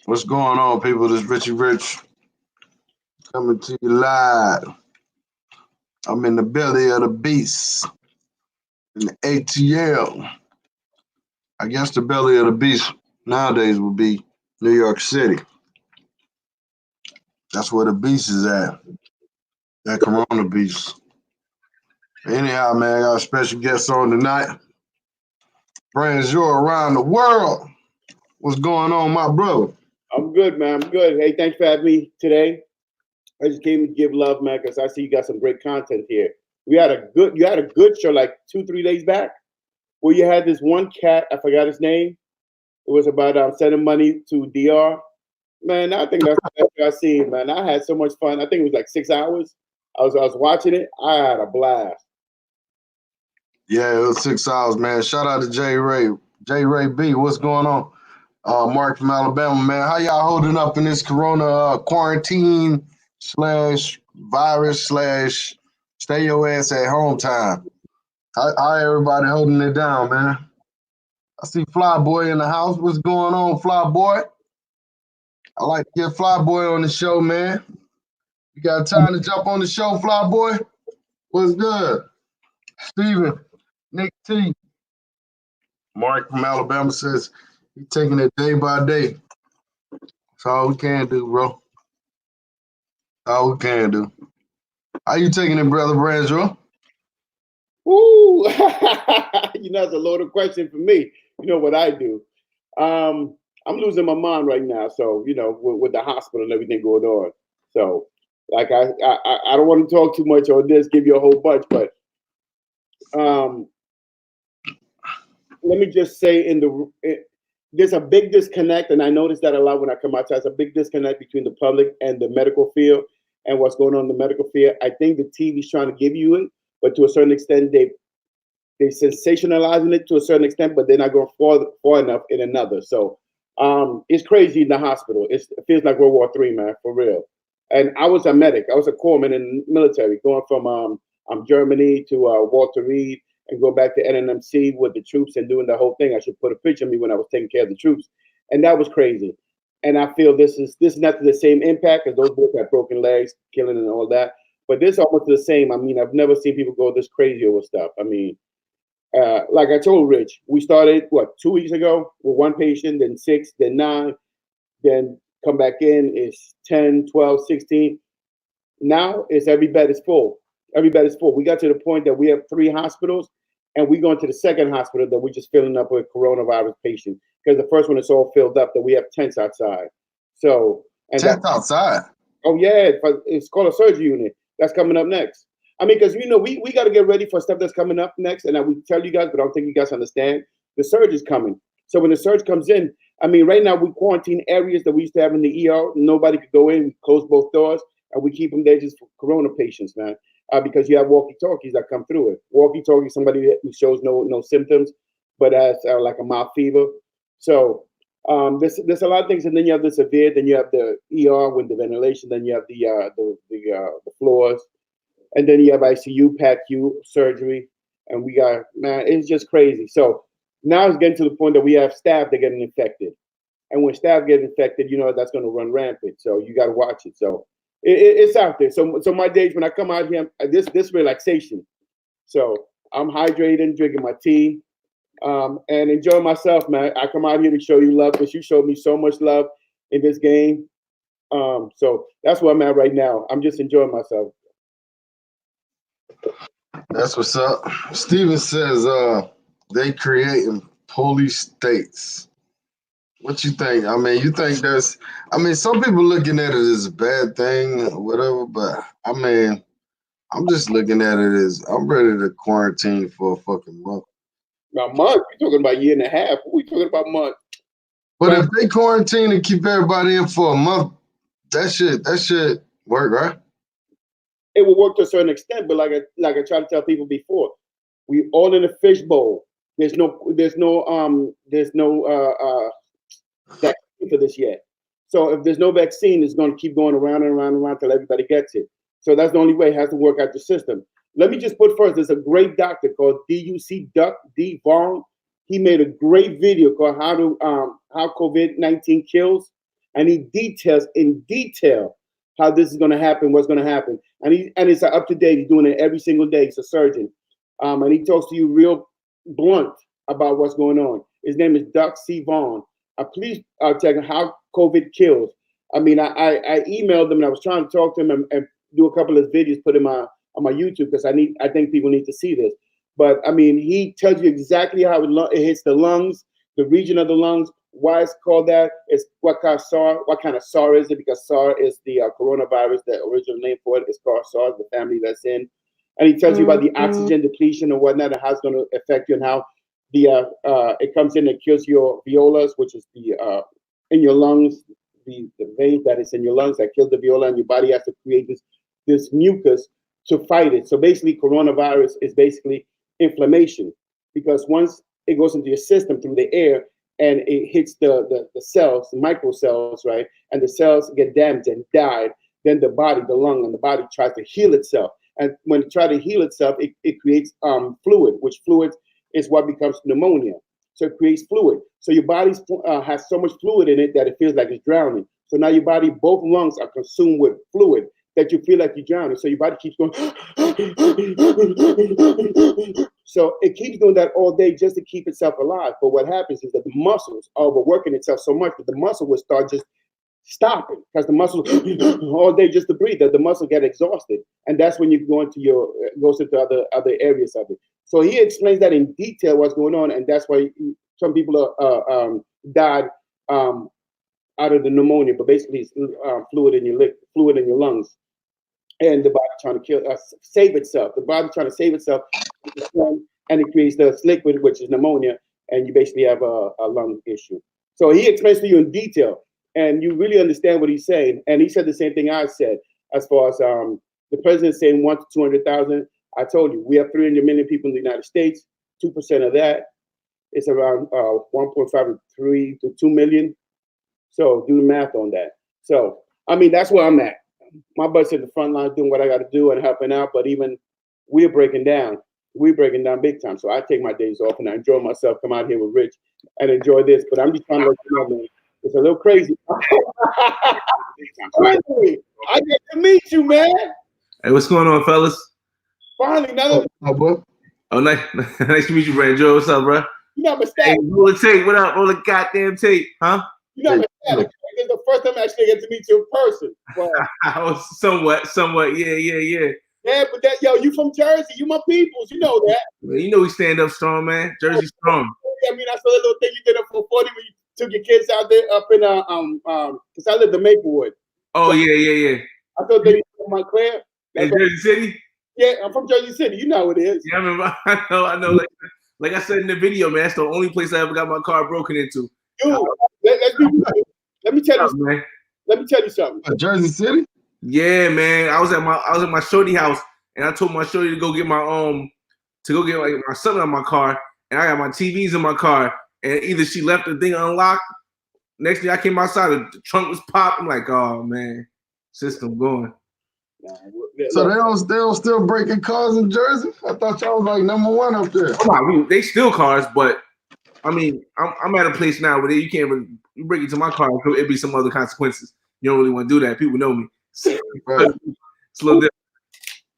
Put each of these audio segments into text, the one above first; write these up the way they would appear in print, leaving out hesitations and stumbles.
What's going on, people? This Richie Rich coming to you live. I'm in the belly of the beast in the ATL. I guess the belly of the beast nowadays would be New York City. That's where the beast is at. That Corona beast. Anyhow, man, I got a special guest on tonight. Branjor around the world. What's going on, my brother? I'm good, man. I'm good. Hey, thanks for having me today. I just came to give love, man, because I see you got some great content here. You had a good show like 2, 3 days back where you had this one cat. I forgot his name. It was about sending money to DR. Man, I think that's the best show I've seen, man. I had so much fun. I think it was like 6 hours. I was watching it. I had a blast. Yeah, it was 6 hours, man. Shout out to J Ray. J Ray B, what's going on? Mark from Alabama, man. How y'all holding up in this Corona quarantine slash virus slash stay your ass at home time? How everybody holding it down, man? I see Fly Boy in the house. What's going on, Fly Boy? I like to get Fly Boy on the show, man. You got time to jump on the show, Fly Boy? What's good? Steven, Nick T. Mark from Alabama says he's taking it day by day. That's all we can do, bro. All we can do. How you taking it, brother Branjor? Woo! That's a loaded question for me. You know what I do? I'm losing my mind right now. So with the hospital and everything going on. So like I don't want to talk too much on this, give you a whole bunch, but um, let me just say there's a big disconnect, and I notice that a lot when I come outside. There's a big disconnect between the public and the medical field and what's going on in the medical field. I think the TV's trying to give you it, but to a certain extent, they sensationalizing it to a certain extent, but they're not going far enough in another. So it's crazy in the hospital. It feels like World War III, man, for real. And I was a medic. I was a corpsman in the military, going from Germany to Walter Reed and go back to NNMC with the troops and doing the whole thing. I should put a picture of me when I was taking care of the troops, and that was crazy. And I feel this is not the same impact because those boys had broken legs, killing and all that. But this almost the same. I mean, I've never seen people go this crazy over stuff. I mean, like I told Rich, we started 2 weeks ago with one patient, then six, then nine, then come back in. It's 10, 12, 16. Now it's every bed is full. Every bed is full. We got to the point that we have 3 hospitals, and we going to the second hospital that we're just filling up with coronavirus patients because the first one is all filled up. That we have tents outside. So and that Tent outside. Oh yeah, it's called a surgery unit. That's coming up next. I mean, because we got to get ready for stuff that's coming up next, and I would tell you guys, but I don't think you guys understand. The surge is coming. So when the surge comes in, I mean, right now we quarantine areas that we used to have in the ER. Nobody could go in. We close both doors, and we keep them there just for corona patients, man. Because you have walkie talkies that come through it. Walkie talkie, somebody who shows no symptoms, but has like a mild fever. So there's a lot of things, and then you have the severe. Then you have the ER with the ventilation. Then you have the floors, and then you have ICU, PACU, surgery, and we got man, it's just crazy. So now it's getting to the point that we have staff that getting infected, and when staff get infected, that's going to run rampant. So you got to watch it. So it's out there. So my days when I come out here, this relaxation. So I'm hydrating, drinking my tea, and enjoying myself, man. I come out here to show you love because you showed me so much love in this game. So that's where I'm at right now. I'm just enjoying myself. That's what's up. Steven says they creating police states. What you think? I mean, you think some people looking at it as a bad thing or whatever, but I mean, I'm just looking at it as I'm ready to quarantine for a fucking month. Now, month, we're talking about a year and a half. We talking about month. But if they quarantine and keep everybody in for a month, that should work, right? It will work to a certain extent, but like I tried to tell people before, we all in a fishbowl. There's no vaccine for this yet. So if there's no vaccine, it's going to keep going around and around and around till everybody gets it. So that's the only way it has to work out the system. Let me just put first, there's a great doctor called DUC Duck D Vaughn. He made a great video called how COVID-19 kills. and he details in detail how this is going to happen, what's going to happen, and it's up to date. He's doing it every single day. He's a surgeon, and he talks to you real blunt about what's going on. His name is Doc C. Vaughn. Please check how COVID kills. I mean, I emailed him and I was trying to talk to him and do a couple of videos, put him on my YouTube because I think people need to see this. But I mean, he tells you exactly how it hits the lungs, the region of the lungs, why it's called that, it's what kind of SARS is it, because SARS is the coronavirus, the original name for it is called SARS, the family that's in. And he tells you about the oxygen depletion and whatnot and how it's going to affect you and how it comes in and kills your violas, which is the in your lungs, the veins that is in your lungs that kills the viola, and your body has to create this mucus to fight it. So basically, coronavirus is basically inflammation, because once it goes into your system through the air and it hits the cells, the microcells, right, and the cells get damaged and died, then the body, the lung, and the body tries to heal itself. And when it tries to heal itself, it creates fluid, which fluid is what becomes pneumonia. So it creates fluid. So your body has so much fluid in it that it feels like it's drowning. So now your body, both lungs are consumed with fluid that you feel like you're drowning. So your body keeps going. So it keeps doing that all day just to keep itself alive. But what happens is that the muscles are overworking itself so much that the muscle will start just stopping, because the muscle all day just to breathe, that the muscle get exhausted, and that's when you go into goes into other areas of it. So he explains that in detail what's going on, and that's why some people are died out of the pneumonia, but basically it's fluid in your lungs, and the body trying to save itself. The body trying to save itself, and it creates this liquid, which is pneumonia, and you basically have a lung issue. So he explains to you in detail, and you really understand what he's saying. And he said the same thing I said, as far as the president saying 1 to 200,000. I told you, we have 300 million people in the United States. 2% of that is around 1.5 to 3 to 2 million. So do the math on that. So, I mean, that's where I'm at. My butt's at the front line doing what I got to do and helping out, but even we're breaking down. We're breaking down big time. So I take my days off and I enjoy myself, come out here with Rich and enjoy this. But I'm just trying to let you know, man, it's a little crazy. Finally, I get to meet you, man. Hey, what's going on, fellas? Finally, now oh, nice to meet you, Branjor. What's up, bro? You know, I'm Hey, roll the tape. What up? Roll the goddamn tape, huh? You know, it's the first time I actually get to meet you in person. Well, somewhat, yeah. Yeah, but yo, you from Jersey? You my peoples, you know that. Well, you know we stand up strong, man. Jersey strong. I mean, I saw that little thing you did up for 40 when you took your kids out there up in because I lived in Maplewood. Oh, so, yeah. I thought they were Montclair. In Jersey City? Yeah, I'm from Jersey City. You know what it is. Yeah, I remember. I know. Like I said in the video, man, that's the only place I ever got my car broken into. Dude, let me tell you something. Man. Let me tell you something. Jersey City? Yeah, man. I was at my shorty house, and I told my shorty to go get my my son on my car, and I got my TVs in my car, and either she left the thing unlocked. Next thing I came outside, the trunk was popped. I'm like, oh man, system going. So they don't still breaking cars in Jersey? I thought y'all was like #1 up there. They steal cars, but I mean, I'm at a place now where you can't really break into my car. It'd be some other consequences. You don't really want to do that. People know me. Right. It's a little different.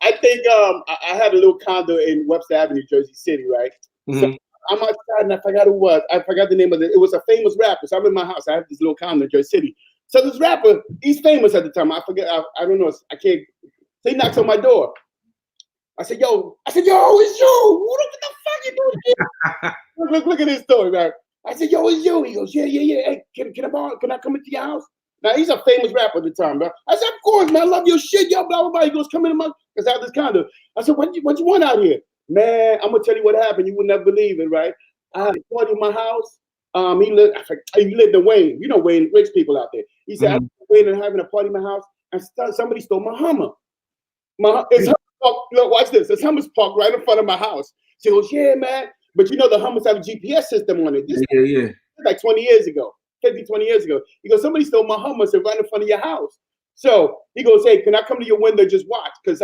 I think I had a little condo in Webster Avenue, Jersey City, right? Mm-hmm. So I'm outside and I forgot who it was. I forgot the name of it. It was a famous rapper. So I'm in my house. I have this little condo in Jersey City. So this rapper, he's famous at the time. I forget. I don't know. I can't. So he knocks on my door. I said, yo, it's you. What the fuck you doing here? look at this story, man. I said, yo, it's you. He goes, yeah. Hey, can I come into your house? Now, he's a famous rapper at the time, bro. I said, of course, man. I love your shit, yo, blah, blah, blah. He goes, come into my, because I have this condo. I said, what you want out here? Man, I'm going to tell you what happened. You would never believe it, right? I had a party in my house. He lived in Wayne. You know Wayne, rich people out there. He said, I was in Wayne and having a party in my house, and somebody stole my Hummer. It's Hummer Park. Look, watch this. It's Hummer's Park right in front of my house. She goes, yeah, man. But you know the Hummers have a GPS system on it. Yeah. Like 20 years ago. 20 years ago. He goes, somebody stole my Hummus and right in front of your house. So he goes, hey, can I come to your window just watch? Because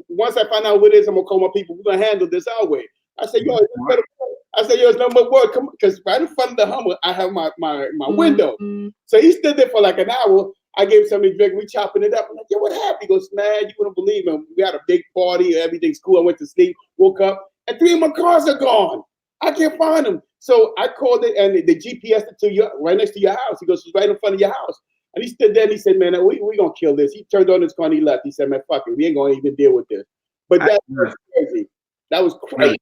once I find out what it is, I'm going to call my people. We're going to handle this our way. I said, yo, it's no more work. Come on, because right in front of the Hummer, I have my window. So he stood there for like an hour. I gave him something to drink. We chopping it up. I'm like, yo, what happened? He goes, man, you wouldn't believe him. We had a big party. Everything's cool. I went to sleep, woke up, and 3 of my cars are gone. I can't find them. So I called it, and the GPS to right next to your house. He goes, it's right in front of your house. And he stood there and he said, man, we going to kill this. He turned on his car and he left. He said, man, fuck it. We ain't going to even deal with this. But that was crazy. That was crazy.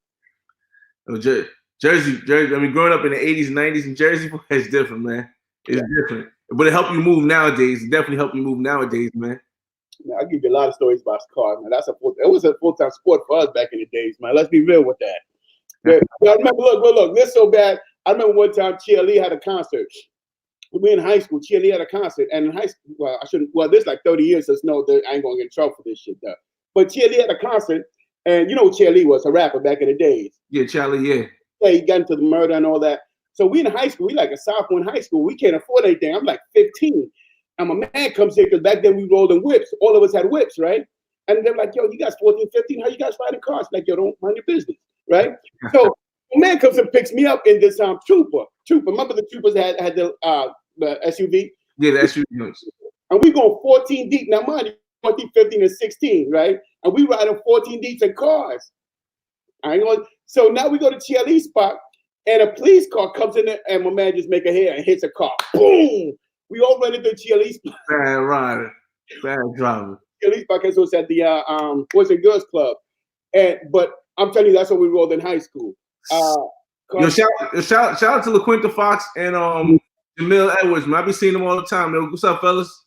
Jersey. I mean, growing up in the 80s and 90s in Jersey, it's different, man. It's different. But it helped you move nowadays. It definitely helped you move nowadays, man. I'll give you a lot of stories about cars, man. It was a full-time sport for us back in the days, man. Let's be real with that. But I remember, look, this so bad. I remember one time Chia Lee had a concert. We were in high school. Chia Lee had a concert. And in high school, this is like 30 years, so no, I ain't going to get in trouble for this shit, though. But Chia Lee had a concert. And you know who Chia Lee was, a rapper back in the days. Yeah, Charlie, yeah. Yeah, he got into the murder and all that. So we in high school, we like a sophomore in high school. We can't afford anything. I'm like 15. And my man comes here because back then we rolled in whips. All of us had whips, right? And they're like, yo, you guys 14, 15, how you guys riding cars? Like, yo, don't mind your business, right? So my man comes and picks me up in this Trooper. Remember the Troopers had the SUV? Yeah, the SUV. And we go 14 deep. Now, mind you, 14, 15, and 16, right? And we ride on 14 deep in cars. So now we go to Chia Lee's spot, and a police car comes in there, and my man just make a hair and hits a car. Boom! We all run into Chia Lee's spot. Bad rider. Bad driver. Chia Lee's spot was at the Boys and Girls Club. But I'm telling you, that's what we rolled in high school. Yo, shout out to LaQuinta Fox and Jamil Edwards, man. I be seeing them all the time. Yo, what's up, fellas?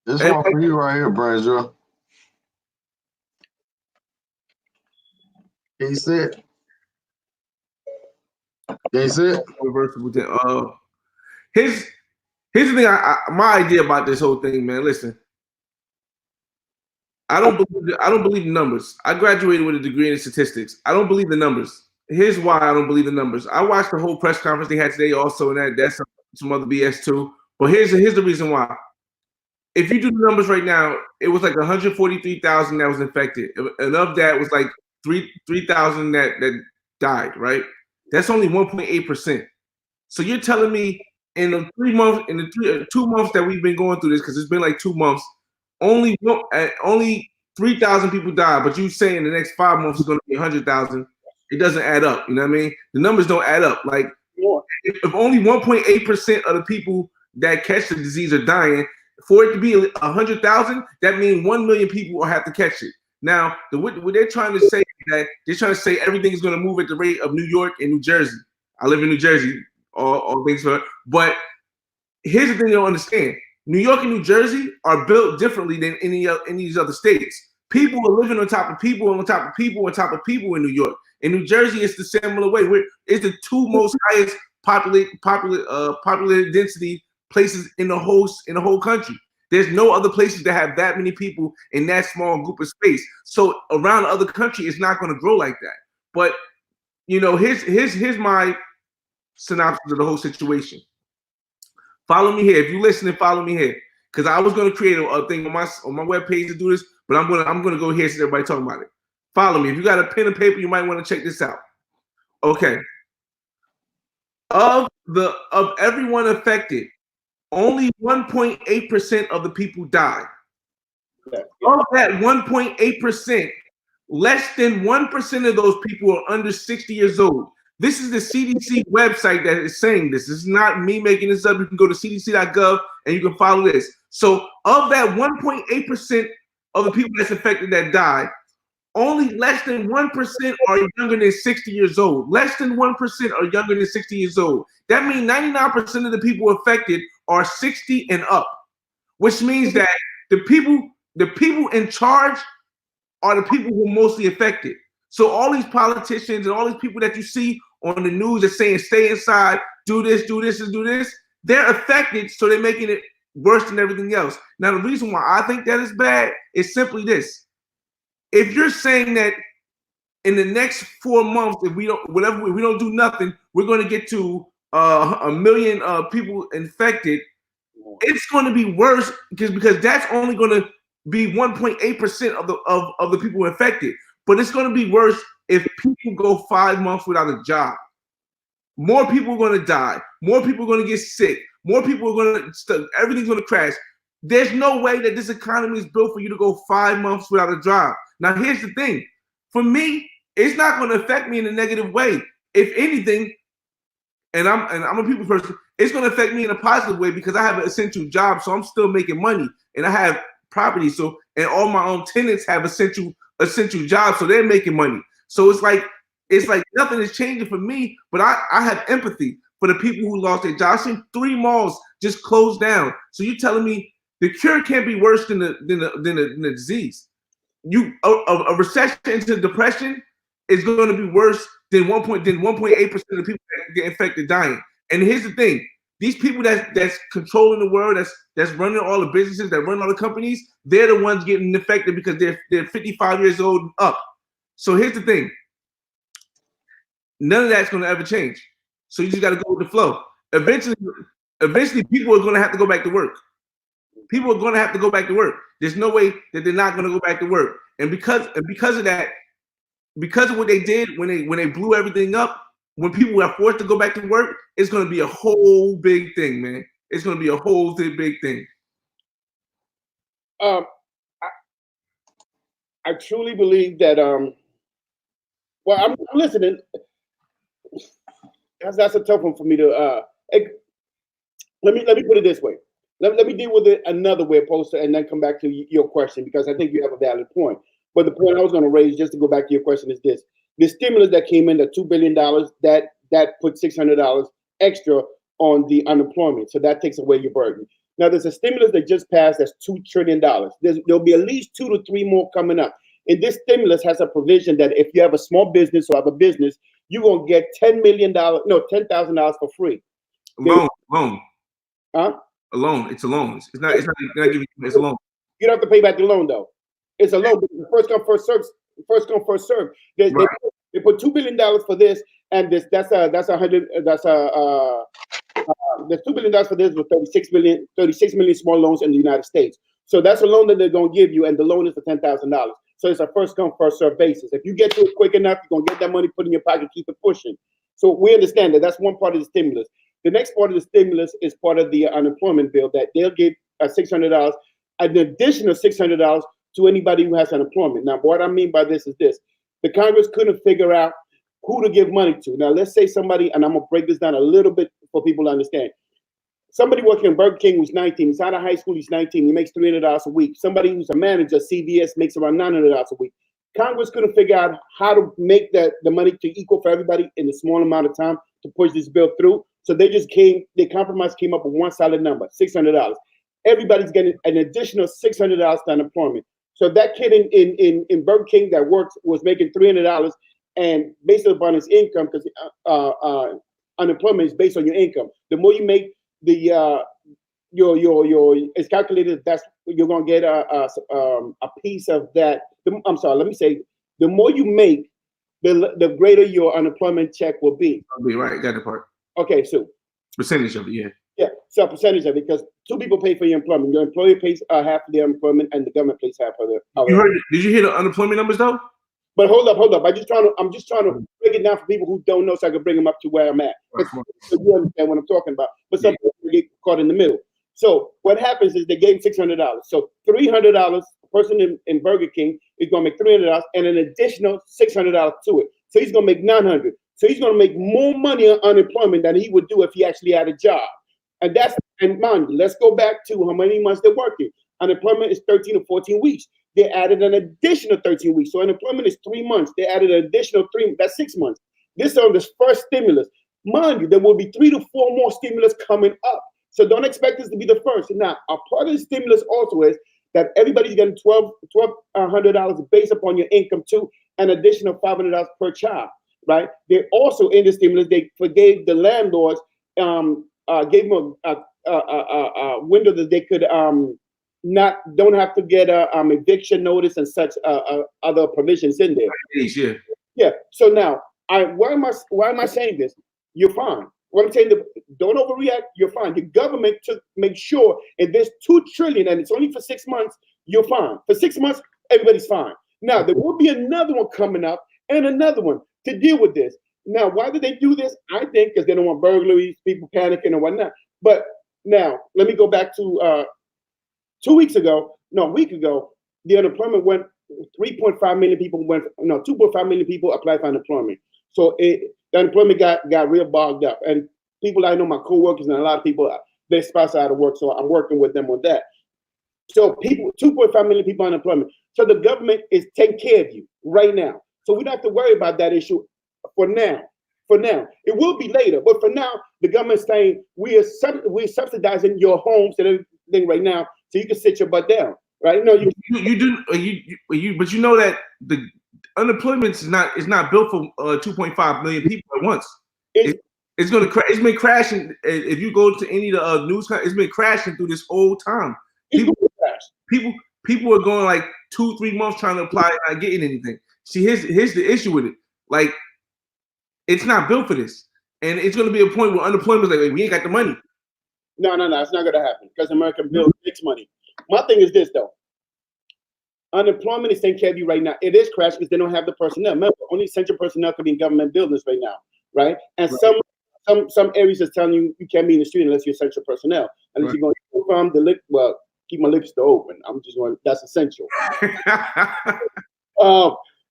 This one for you right here, Branjor. Can you see it? Can you see it? Reversible thing. Here's the thing. My idea about this whole thing, man. Listen, I don't believe the numbers. I graduated with a degree in statistics. I don't believe the numbers. Here's why I don't believe the numbers. I watched the whole press conference they had today, also, and that's some other BS too. But here's the reason why. If you do the numbers right now, it was like 143,000 that was infected, and of that was like 3,000 that died. Right? That's only 1.8%. So you're telling me in the 2 months that we've been going through this, because it's been like 2 months, only 3,000 people died, but you saying the next 5 months is going to be 100,000. It doesn't add up. You know what I mean? The numbers don't add up. Like if only 1.8% of the people that catch the disease are dying, for it to be 100,000, that means 1 million people will have to catch it. Now, what they're trying to say is that they're trying to say everything is going to move at the rate of New York and New Jersey. I live in New Jersey, all things for. But here's the thing you don't understand: New York and New Jersey are built differently than any of these other states. People are living on top of people, on top of people, on top of people in New York. In New Jersey, it's the similar way. It's the 2 most highest populated density places in the whole country. There's no other places that have that many people in that small group of space. So around the other country, it's not going to grow like that. But you know, here's my synopsis of the whole situation. Follow me here. If you listen, follow me here, because I was going to create a thing on my webpage to do this, but I'm gonna go here so everybody talking about it. Follow me. If you got a pen and paper, you might want to check this out. Okay. Of everyone affected, only 1.8% of the people died. Of that 1.8%, less than 1% of those people are under 60 years old. This is the CDC website that is saying this. This is not me making this up. You can go to cdc.gov and you can follow this. So of that 1.8% of the people that's affected that died, only less than 1% are younger than 60 years old. Less than 1% are younger than 60 years old. That means 99% of the people affected are 60 and up, which means that the people in charge are the people who are mostly affected. So all these politicians and all these people that you see on the news are saying stay inside, do this, and do this, they're affected, so they're making it worse than everything else. Now, the reason why I think that is bad is simply this. If you're saying that in the next 4 months, if we don't do nothing, we're going to get to 1 million people infected, it's going to be worse because that's only going to be 1.8% of the people infected. but it's going to be worse if people go 5 months without a job. More people are going to die. More people are going to get sick. More people are going to, everything's going to crash. There's no way that this economy is built for you to go 5 months without a job. Now, here's the thing. For me, it's not going to affect me in a negative way. If anything, and I'm a people person, it's going to affect me in a positive way because I have an essential job, so I'm still making money, and I have property. So, and all my own tenants have essential jobs, so they're making money. So it's like nothing is changing for me, but I have empathy for the people who lost their jobs. I've seen 3 malls just closed down. So you're telling me the cure can't be worse than the disease? A recession into depression is going to be worse than 1.8% of the people that get infected dying. And here's the thing: these people that's controlling the world, that's running all the businesses, that run all the companies, they're the ones getting infected because they're 55 years old and up. So here's the thing: none of that's going to ever change. So you just got to go with the flow. Eventually, people are going to have to go back to work. People are going to have to go back to work. There's no way that they're not going to go back to work. And because of that, because of what they did when they blew everything up, when people are forced to go back to work, it's going to be a whole big thing, man. It's going to be a whole big thing. I truly believe that. Well, I'm listening. That's a tough one for me to. Let me put it this way. Let me deal with it another way, poster, and then come back to your question because I think you have a valid point. But the point I was going to raise, just to go back to your question, is this: the stimulus that came in, the $2 billion, that put $600 extra on the unemployment, so that takes away your burden. Now, there's a stimulus that just passed that's $2 trillion. There'll be at least 2 to 3 more coming up. And this stimulus has a provision that if you have a small business or have a business, you're going to get $10,000 for free. Loan. Huh? A loan. It's a loan. It's not giving you. It's a loan. You don't have to pay back the loan though. It's a loan. First come, first serve. First come, first serve. They put $2 billion for this, and there's $2 billion for this with 36 million small loans in the United States. So that's a loan that they're going to give you, and the loan is for $10,000. So it's a first come, first serve basis. If you get to it quick enough, you're going to get that money put in your pocket, keep it pushing. So we understand that that's one part of the stimulus. The next part of the stimulus is part of the unemployment bill that they'll give $600, an additional $600 to anybody who has unemployment. Now, what I mean by this is this: the Congress couldn't figure out who to give money to. Now, let's say somebody, and I'm gonna break this down a little bit for people to understand. Somebody working in Burger King who's 19, he's out of high school, he's 19, he makes $300 a week. Somebody who's a manager, CVS, makes around $900 a week. Congress couldn't figure out how to make the money to equal for everybody in a small amount of time to push this bill through. So they compromised, came up with one solid number, $600. Everybody's getting an additional $600 to unemployment. So that kid in Burger King that was making $300, and based upon his income, because unemployment is based on your income. The more you make, it's calculated that's you're gonna get a piece of that. I'm sorry, let me say, the more you make, the greater your unemployment check will be. I'll be right, got the part. Okay, so percentage of it, yeah. Yeah, so a percentage of it, because 2 people pay for your employment. Your employer pays half of their employment, and the government pays half of their. Did you hear the unemployment numbers though? But hold up. I'm just trying to break it down for people who don't know, so I can bring them up to where I'm at. So you understand what I'm talking about. But some people get caught in the middle. So what happens is they gave him $600. So $300, a person in Burger King is going to make $300 and an additional $600 to it. So he's going to make $900. So he's going to make more money on unemployment than he would do if he actually had a job. And mind you, let's go back to how many months they're working. Unemployment is 13 or 14 weeks. They added an additional 13 weeks. So unemployment is 3 months. They added an additional 3, that's 6 months. This is on this first stimulus. Mind you, there will be 3 to 4 more stimulus coming up. So don't expect this to be the first. Now, a part of the stimulus also is that everybody's getting $1,200 based upon your income too, an additional $500 per child, right? They also, in the stimulus, they forgave the landlords, gave them a window that they could don't have to get a eviction notice and such other provisions in there. Yeah. Yeah. So now, why am I saying this? You're fine. What I'm saying, don't overreact. You're fine. The government to make sure if there's $2 trillion and it's only for 6 months, you're fine. For 6 months, everybody's fine. Now, there will be another one coming up and another one to deal with this. Now, why did they do this? I think because they don't want burglaries, people panicking and whatnot. But now, let me go back to 2 weeks ago, no, a week ago, the unemployment went 3.5 million people 2.5 million people applied for unemployment. So the unemployment got real bogged up. And people I know, my coworkers and a lot of people, their spouse are out of work. So I'm working with them on that. So 2.5 million people unemployment. So the government is taking care of you right now. So we don't have to worry about that issue for now. For now, it will be later, but for now, the government's saying we're subsidizing your homes and everything right now, so you can sit your butt down, right? No, but you know that the unemployment is not built for 2.5 million people at once. It's going to crash. It's been crashing. If you go to any of the news, it's been crashing through this whole time. People are going like 2-3 months trying to apply and not getting anything. See, here's the issue with it. Like, it's not built for this, and it's going to be a point where unemployment is like, we ain't got the money. No, it's not going to happen because American bill makes money. My thing is this though: unemployment is taking care of you right now. It is crashing because they don't have the personnel. Remember, only essential personnel can be in government buildings right now, right? And some areas is telling you can't be in the street unless you're essential personnel. Unless you're going to from the keep my liquor store open. I'm just going. That's essential.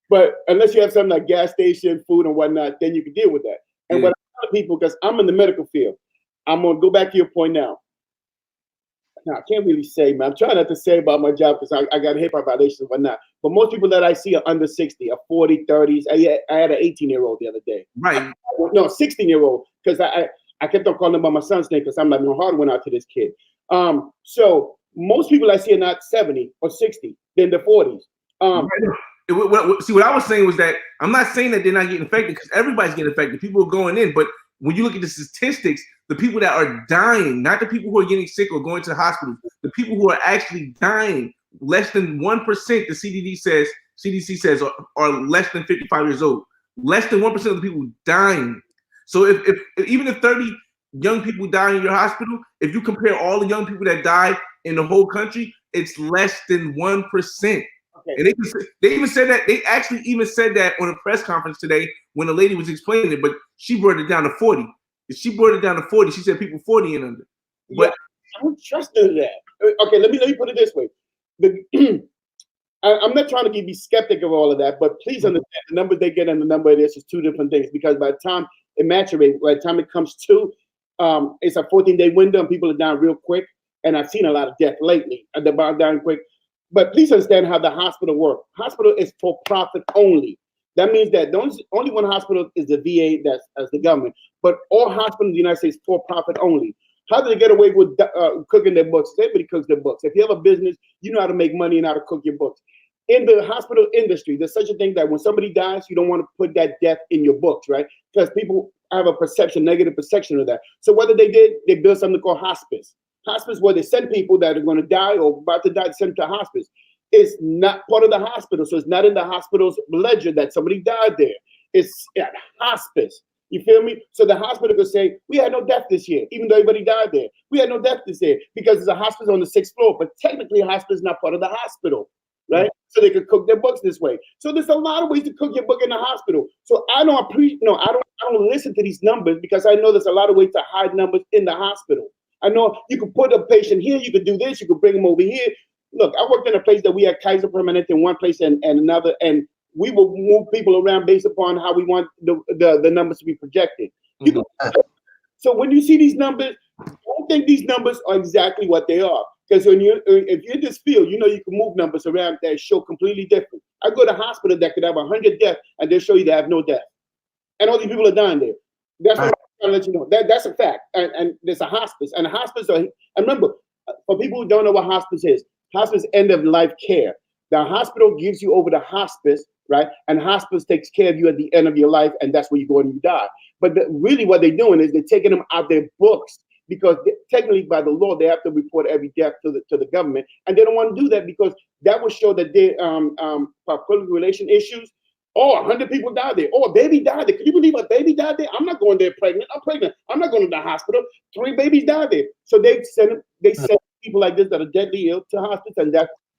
But unless you have something like gas station, food, and whatnot, then you can deal with that. And what I tell people, because I'm in the medical field, I'm gonna go back to your point now. Now I can't really say, man. I'm trying not to say about my job because I got HIPAA violations and whatnot. But most people that I see are under 60, are 40, 30s. I had an 18-year-old the other day. Right. No, 16-year-old, because I kept on calling him by my son's name because I'm like, my heart went out to this kid. So most people I see are not 70 or 60, they're in the 40s. See, what I was saying was that I'm not saying that they're not getting affected because everybody's getting affected. People are going in, but when you look at the statistics, the people that are dying, not the people who are getting sick or going to the hospital, the people who are actually dying, less than 1%, the CDC says are less than 55 years old. Less than 1% of the people dying. So if even if 30 young people die in your hospital, if you compare all the young people that die in the whole country, it's less than 1%. And they even said that, they actually even said that on a press conference today when the lady was explaining it, but she brought it down to 40. She brought it down to 40. She said people 40 and under. But I don't trust that. Okay, let me put it this way. I'm not trying to be skeptic of all of that, but please understand the number they get and the number it is two different things, because by the time it maturates, by the time it comes to, it's a 14-day window and people are down real quick. And I've seen a lot of death lately and they're down quick. But please understand how the hospital works. Hospital is for profit only. That means that only one hospital is the VA, that's the government. But all hospitals in the United States for profit only. How do they get away with cooking their books? Everybody cooks their books. If you have a business, you know how to make money and how to cook your books. In the hospital industry, there's such a thing that when somebody dies, you don't want to put that death in your books, right? Because people have a negative perception of that. So whether they build something called hospice. Hospice, where they send people that are going to die or about to die, sent to hospice. It's not part of the hospital, so it's not in the hospital's ledger that somebody died there. It's at hospice. You feel me? So the hospital could say, we had no death this year, even though everybody died there. We had no death this year because there's a hospital on the 6th floor, but technically a hospital is not part of the hospital, right? So they could cook their books this way. So there's a lot of ways to cook your book in the hospital. So I don't listen to these numbers because I know there's a lot of ways to hide numbers in the hospital. I know you could put a patient here, you could do this, you could bring him over here. Look, I worked in a place that we had Kaiser Permanente in one place and another, and we will move people around based upon how we want the numbers to be projected. So when you see these numbers, don't think these numbers are exactly what they are. Because if you're in this field, you know you can move numbers around that show completely different. I go to a hospital that could have 100 deaths, and they'll show you they have no death. And all these people are dying there. That's what I'm trying to let you know. That's a fact. And there's a hospice. And a hospice, and remember, for people who don't know what hospice is end of life care. The hospital gives you over to hospice, right? And hospice takes care of you at the end of your life, and that's where you go and you die. But really what they're doing is they're taking them out their books because technically by the law, they have to report every death to the government. And they don't want to do that because that will show that they public relation issues. Oh, 100 people died there. Oh, a baby died there. Can you believe a baby died there? I'm not going there pregnant. I'm pregnant. I'm not going to the hospital. 3 babies died there. So they send people like this that are deadly ill to hospice,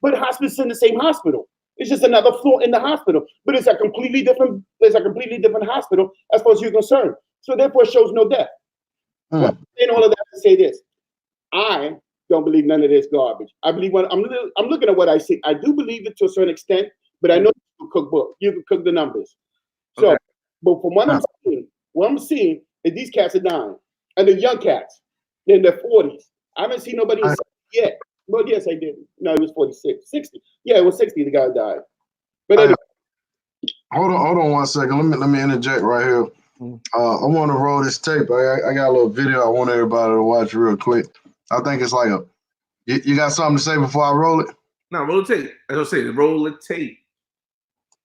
but hospice is in the same hospital. It's just another floor in the hospital, but it's a completely different. It's a completely different hospital as far as you're concerned. So therefore, it shows no death. Well, I'm saying all of that to say this: I don't believe none of this garbage. I believe when I'm looking at what I see. I do believe it to a certain extent, but I know you can cook book. You can cook the numbers. So, Okay. but from what I'm seeing is these cats are dying, and they're young cats. They're in their 40s. I haven't seen nobody in 60 yet. Well, yes, I did. No, it was 46, 60. Yeah, it was 60. The guy died. But anyway, Hold on 1 second. Let me interject right here. I want to roll this tape. I got a little video I want everybody to watch real quick. I think it's like you got something to say before I roll it? No, roll the tape. As I say, roll the tape.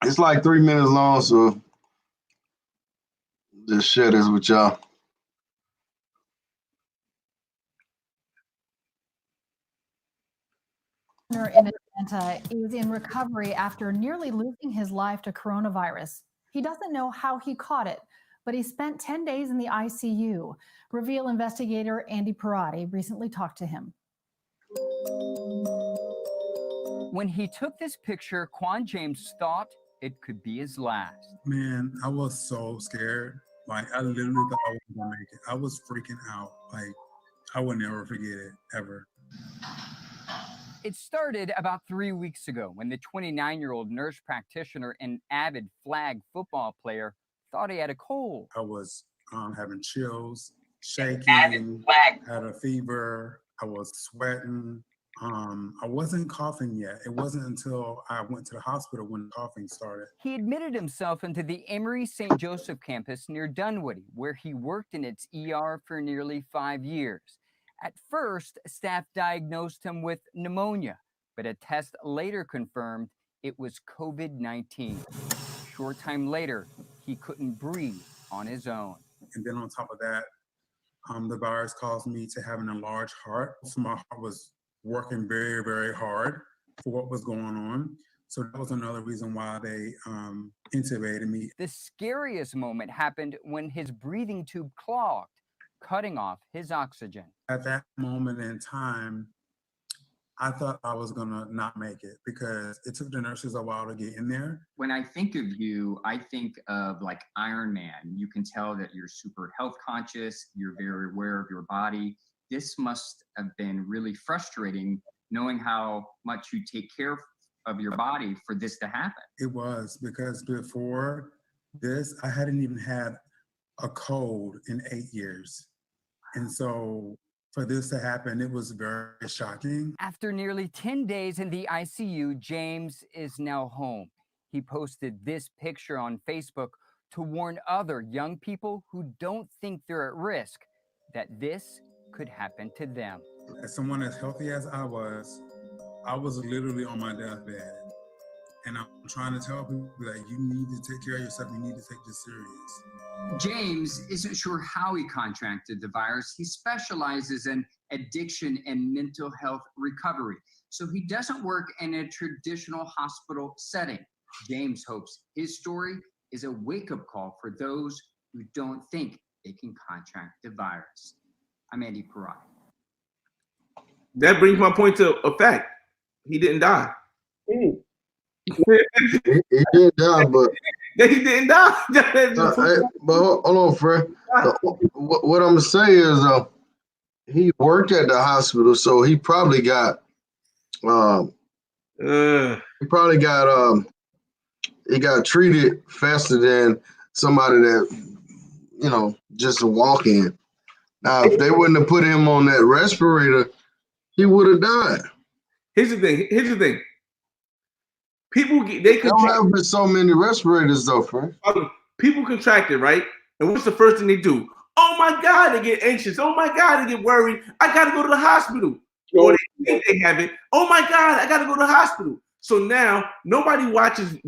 It's like 3 minutes long, so just share this with y'all. In Atlanta is in recovery after nearly losing his life to coronavirus. He doesn't know how he caught it, but he spent 10 days in the ICU. Reveal investigator Andy Parata recently talked to him. When he took this picture, Quan James thought it could be his last. Man, I was so scared. Like, I literally thought I wasn't gonna make it. I was freaking out. Like, I would never forget it, ever. It started about 3 weeks ago when the 29-year-old nurse practitioner and avid flag football player thought he had a cold. I was having chills, shaking, had a fever. I was sweating. I wasn't coughing yet. It wasn't until I went to the hospital when coughing started. He admitted himself into the Emory St. Joseph campus near Dunwoody, where he worked in its ER for nearly 5 years. At first, staff diagnosed him with pneumonia, but a test later confirmed it was COVID-19. A short time later, he couldn't breathe on his own. And then on top of that, the virus caused me to have an enlarged heart. So my heart was working very, very hard for what was going on. So that was another reason why they intubated me. The scariest moment happened when his breathing tube clogged, cutting off his oxygen. At that moment in time, I thought I was gonna not make it because it took the nurses a while to get in there. When I think of you, I think of like Iron Man. You can tell that you're super health conscious, you're very aware of your body. This must have been really frustrating knowing how much you take care of your body for this to happen. It was, because before this, I hadn't even had a cold in 8 years. And so for this to happen, it was very shocking. After nearly 10 days in the ICU, James is now home. He posted this picture on Facebook to warn other young people who don't think they're at risk that this could happen to them. As someone as healthy as I was literally on my deathbed. And I'm trying to tell people that you need to take care of yourself. You need to take this serious. James isn't sure how he contracted the virus. He specializes in addiction and mental health recovery. So he doesn't work in a traditional hospital setting. James hopes his story is a wake-up call for those who don't think they can contract the virus. I'm Andy Parata. That brings my point to a fact. He didn't die. He didn't die, but He didn't die. but hold on, Fred. What I'm gonna say is, he worked at the hospital, so he probably got, he got treated faster than somebody that, just a walk in. Now, if they wouldn't have put him on that respirator, he would have died. Here's the thing. People don't have so many respirators though, friend. People contract it, right? And what's the first thing they do? Oh my God, they get anxious. Oh my God, they get worried. I gotta go to the hospital. Or they think they have it. Oh my God, I gotta go to the hospital. So now nobody watches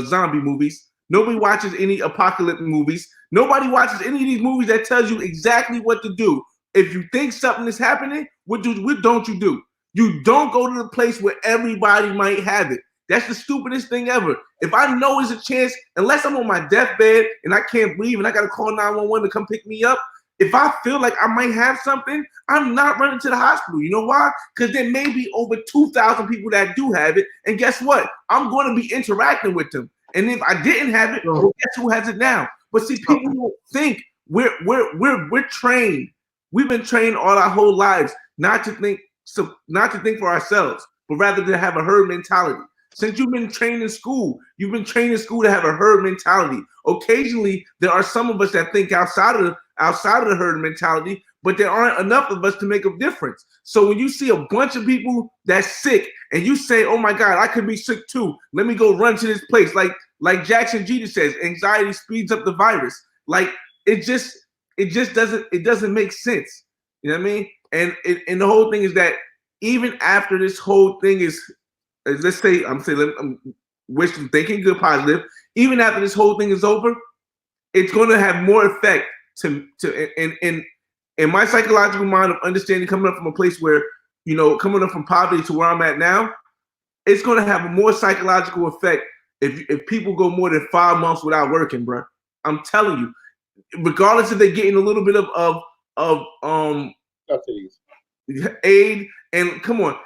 zombie movies. Nobody watches any apocalypse movies. Nobody watches any of these movies that tells you exactly what to do. If you think something is happening, what don't you do? You don't go to the place where everybody might have it. That's the stupidest thing ever. If I know there's a chance, unless I'm on my deathbed and I can't breathe and I got to call 911 to come pick me up, if I feel like I might have something, I'm not running to the hospital. You know why? Because there may be over 2,000 people that do have it, and guess what? I'm going to be interacting with them. And if I didn't have it, well, guess who has it now? But see, people don't think we're trained. We've been trained all our whole lives not to think for ourselves, but rather to have a herd mentality. Since you've been trained in school, to have a herd mentality. Occasionally, there are some of us that think outside of the herd mentality, but there aren't enough of us to make a difference. So when you see a bunch of people that's sick and you say, oh my God, I could be sick too. Let me go run to this place. Like Jackson Jeter says, anxiety speeds up the virus. Like it just doesn't make sense. You know what I mean? And the whole thing is that even after this whole thing is let's say I'm wishing, thinking good, positive. Even after this whole thing is over, it's going to have more effect in my psychological mind of understanding, coming up from a place where, coming up from poverty to where I'm at now, it's going to have a more psychological effect if people go more than 5 months without working, bro. I'm telling you, regardless if they're getting a little bit of subsidies, aid, and come on.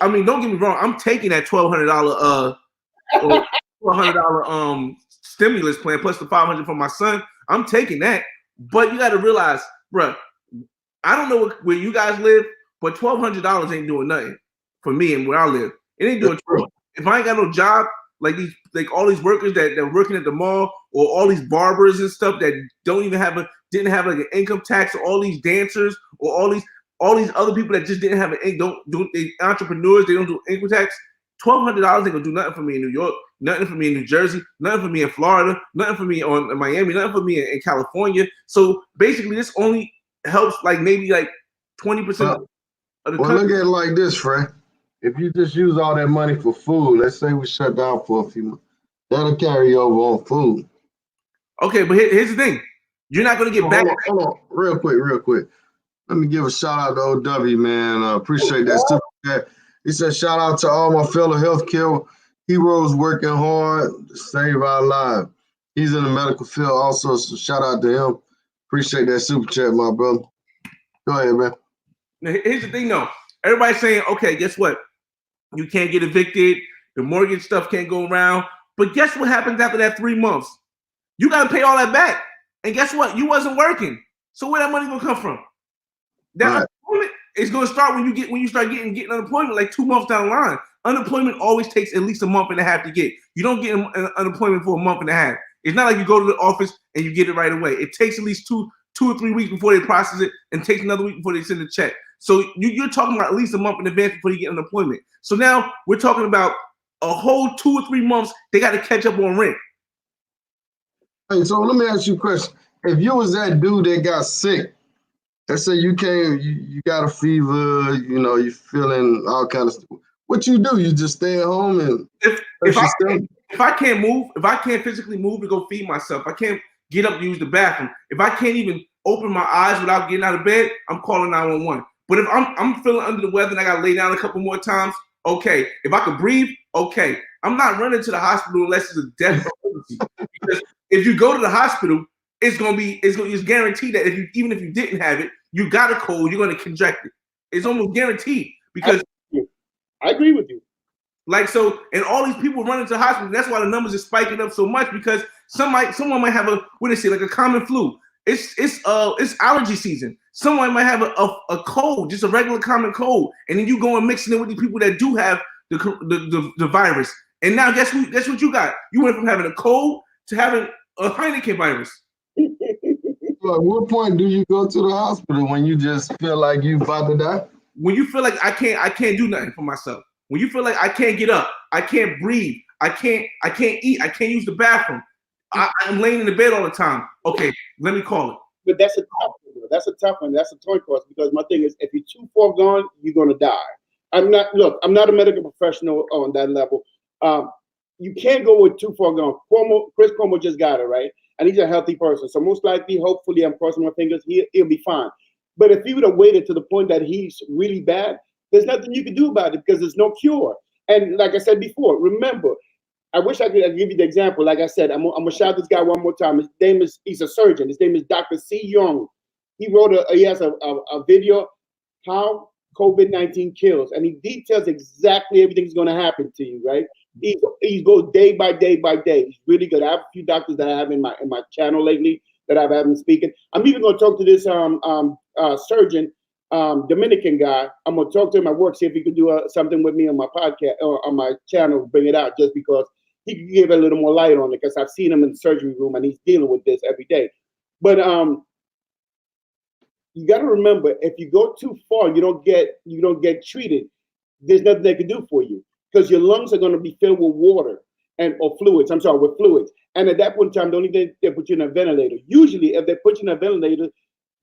I mean, don't get me wrong. I'm taking that $1,200 stimulus plan plus the $500 for my son. I'm taking that, but you got to realize, bro. I don't know where you guys live, but $1,200 ain't doing nothing for me and where I live. It ain't doing nothing. If I ain't got no job, like all these workers that are working at the mall, or all these barbers and stuff that didn't have like an income tax, or all these dancers, or all these other people that just didn't have they entrepreneurs, they don't do income tax. $1,200 ain't gonna do nothing for me in New York, nothing for me in New Jersey, nothing for me in Florida, nothing for me in Miami, nothing for me in California. So basically, this only helps like maybe like 20% of the country. Look at it like this, Fred. If you just use all that money for food, let's say we shut down for a few months, that'll carry over on food. Okay, but here's the thing. You're not going to get back. Hold on. Real quick. Let me give a shout out to OW, man. Appreciate that super chat. He said, shout out to all my fellow healthcare heroes working hard to save our lives. He's in the medical field also, so shout out to him. Appreciate that super chat, my brother. Go ahead, man. Now, here's the thing, though. Everybody's saying, okay, guess what? You can't get evicted. The mortgage stuff can't go around. But guess what happens after that 3 months? You got to pay all that back. And guess what? You wasn't working. So where that money going to come from? That unemployment is going to start when you start getting unemployment like 2 months down the line. Unemployment always takes at least a month and a half to get. You don't get unemployment for a month and a half. It's not like you go to the office and you get it right away. It takes at least two or 3 weeks before they process it, and takes another week before they send a check. So you're talking about at least a month in advance before you get unemployment. So now we're talking about a whole 2 or 3 months they got to catch up on rent. Hey, so let me ask you a question. If you was that dude that got sick, let's say you got a fever, you're feeling all kind of stuff. What you do? You just stay at home and if I can't move, if I can't physically move to go feed myself, I can't get up to use the bathroom. If I can't even open my eyes without getting out of bed, I'm calling 911. But if I'm feeling under the weather and I got to lay down a couple more times, okay. If I could breathe, okay. I'm not running to the hospital unless it's a death emergency. Because if you go to the hospital, it's guaranteed that even if you didn't have it, you got a cold, you're going to contract it. It's almost guaranteed because I agree with you. Like so, and all these people running to the hospital. That's why the numbers are spiking up so much, because someone might have like a common flu. It's allergy season. Someone might have a cold, just a regular common cold, and then you go and mixing it with the people that do have the virus. And now guess what you got? You went from having a cold to having a Heineken virus. So at what point do you go to the hospital? When you just feel like you about to die? When you feel like I can't do nothing for myself. When you feel like I can't get up, I can't breathe, I can't eat, I can't use the bathroom. I'm laying in the bed all the time. Okay, let me call it. But that's a tough one. That's a tough one. That's a toy course, because my thing is, if you're too far gone, you're gonna die. I'm not a medical professional on that level. You can't go with too far gone. Chris Cuomo just got it, right? And he's a healthy person. So most likely, hopefully, I'm crossing my fingers, he'll be fine. But if he would have waited to the point that he's really bad, there's nothing you can do about it, because there's no cure. And like I said before, remember, I wish I could give you the example. Like I said, I'm gonna shout this guy one more time. He's a surgeon. His name is Dr. C. Young. he has a video how COVID-19 kills, and he details exactly everything that's going to happen to you, right? He goes day by day by day. He's really good. I have a few doctors that I have in my channel lately that I've had him speaking. I'm even going to talk to this surgeon, Dominican guy. I'm going to talk to him at work, see if he could do something with me on my podcast or on my channel, bring it out, just because he could give a little more light on it, because I've seen him in the surgery room and he's dealing with this every day. But you got to remember, if you go too far, you don't get treated. There's nothing they can do for you, because your lungs are going to be filled with water or fluids. I'm sorry, with fluids. And at that point in time, the only thing they put you in a ventilator. Usually, if they put you in a ventilator,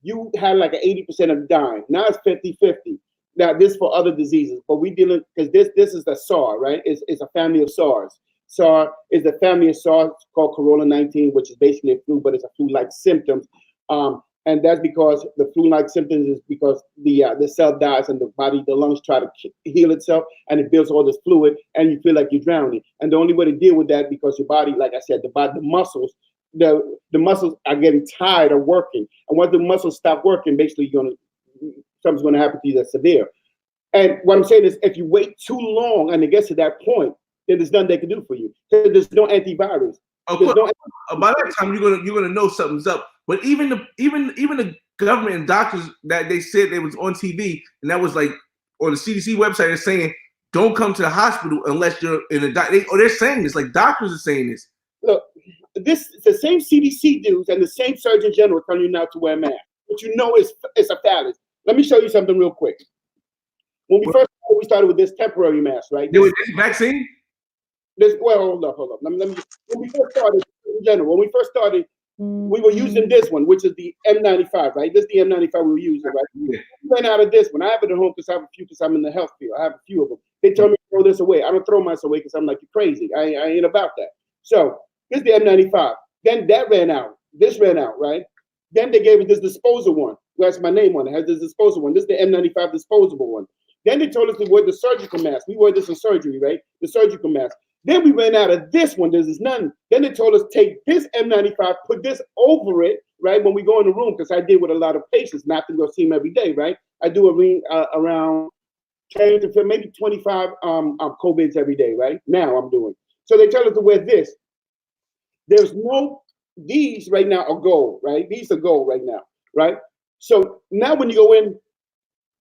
you had like an 80% of dying. Now it's 50-50. Now this for other diseases, but we dealing, because this is the SARS, right? It's a family of SARS. SARS is the family of SARS called Corona-19, which is basically a flu, but it's a flu-like symptoms. And that's because the flu-like symptoms is because the cell dies and the lungs try to heal itself, and it builds all this fluid, and you feel like you're drowning. And the only way to deal with that, because your body, like I said, the muscles are getting tired of working. And once the muscles stop working, basically something's going to happen to you that's severe. And what I'm saying is, if you wait too long and it gets to that point, then there's nothing they can do for you. There's no antivirus. Of course, by that time you're gonna know something's up. But even the government and doctors that they said they was on TV, and that was like on the CDC website, they're saying don't come to the hospital unless you're in a they're saying this, like doctors are saying this. Look, this is the same CDC dudes and the same Surgeon General telling you not to wear a mask, which you know is a fallacy. Let me show you something real quick. When we started with this temporary mask, right? This vaccine. Hold up. Let me when we first started, in general, we were using this one, which is the N95, right? This is the N95 we were using, right? Yeah. We ran out of this one. I have it at home because I have a few, because I'm in the health field. I have a few of them. They tell me to throw this away. I don't throw mine away because I'm like, you're crazy. I ain't about that. So this is the N95. Then that ran out. This ran out, right? Then they gave us this disposal one. That's my name on it. It has this disposal one. This is the N95 disposable one. Then they told us to wear the surgical mask. We wear this in surgery, right? The surgical mask. Then we ran out of this one. There's none. Then they told us take this N95, put this over it, right? When we go in the room, because I deal with a lot of patients, not to go see them every day, right? I do around 10 to maybe 25 COVIDs every day, right? Now I'm doing. So they tell us to wear this. These right now are gold, right? These are gold right now, right? So now when you go in,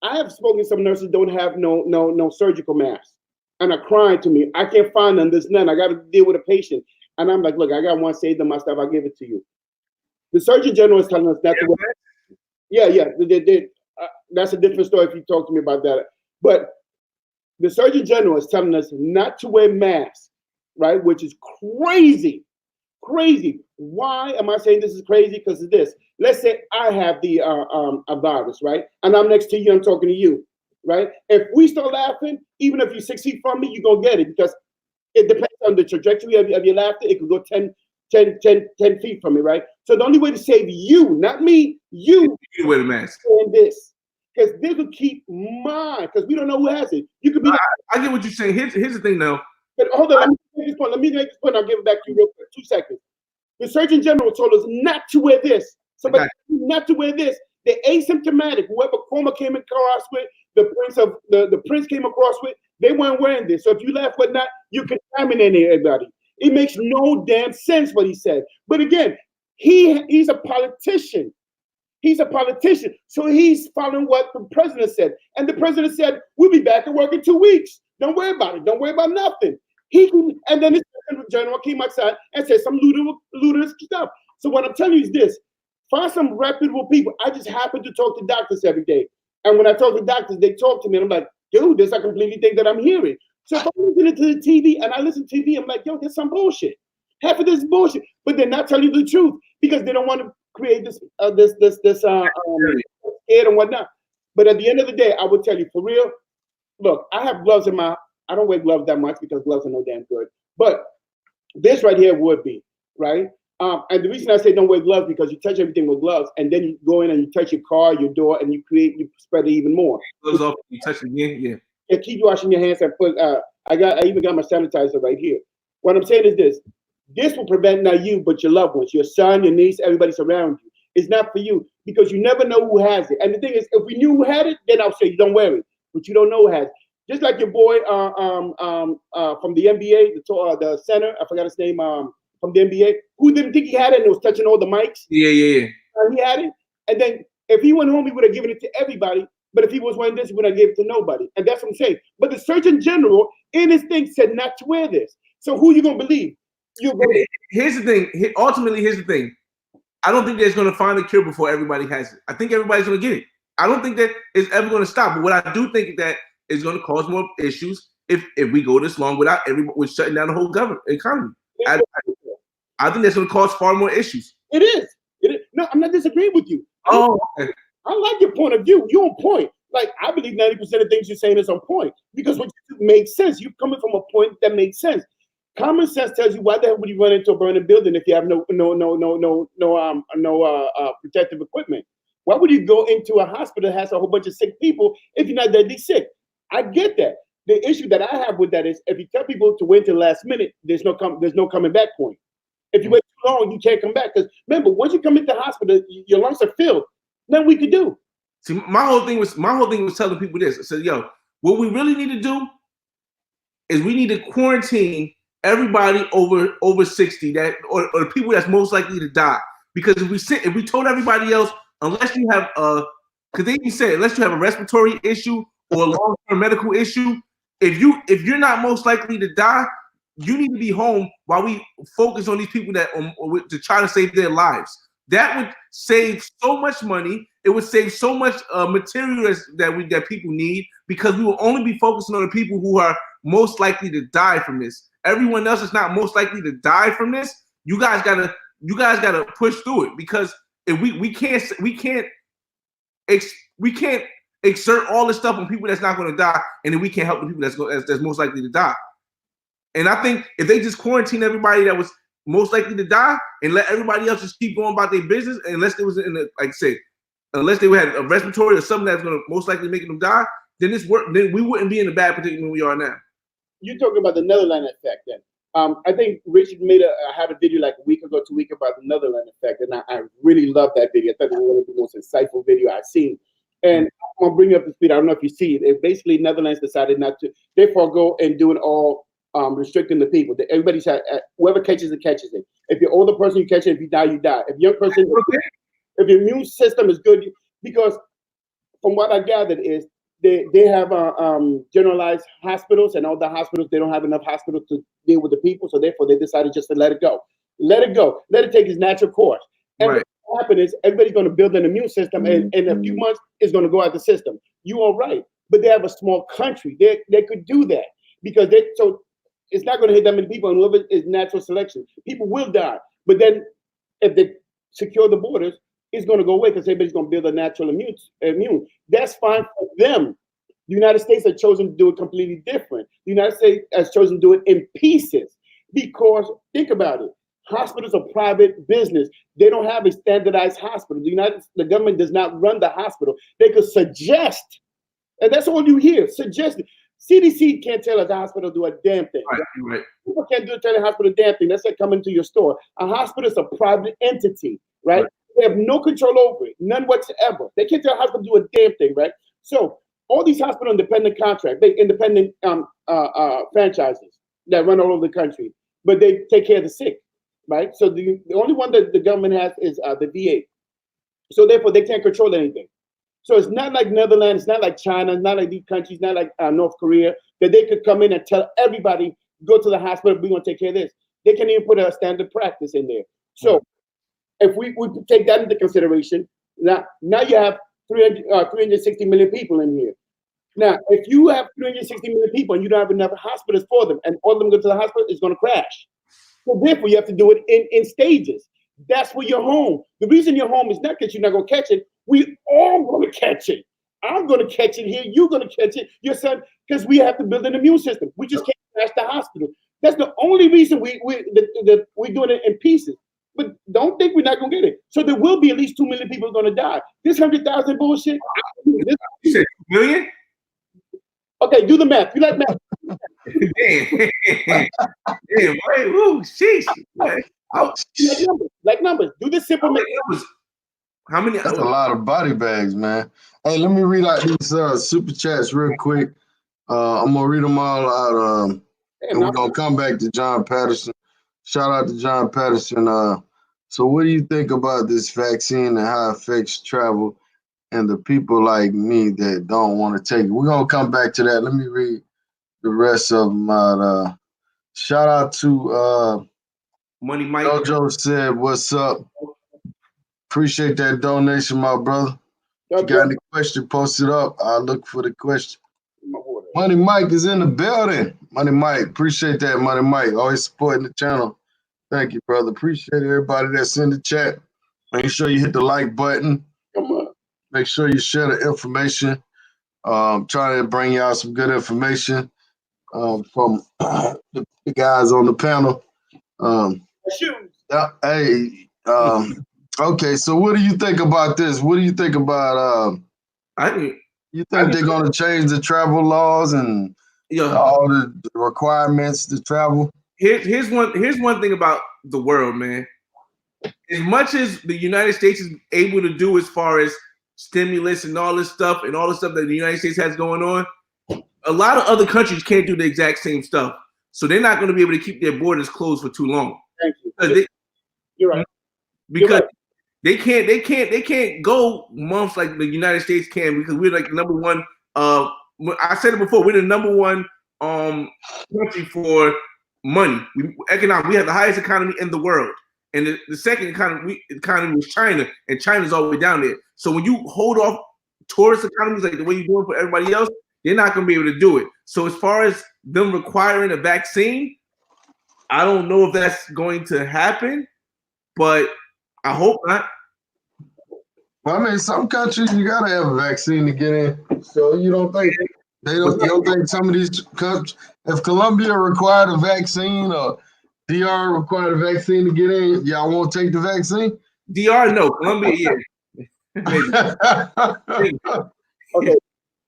I have spoken to some nurses don't have no surgical masks, and are crying to me. I can't find them. There's none. I got to deal with a patient, and I'm like, look, I got one saved in my stuff. I'll give it to you. The Surgeon General is telling us not to wear. Yeah. That's a different story if you talk to me about that. But the Surgeon General is telling us not to wear masks, right? Which is crazy. Crazy. Why am I saying this is crazy? Because of this. Let's say I have the a virus, right? And I'm next to you, I'm talking to you, right? If we start laughing, even if you're 6 feet from me, you're going to get it, because it depends on the trajectory of your laughter. It could go 10 feet from me, right? So the only way to save you, not me, you wear the mask. Doing this. Because this will keep mine, because we don't know who has it. You could be. I get what you're saying. Here's the thing, though. But hold on, let me make this point. I'll give it back to you real quick. 2 seconds. The Surgeon General told us not to wear this. Somebody not to wear this. The asymptomatic, whoever Coma came across with, the Prince came across with, they weren't wearing this. So if you laugh whatnot, you contaminate everybody. It makes no damn sense what he said. But again, he's a politician. He's a politician. So he's following what the president said. And the president said, we'll be back at work in 2 weeks. Don't worry about it. Don't worry about nothing. And then the general came outside and said some ludicrous stuff. So what I'm telling you is this. Find some reputable people. I just happen to talk to doctors every day. And when I talk to doctors, they talk to me. And I'm like, dude, this is a completely thing that I'm hearing. So if I'm listening to the TV and I listen to TV, I'm like, yo, there's some bullshit. Half of this is bullshit. But they're not telling you the truth because they don't want to create this scared and whatnot. But at the end of the day, I would tell you, for real, look, I have gloves in I don't wear gloves that much because gloves are no damn good. But this right here would be, right? And the reason I say don't wear gloves because you touch everything with gloves, and then you go in and you touch your car, your door, and you spread it even more. Gloves off, you touch it again, yeah. Yeah, keep washing your hands and put. I even got my sanitizer right here. What I'm saying is this: this will prevent not you, but your loved ones, your son, your niece, everybody around you. It's not for you because you never know who has it. And the thing is, if we knew who had it, then I'll say, don't wear it. But you don't know who has it. Just like your boy from the NBA, the center, I forgot his name, from the NBA, who didn't think he had it and was touching all the mics. Yeah. He had it. And then if he went home, he would have given it to everybody. But if he was wearing this, he would have given it to nobody. And that's what I'm saying. But the Surgeon General in his thing said not to wear this. So who are you going to believe? Here's the thing. Ultimately, here's the thing. I don't think they're going to find a cure before everybody has it. I think everybody's going to get it. I don't think that it's ever going to stop. But what I do think that is going to cause more issues if we go this long without with shutting down the whole economy. I think that's going to cause far more issues. It is. No, I'm not disagreeing with you. Okay. I like your point of view. You're on point. Like, I believe 90% of things you're saying is on point because what you do makes sense. You're coming from a point that makes sense. Common sense tells you, why the hell would you run into a burning building if you have no protective equipment? Why would you go into a hospital that has a whole bunch of sick people if you're not deadly sick? I get that. The issue that I have with that is, if you tell people to wait till the last minute, there's no coming back point. If you wait too long, you can't come back. Because remember, once you come into the hospital, your lungs are filled. Nothing we could do. See, my whole thing was telling people this. I said, yo, what we really need to do is we need to quarantine everybody over 60 or the people that's most likely to die. Because if we told everybody else, unless you have because they even said, unless you have a respiratory issue or a long-term medical issue, if you're not most likely to die, you need to be home while we focus on these people that to try to save their lives. That would save so much money. It would save so much material that people need, because we will only be focusing on the people who are most likely to die from this. Everyone else is not most likely to die from this. You guys gotta push through it, because if we can't exert all this stuff on people that's not going to die, and then we can't help the people that's most likely to die. And I think if they just quarantine everybody that was most likely to die and let everybody else just keep going about their business, unless they was unless they had a respiratory or something that's going to most likely make them die, then we wouldn't be in the bad predicament we are now. You're talking about the Netherlands effect then. I think Richard had a video like a week ago, 2 weeks about the Netherlands effect, and I really love that video. I thought it was one of the most insightful video I've seen. And I'm gonna bring you up to speed. I don't know if you see it. It basically, Netherlands decided not to. They forego and doing all restricting the people. Everybody's whoever catches it catches it. If you're older person, you catch it. If you die, you die. If young person, if your immune system is good, because from what I gathered is they have generalized hospitals, and all the hospitals, they don't have enough hospitals to deal with the people, so therefore they decided just to let it go. Let it take its natural course. And right. What happens is everybody's going to build an immune system, and in a few months it's going to go out the system. You are right, but they have a small country. They could do that because it's not going to hit that many people, and whoever is natural selection, people will die. But then if they secure the borders, it's going to go away because everybody's going to build a natural immune. That's fine for them. The United States has chosen to do it completely different. The United States has chosen to do it in pieces because, think about it, hospitals are private business. They don't have a standardized hospital. The government does not run the hospital. They could suggest, and that's all you hear, suggest. CDC can't tell a hospital to do a damn thing. Right. People can't tell a hospital a damn thing. That's like coming to your store. A hospital is a private entity, right? They have no control over it, none whatsoever. They can't tell a hospital to do a damn thing, right? So all these hospital independent independent franchises that run all over the country, but they take care of the sick, right? So the only one that the government has is the VA. So therefore, they can't control anything. So it's not like Netherlands, it's not like China, it's not like these countries, not like North Korea, that they could come in and tell everybody, go to the hospital, we're going to take care of this. They can't even put a standard practice in there. So if we take that into consideration, now you have 360 million people in here. Now, if you have 360 million people and you don't have enough hospitals for them, and all of them go to the hospital, it's going to crash. So therefore, you have to do it in stages. That's where you're home. The reason you're home is not because you're not going to catch it. We all going to catch it. I'm going to catch it here. You're going to catch it. Your son, because we have to build an immune system. We just can't crash the hospital. That's the only reason we're doing it in pieces. But don't think we're not going to get it. So there will be at least 2 million people going to die. This 100,000 bullshit. You said 2 million? Okay, do the math. You like math? Damn, boy. Ooh, sheesh. Like numbers. Do the simple math. How many? That's a lot of body bags, man. Hey, let me read out these super chats real quick. I'm gonna read them all out, and we're gonna come back to John Patterson. Shout out to John Patterson. So what do you think about this vaccine and how it affects travel and the people like me that don't want to take it? We're gonna come back to that. Let me read the rest of them out. Shout out to Money Mike. Jojo said, "What's up? Appreciate that donation, my brother. If you got any question, post it up. I'll look for the question." Money Mike is in the building. Money Mike, appreciate that, Money Mike. Always supporting the channel. Thank you, brother. Appreciate everybody that's in the chat. Make sure you hit the like button. Come on. Make sure you share the information. Trying to bring y'all some good information from the guys on the panel. Okay, so what do you think about this? What do you think about you think they're gonna change the travel laws and all the requirements to travel? Here's one thing about the world, man. As much as the United States is able to do as far as stimulus and all this stuff and all the stuff that the United States has going on, a lot of other countries can't do the exact same stuff. So they're not going to be able to keep their borders closed for too long. Thank you. You're right. Because they can't go months like the United States can, because we're like number one. I said it before, we're the number one country for money. We have the highest economy in the world. And the second economy was China, and China's all the way down there. So when you hold off tourist economies like the way you're doing for everybody else, they're not going to be able to do it. So as far as them requiring a vaccine, I don't know if that's going to happen, but I hope not. Well, I mean, some countries you gotta have a vaccine to get in. So you don't think you don't think some of these countries, if Colombia required a vaccine or DR required a vaccine to get in, y'all won't take the vaccine? DR, no. Colombia, yeah. Okay.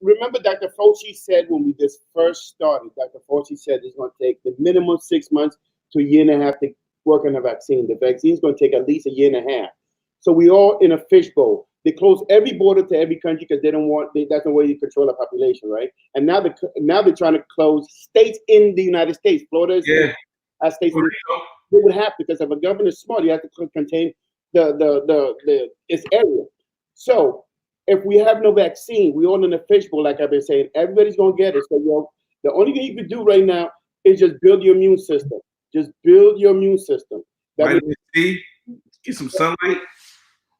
Remember Dr. Fauci said when we just first started, Dr. Fauci said it's going to take the minimum 6 months to a year and a half to work on the vaccine. The vaccine is going to take at least a year and a half. So we all in a fishbowl. They close every border to every country because they don't want. That's the way you control the population, right? And now they're trying to close states in the United States. Florida is states. They would have to, because if a governor is smart, you have to contain its area. So if we have no vaccine, we all in a fishbowl, like I've been saying. Everybody's gonna get it. So the only thing you can do right now is just build your immune system. Just build your immune system. Vitamin D, get some sunlight.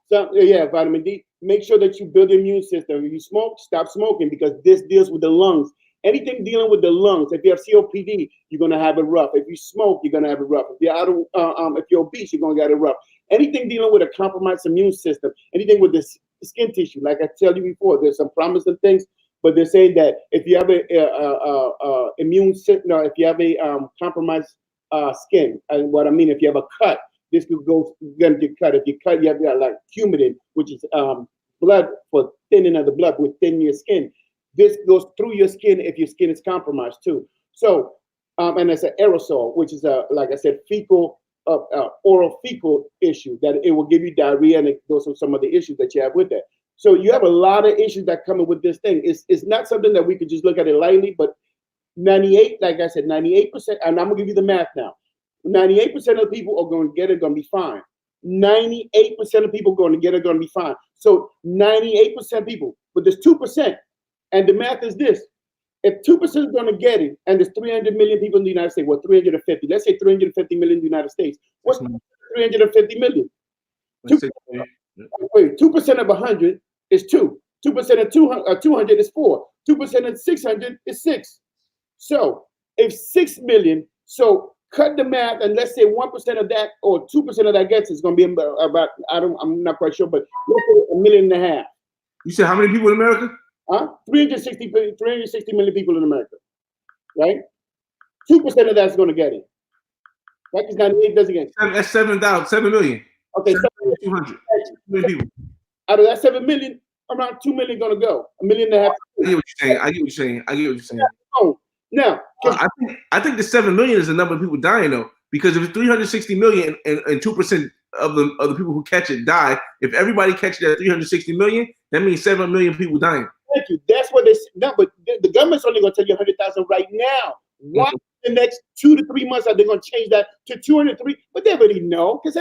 Vitamin D. Make sure that you build your immune system. If you smoke, stop smoking, because this deals with the lungs. Anything dealing with the lungs. If you have COPD, you're gonna have it rough. If you smoke, you're gonna have it rough. If you're obese, you're gonna get it rough. Anything dealing with a compromised immune system, anything with the skin tissue, like I tell you before, there's some promising things, but they're saying that if you have a immune system, if you have a compromised skin, and what I mean, if you have a cut, this could go gonna get cut. If you cut, you have like humidin, which is blood for thinning of the blood, with thinning your skin. This goes through your skin if your skin is compromised too. So, and it's an aerosol, which is like I said, fecal, oral fecal issue, that it will give you diarrhea, and those are some of the issues that you have with that. So you have a lot of issues that come in with this thing. It's not something that we could just look at it lightly, but 98, like I said, 98%, and I'm gonna give you the math now. 98% of the people are going to get it, going to be fine. 98% of people going to get it, going to be fine. So 98% of people, but there's 2%. And the math is this. If 2% is going to get it, and there's 300 million people in the United States, well, 350, let's say 350 million in the United States. What's 350 million? 2% of 100 is 2. 2% of 200 is 4. 2% of 600 is 6. So if 6 million, so cut the math, and let's say 1% of that or 2% of that gets is going to be about, I'm not quite sure, but let's say 1.5 million. You said how many people in America? 360 million people in America, right? 2% of that's going to get it. Right? Because 98 doesn't get it. That's 7 million. Okay, 200 million people. Out of that 7 million, around 2 million going to go. 1.5 million. I get what you're saying. Oh, now, I think the 7 million is the number of people dying though, because if it's 360 million and 2% of the people who catch it die. If everybody catches it at 360 million, that means 7 million people dying. Thank you. That's what they no, but the government's only going to tell you 100,000 right now. Why the next 2 to 3 months are they going to change that to 203? But they already know because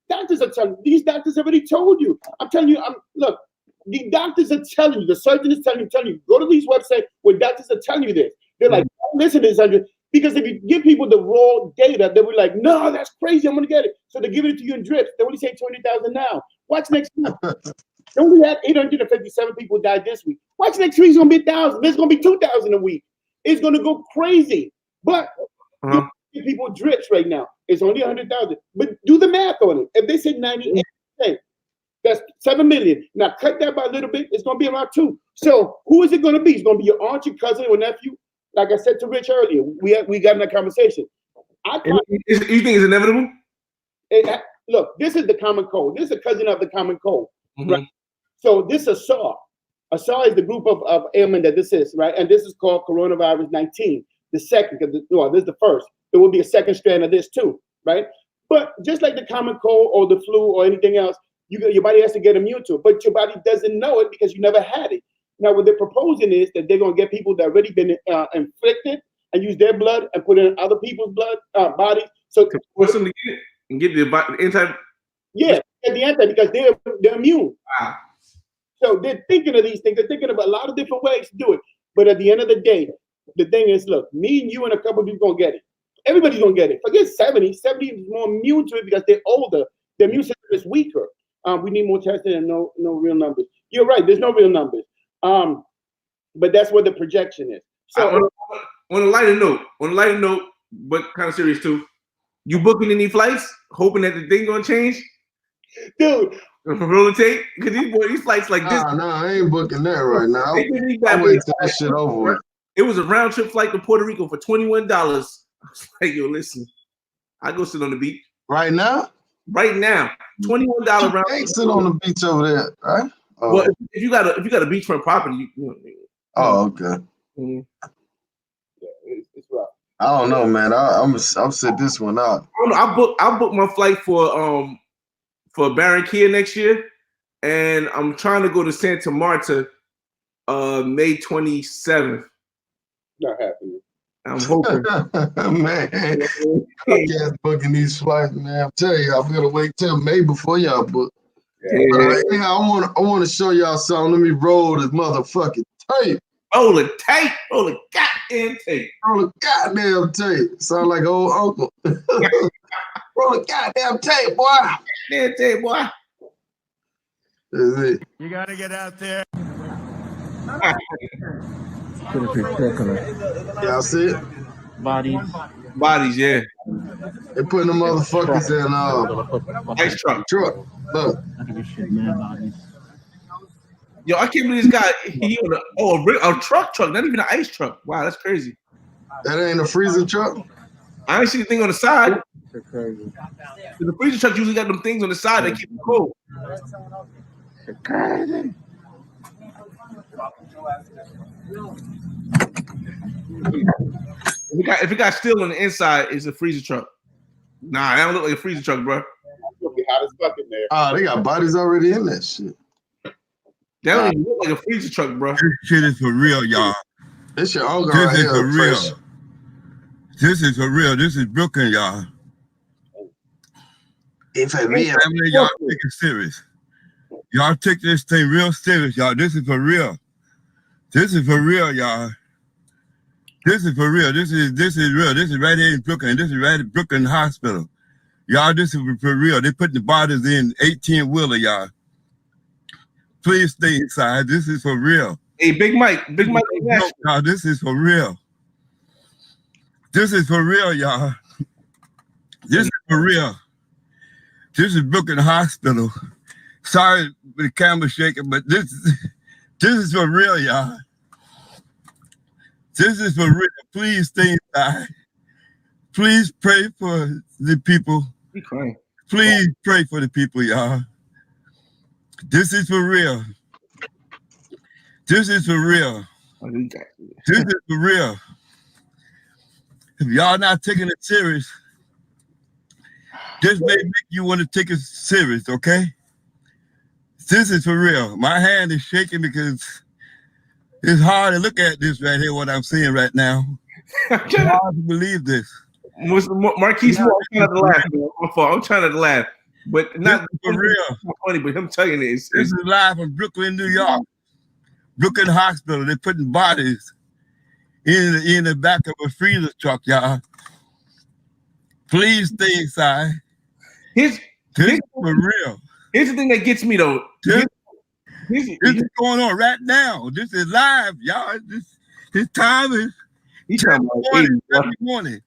doctors are telling these doctors already told you. I'm telling you. Look, the doctors are telling you. The surgeon is telling you. Go to these websites where doctors are telling you this. They're like, don't listen to this, Andrew. Because if you give people the raw data, they'll be like, no, that's crazy. I'm going to get it. So they're giving it to you in drips. They only say 20,000 now. Watch next week. They only had 857 people die this week. Watch next week, it's going to be 1,000. There's going to be 2,000 a week. It's going to go crazy. But you give people drips right now. It's only 100,000. But do the math on it. If they say 98%, that's 7 million. Now cut that by a little bit. It's going to be around 2. So who is it going to be? It's going to be your aunt, your cousin, or nephew. Like I said to Rich earlier, we got in that conversation. You think it's inevitable? Look, this is the common cold. This is a cousin of the common cold. Right? So this is a SAW. A SAW is the group of ailment that this is, right? And this is called coronavirus 19. The second, this is the first. There will be a second strand of this too, right? But just like the common cold or the flu or anything else, your body has to get immune to it. But your body doesn't know it because you never had it. Now, what they're proposing is that they're going to get people that already been inflicted and use their blood and put it in other people's blood bodies. So force them to get it and get the anti. Yeah, get the anti because they're immune. Wow. So they're thinking of these things. They're thinking of a lot of different ways to do it. But at the end of the day, the thing is, look, me and you and a couple of people gonna get it. Everybody's gonna get it. Forget 70. 70 is more immune to it because they're older. Their immune system is weaker. We need more testing and no real numbers. You're right. There's no real numbers. But that's what the projection is. So on a lighter note, but kind of serious too. You booking any flights, hoping that the thing gonna change, dude? Rolling tape, because these flights like this. No, I ain't booking that right now. I'm waiting till that shit over with. It was a round trip flight to Puerto Rico for $21. I was like, yo, listen, I go sit on the beach right now. Right now, $21 round. You can't sit on the beach over there, right? Oh. Well, if you got a beachfront property, oh, okay. Yeah, it's rough. I don't know, man. I'm set this one out. I booked my flight for Barranquilla next year, and I'm trying to go to Santa Marta, May 27th. Not happening. I'm hoping, man. I can't booking these flights, man. I'm telling you, I'm gonna wait till May before y'all book. Yeah. But anyhow, I want to show y'all something. Let me roll this motherfucking tape. Roll the tape. Roll the goddamn tape. Roll the goddamn tape. Sound like old uncle. Roll the goddamn tape, boy. Goddamn tape, boy. That's it. You gotta get out there. Y'all see it? Bodies, yeah. They putting the motherfuckers in ice truck. Look. Yo, I can't believe this guy. He on a truck, not even an ice truck. Wow, that's crazy. That ain't a freezer truck. I ain't see the thing on the side. The freezer truck usually got them things on the side that keep it cold. Crazy. If it got steel on the inside, it's a freezer truck. Nah, that don't look like a freezer truck, bro. It's gonna be hot as fuck in there. Oh, they got bodies already in that shit. That don't even look like a freezer truck, bro. This shit is for real, y'all. This shit all This is for real. This is for real. This is Brooklyn, y'all. It's for real. Family, y'all take it serious. Y'all take this thing real serious, y'all. This is for real. This is for real, y'all. This is for real. This is real. This is right here in Brooklyn. This is right at Brooklyn Hospital. Y'all, this is for real. They putting the bodies in 18-wheeler, y'all. Please stay inside. This is for real. Hey, Big Mike. Y'all, this is for real. This is for real, y'all. This is for real. This is Brooklyn Hospital. Sorry for the camera shaking, but this is for real, y'all. This is for real. Please stay inside. Please pray for the people. Please pray for the people, y'all. This is for real. This is for real. This is for real. If y'all not taking it serious, This may make you want to take it serious, okay? This is for real. My hand is shaking because it's hard to look at this right here, what I'm seeing right now. It's hard to believe this. Marquise, I'm trying not to laugh. I'm trying not to laugh. But not for real. Not funny, but him telling it. This is live from Brooklyn, New York. Brooklyn Hospital. They're putting bodies in the back of a freezer truck, y'all. Please stay inside. This is for real. Here's the thing that gets me though. This is going on right now. This is live, y'all. His time is morning.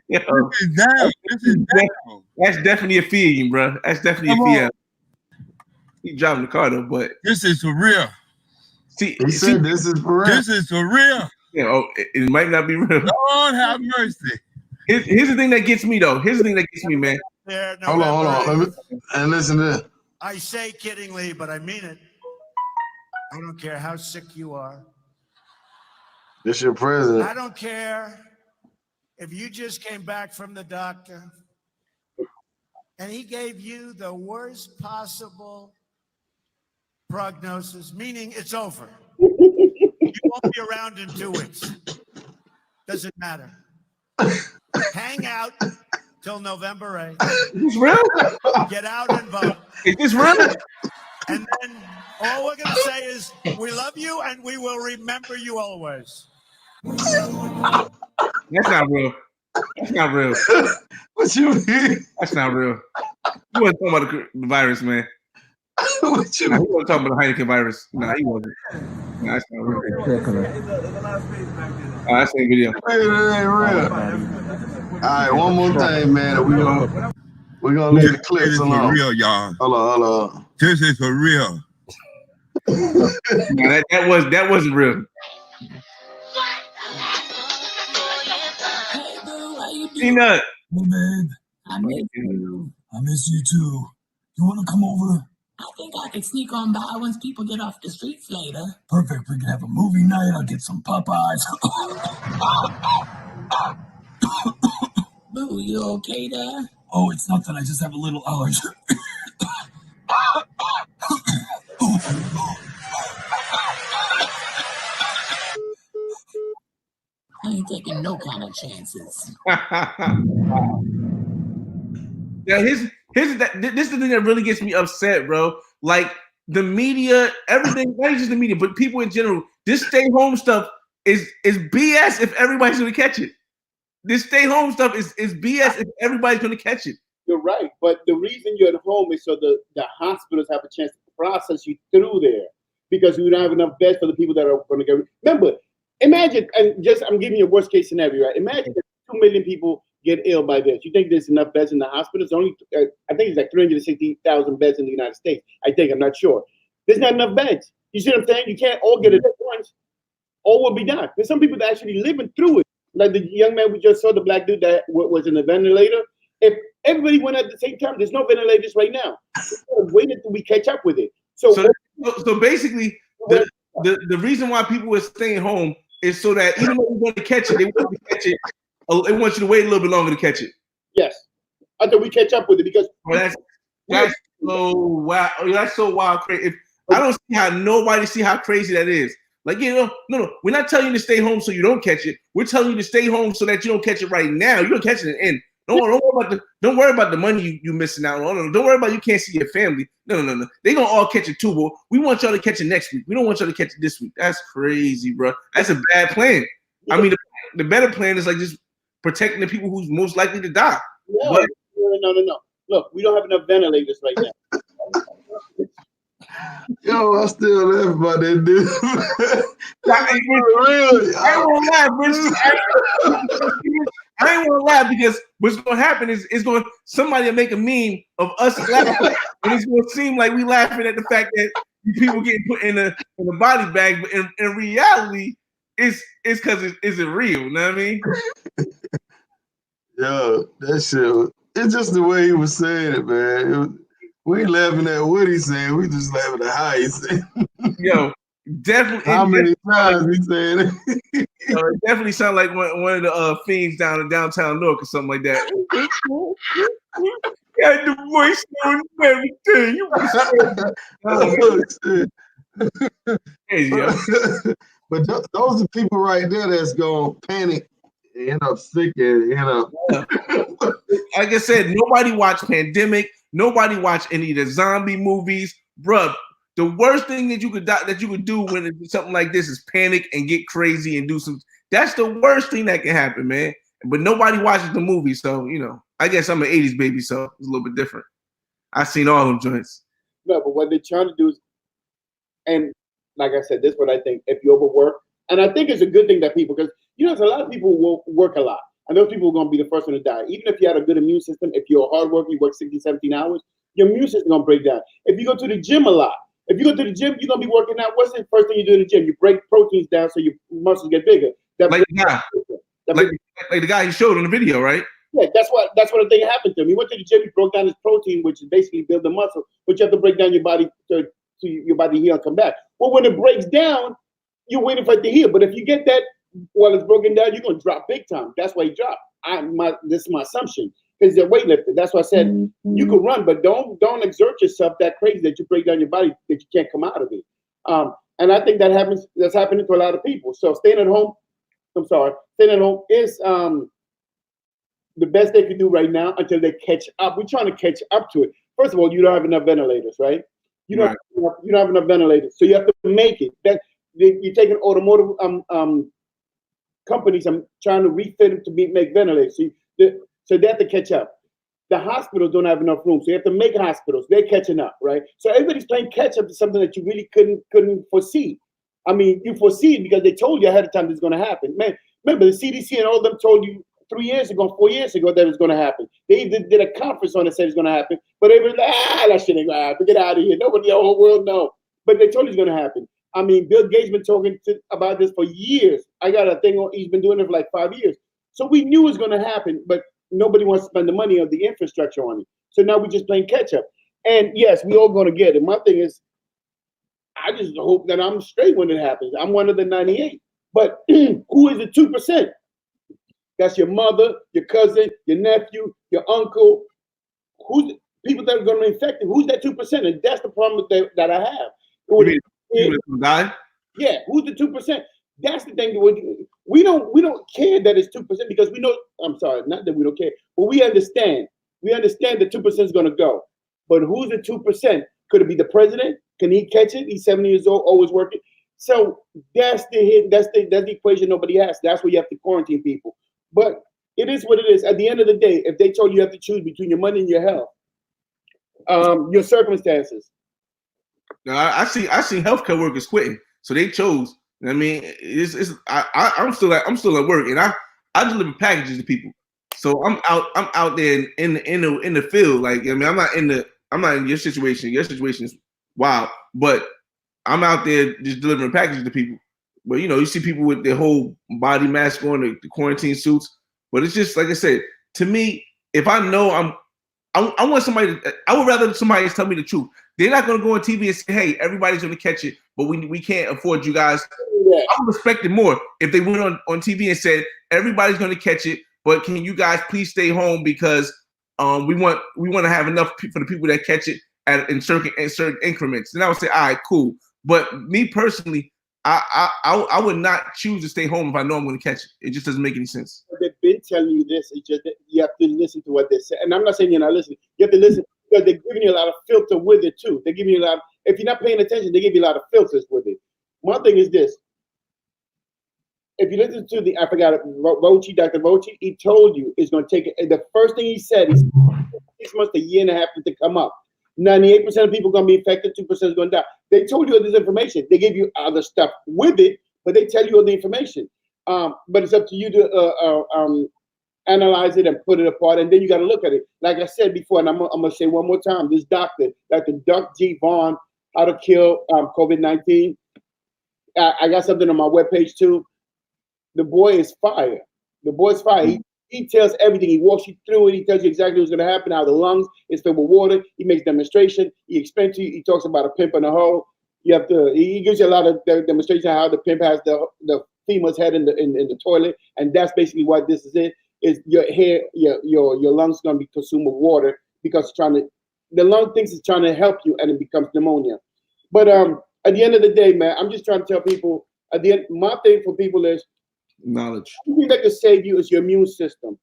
Yo, this is down. This is down. That's definitely a feeling, bro. That's definitely a feeling. He driving the car though, but this is for real. See, this is for real. This is for real. You know, it might not be real. Lord have mercy. Here's the thing that gets me though. Here's the thing that gets me, man. Hold on. And listen to this. I say kiddingly, but I mean it. I don't care how sick you are. This your president. I don't care if you just came back from the doctor and he gave you the worst possible prognosis, meaning it's over. You won't be around in 2 weeks. Doesn't matter. Hang out till November 8th. Is this real? Get out and vote. Is this real? And then all we're going to say is, we love you and we will remember you always. That's not real. That's not real. What you mean? That's not real. You wasn't talking about the virus, man. What you He wasn't talking about the Heineken virus. Nah, he wasn't. Nah, that's not real. That's a video. It ain't real. All right, one more thing, man. We're gonna leave the clips alone. For real, y'all. Hold on. This is for real. Nah, that wasn't real. Peanut. Hey, babe. I miss you. I miss you too. You want to come over? I think I could sneak on by once people get off the streets later. Perfect. We can have a movie night. I'll get some Popeyes. Boo, you okay there? Oh, it's nothing. I just have a little allergy. I ain't taking no kind of chances. Yeah, this is the thing that really gets me upset, bro. Like the media, everything, not just the media, but people in general. This stay home stuff is BS if everybody's gonna catch it. This stay home stuff is BS if everybody's gonna catch it. You're right, but the reason you're at home is so the hospitals have a chance to process you through there, because we don't have enough beds for the people that are going to get. Remember, imagine, and just I'm giving you a worst case scenario, right? Imagine that 2 million people get ill by this. You think there's enough beds in the hospitals? Only, I think it's like 360,000 beds in the United States. I'm not sure. There's not enough beds. You see what I'm saying? You can't all get it at once. All will be done. There's some people that are actually living through it. Like the young man we just saw, the black dude that was in a ventilator. If everybody went at the same time, there's no ventilators right now. Wait until we catch up with it. So basically, the reason why people are staying home is so that even though we're going to catch it, they want to catch it. They want you to wait a little bit longer to catch it. Yes, until we catch up with it, because that's so wild. That's so wild, crazy. I don't see how nobody see how crazy that is. Like, no, we're not telling you to stay home so you don't catch it. We're telling you to stay home so that you don't catch it right now. You don't catch it in the end. Don't worry about the money you missing out on. Don't worry about you can't see your family. No. They gonna all catch it too, bro. We want y'all to catch it next week. We don't want y'all to catch it this week. That's crazy, bro. That's a bad plan. I mean, the better plan is like just protecting the people who's most likely to die. No. Look, we don't have enough ventilators right now. Yo, I still laugh about that dude. I ain't gonna lie because what's gonna happen is somebody will make a meme of us laughing, and it's gonna seem like we laughing at the fact that people getting put in a body bag, but in reality, it's because is it real? You know what I mean? Yo, that shit. It's just the way he was saying it, man. We ain't laughing at what he's saying. We just laughing at how he's saying. Yo, Definitely. How many times he said it? It definitely sounded like one of the fiends down in downtown Newark or something like that. Got the voice on everything. You was crazy, yo. But those are people right there that's gonna panic, end up sick, and end up. Like I said, nobody watched Pandemic. Nobody watched any of the zombie movies, bruh. The worst thing that you could do when it's something like this is panic and get crazy and do some. That's the worst thing that can happen, man. But nobody watches the movie, so you know. I guess I'm an '80s baby, so it's a little bit different. I've seen all them joints. No, but what they're trying to do is, and like I said, this is what I think. If you overwork, and I think it's a good thing that people, because you know, there's a lot of people who will work a lot, and those people are going to be the first one to die. Even if you had a good immune system, if you're a hard worker, you work 16, 17 hours, your immune system is going to break down. If you go to the gym a lot, if you go to the gym, you're going to be working out. What's the first thing you do in the gym? You break proteins down so your muscles get bigger. Like the guy you showed in the video, right? Yeah, that's what I think happened to him. He went to the gym, he broke down his protein, which is basically build the muscle, but you have to break down your body to your body to heal and come back. Well, when it breaks down, you're waiting for it to heal. But if you get that while it's broken down, you're gonna drop big time. That's why he dropped. This is my assumption. Because they're weightlifting. That's why I said you can run, but don't exert yourself that crazy that you break down your body that you can't come out of it. And I think that's happening to a lot of people. So staying at home is the best they can do right now until they catch up. We're trying to catch up to it. First of all, you don't have enough ventilators, right? You don't have enough ventilators, so you have to make it. You're taking automotive companies and trying to refit them to make ventilators. So they have to catch up. The hospitals don't have enough room, so you have to make hospitals. They're catching up, right? So everybody's playing catch up to something that you really couldn't foresee. I mean, you foresee it because they told you ahead of time this is going to happen. Man, remember the CDC and all of them told you 4 years ago that it's going to happen. They even did a conference on it, said it's going to happen, but they were like, that shit ain't going to happen. Get out of here. Nobody in the whole world know. But they told you it's going to happen. I mean, Bill Gates been talking about this for years. I got a thing on, he's been doing it for like 5 years. So we knew it was going to happen, but nobody wants to spend the money on the infrastructure on it. So now we're just playing catch up. And yes, we all going to get it. My thing is, I just hope that I'm straight when it happens. I'm one of the 98. But who is the 2%? That's your mother, your cousin, your nephew, your uncle. Who's people that are going to be infected? Who's that 2%? And that's the problem that I have. Die? Yeah, who's the 2%? That's the thing. We don't care that it's 2% because we know. I'm sorry, not that we don't care, but we understand. We understand that 2% is going to go. But who's the 2%? Could it be the president? Can he catch it? He's 70 years old, always working. So that's the equation nobody has. That's where you have to quarantine people. But it is what it is. At the end of the day, if they told you have to choose between your money and your health, your circumstances. Now, I see healthcare workers quitting, so they chose. I mean, I'm still at work, and I deliver packages to people. So I'm out there in the field. Like, I mean, I'm not in your situation. Your situation is wild, but I'm out there just delivering packages to people. But you know, you see people with their whole body mask on, the quarantine suits. But it's just like I said, to me, if I know I want somebody. I would rather somebody tell me the truth. They're not going to go on TV and say, "Hey, everybody's going to catch it, but we can't afford you guys." Yeah. I would respect it more if they went on TV and said, "Everybody's going to catch it, but can you guys please stay home because we want to have enough for the people that catch it in certain increments." Then I would say, "All right, cool." But me personally, I would not choose to stay home if I know I'm going to catch it. It just doesn't make any sense. They've been telling you this. It's just that you have to listen to what they say. And I'm not saying you're not listening. You have to listen because they're giving you a lot of filter with it too. They're giving you a lot. If you're not paying attention, they give you a lot of filters with it. My thing is this. If you listen to Dr. Voci, he told you it's going to take it. The first thing he said is 6 months to a year and a half to come up. 98% of people are going to be infected, 2% is going to die. They told you all this information. They gave you other stuff with it, but they tell you all the information. But it's up to you to analyze it and put it apart, and then you got to look at it. Like I said before, and I'm going to say one more time, this doctor, Dr. Doug G. Vaughn, How to Kill COVID-19. I got something on my webpage too. The boy is fire. The boy's fire. He tells everything. He walks you through it. He tells you exactly what's going to happen, how the lungs is filled with water. He makes demonstration. He explains to you. He talks about a pimp and a hoe. You have to. He gives you a lot of demonstration of how the pimp has the femur's head in the toilet, and that's basically what this is. Is your hair, your lungs gonna be consumed with water because it's trying to. The lung thinks it's trying to help you, and it becomes pneumonia. But at the end of the day, man, I'm just trying to tell people. At the end, my thing for people is knowledge. The only thing that can save you is your immune system.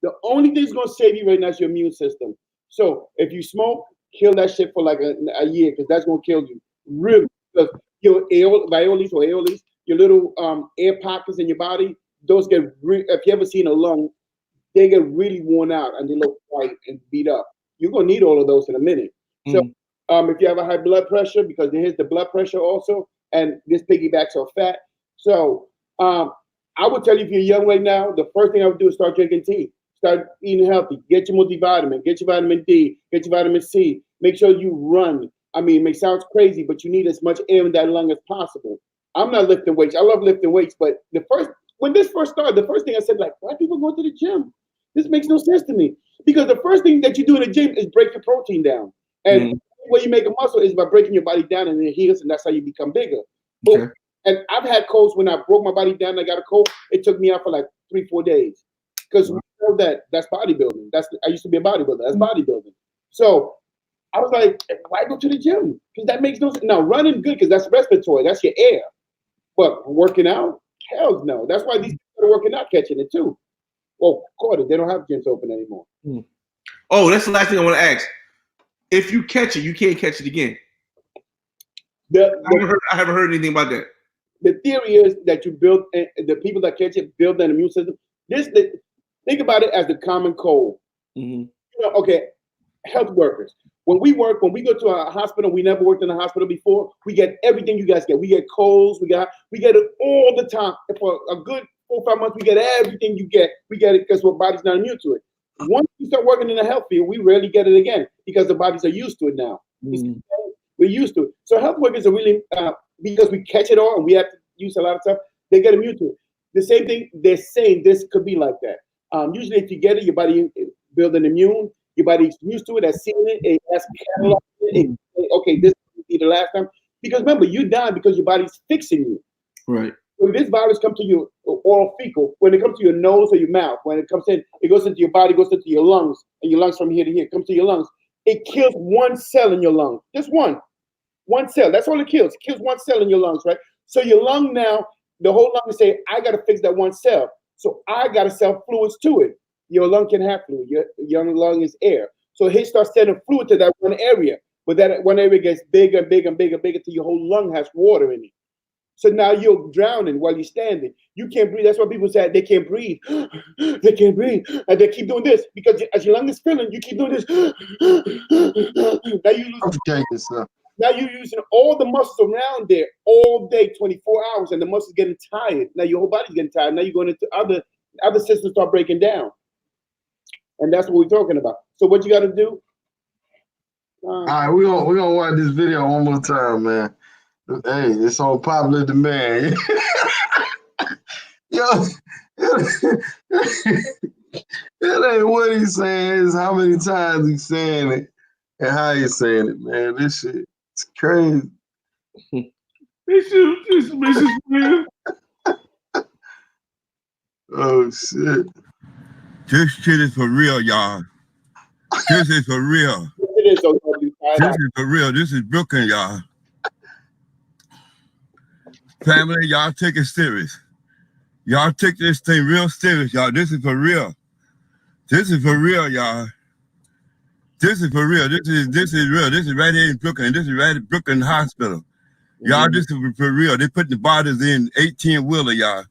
The only thing that's gonna save you right now is your immune system. So if you smoke, kill that shit for like a year, because that's gonna kill you. Really, because your aeoles, your little air pockets in your body, those get if you ever seen a lung, they get really worn out and they look white and beat up. You're gonna need all of those in a minute. So if you have a high blood pressure, because here's the blood pressure also, and this piggybacks on fat. So I would tell you, if you're young right now, the first thing I would do is start drinking tea. Start eating healthy. Get your multivitamin. Get your vitamin D. Get your vitamin C. Make sure you run. I mean, it may sound crazy, but you need as much air in that lung as possible. I'm not lifting weights. I love lifting weights, but when this first started, the first thing I said, like, why people go to the gym? This makes no sense to me. Because the first thing that you do in the gym is break your protein down. And the way you make a muscle is by breaking your body down, and it heals, and that's how you become bigger. Okay. And I've had colds when I broke my body down and I got a cold. It took me out for like 3-4 days. Because we know that's bodybuilding. I used to be a bodybuilder. That's bodybuilding. So I was like, why go to the gym? Because that makes no sense. Now, running good because that's respiratory. That's your air. But working out, hell no. That's why these people are working out catching it too. Well, quarter, they don't have gyms open anymore. Oh, that's the last thing I want to ask. If you catch it, you can't catch it again. I haven't heard anything about that. The theory is that you build, the people that catch it build an immune system. Think about it as the common cold. You know, okay, health workers. When we go to a hospital, we never worked in a hospital before. We get everything you guys get. We get colds. We get it all the time. For a good 4 or 5 months, we get everything you get. We get it because our body's not immune to it. Once you start working in the health field, we rarely get it again because the bodies are used to it now. We're used to it. So health workers are really, because we catch it all and we have to use a lot of stuff, they get immune to it. The same thing, they're saying this could be like that. Usually if you get it, your body builds an immune, your body's used to it, has seen it, it has cataloged it, okay, this is the last time. Because remember, you die because your body's fixing you. Right. When this virus comes to your oral fecal, when it comes to your nose or your mouth, when it comes in, it goes into your body, goes into your lungs, and your lungs from here to here, comes to your lungs. It kills one cell in your lung. Just one cell. That's all it kills. It kills one cell in your lungs, right? So your lung now, the whole lung is saying, I got to fix that one cell. So I got to sell fluids to it. Your lung can have fluid. Your lung is air. So he starts sending fluid to that one area. But that one area gets bigger and bigger and bigger and bigger until your whole lung has water in it. So now you're drowning while you're standing. You can't breathe. That's why people say they can't breathe. They can't breathe. And they keep doing this because as your lung is filling, you keep doing this. Now you're using all the muscles around there all day, 24 hours, and the muscles getting tired. Now your whole body's getting tired. Now you're going into other systems start breaking down. And that's what we're talking about. So what you got to do? All right, we're gonna watch this video one more time, man. Hey, it's on popular demand. Yo, it ain't what he's saying, it's how many times he's saying it and how he's saying it, man. This shit, it's crazy. This is real. Oh, shit. This shit is for real, y'all. This is for real. This is for real. This is Brooklyn, y'all. Family, y'all take it serious. Y'all take this thing real serious, y'all. This is for real. This is for real, y'all. This is for real. This is real. This is right here in Brooklyn. This is right at Brooklyn Hospital. Y'all, this is for real. They put the bodies in 18-wheeler, y'all.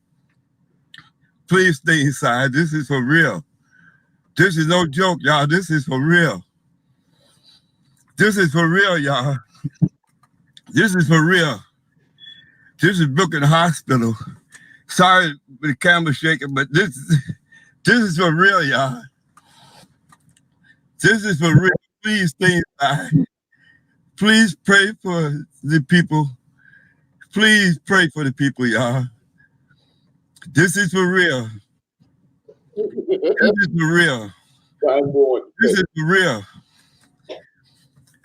Please stay inside. This is for real. This is no joke, y'all. This is for real. This is for real, y'all. This is for real. This is Brooklyn Hospital. Sorry for the camera shaking, but this is for real, y'all. This is for real. Please stay inside. Please pray for the people. Please pray for the people, y'all. This is for real. This is for real. This is for real.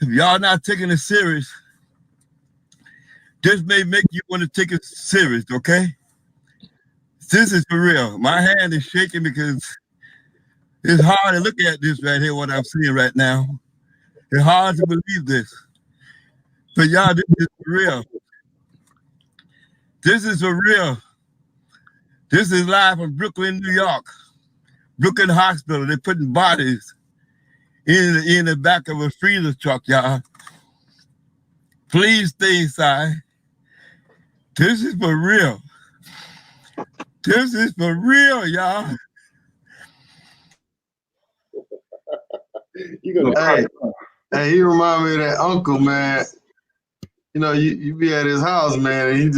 If y'all not taking it serious, This may make you want to take it serious, okay? This is for real. My hand is shaking because it's hard to look at this right here, what I'm seeing right now. It's hard to believe this. But y'all, this is for real. This is for real. This is live from Brooklyn, New York. Brooklyn Hospital. They're putting bodies in the back of a freezer truck, y'all. Please stay inside. This is for real. This is for real, y'all. Hey, he remind me of that uncle, man. You know, you be at his house, man, and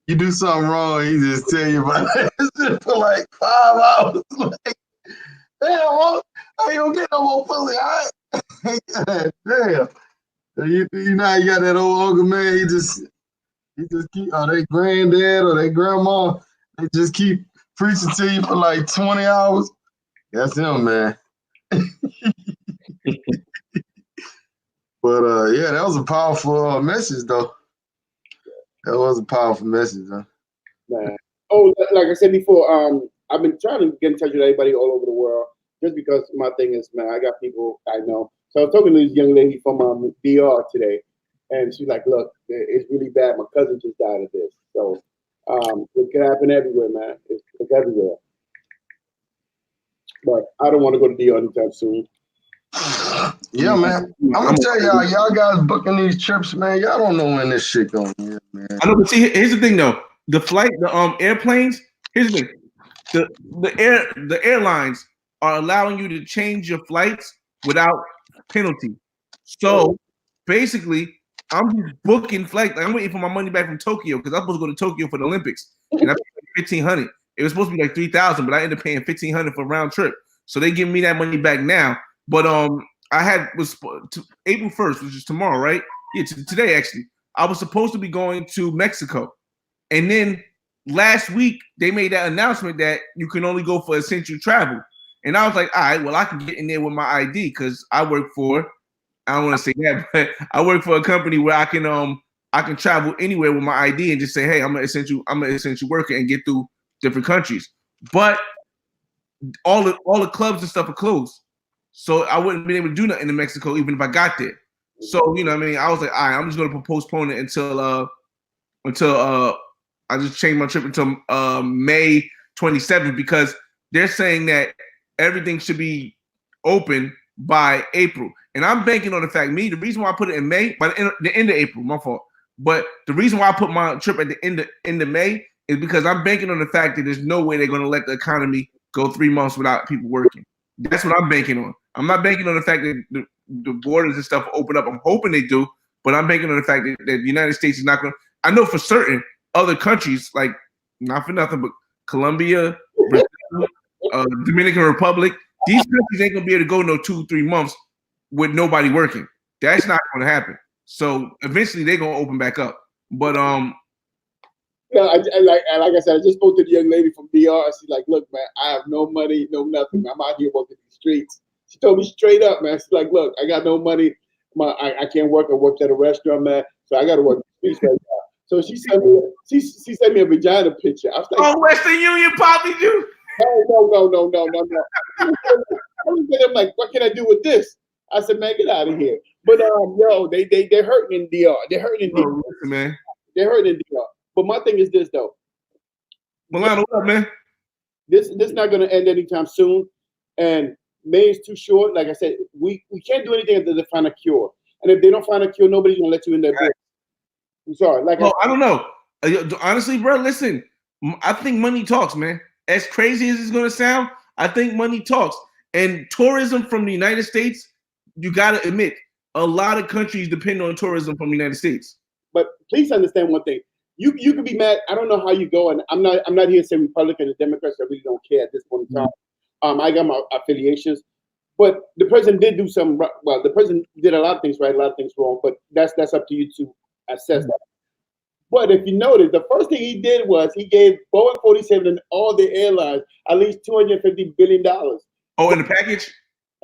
you do something wrong, he just tell you about it for like 5 hours. Like, damn, how you don't get no more pussy? All right? Damn. You know how you got that old uncle, man, he just keep, or they granddad or they grandma, they just keep preaching to you for like 20 hours. That's him, man. But yeah, that was a powerful message, though. That was a powerful message, huh? Man. Oh, like I said before, I've been trying to get in touch with everybody all over the world, just because my thing is, man, I got people I know. So I was talking to this young lady from DR today, and she's like, "Look, it's really bad. My cousin just died of this." So it can happen everywhere, man. It's everywhere. But I don't want to go to DR anytime soon. Yeah, man. I'm gonna tell y'all guys booking these trips, man. Y'all don't know when this shit gonna end, man. I know, but see, here's the thing though. The airplanes. Here's the thing. The airlines are allowing you to change your flights without penalty. So basically, I'm just booking flights. Like, I'm waiting for my money back from Tokyo because I'm supposed to go to Tokyo for the Olympics, and I paid $1,500. It was supposed to be like $3,000, but I ended up paying $1,500 for a round trip. So they give me that money back now. But I was April 1st, which is tomorrow, right? Yeah, today actually. I was supposed to be going to Mexico, and then last week they made that announcement that you can only go for essential travel. And I was like, all right, well, I can get in there with my ID because I work for, I don't want to say that, but I work for a company where I can travel anywhere with my ID and just say, hey, I'm an essential worker and get through different countries. But all the clubs and stuff are closed. So I wouldn't be able to do nothing in Mexico even if I got there. So, you know what I mean? I was like, all right, I'm just gonna postpone it until I just changed my trip until May 27th because they're saying that everything should be open by April. And I'm banking on the fact, the reason why I put it in May, by the end of April, my fault. But the reason why I put my trip at the end of May is because I'm banking on the fact that there's no way they're going to let the economy go 3 months without people working. That's what I'm banking on. I'm not banking on the fact that the borders and stuff open up. I'm hoping they do, but I'm banking on the fact that the United States is not going to. I know for certain other countries, like, not for nothing, but Colombia, Brazil, Dominican Republic, these countries ain't going to be able to go no 2-3 months with nobody working. That's not going to happen. So eventually they're going to open back up. But no, like I said, I just spoke to the young lady from DR. She's like, look, man, I have no money, no nothing. I'm out here walking the streets. She told me straight up, man. She's like, look, I got no money. I can't work. I worked at a restaurant, man. So I got to work the streets right now. So she sent me a vagina picture. I was like, oh, Western Union, Poppy, you? No. I'm like, what can I do with this? I said, man, get out of here. But yo, they're hurting in DR. They're hurting in DR. Oh, listen, man. They're hurting in DR. But my thing is this, though. Milano, what up, man? This not going to end anytime soon. And May is too short. Like I said, we can't do anything until they find a cure. And if they don't find a cure, nobody's going to let you in their business. I'm sorry. I don't know. Honestly, bro, listen. I think money talks, man. As crazy as it's going to sound, I think money talks. And tourism from the United States, you got to admit, a lot of countries depend on tourism from the United States. But please understand one thing. You can be mad. I don't know how you go, and I'm not here to say Republicans and Democrats. I really don't care at this point in time. I got my affiliations, but the president did do some. Well, the president did a lot of things right, a lot of things wrong. But that's up to you to assess that. But if you notice, the first thing he did was he gave Boeing 47 and all the airlines at least $250 billion. Oh, in the package?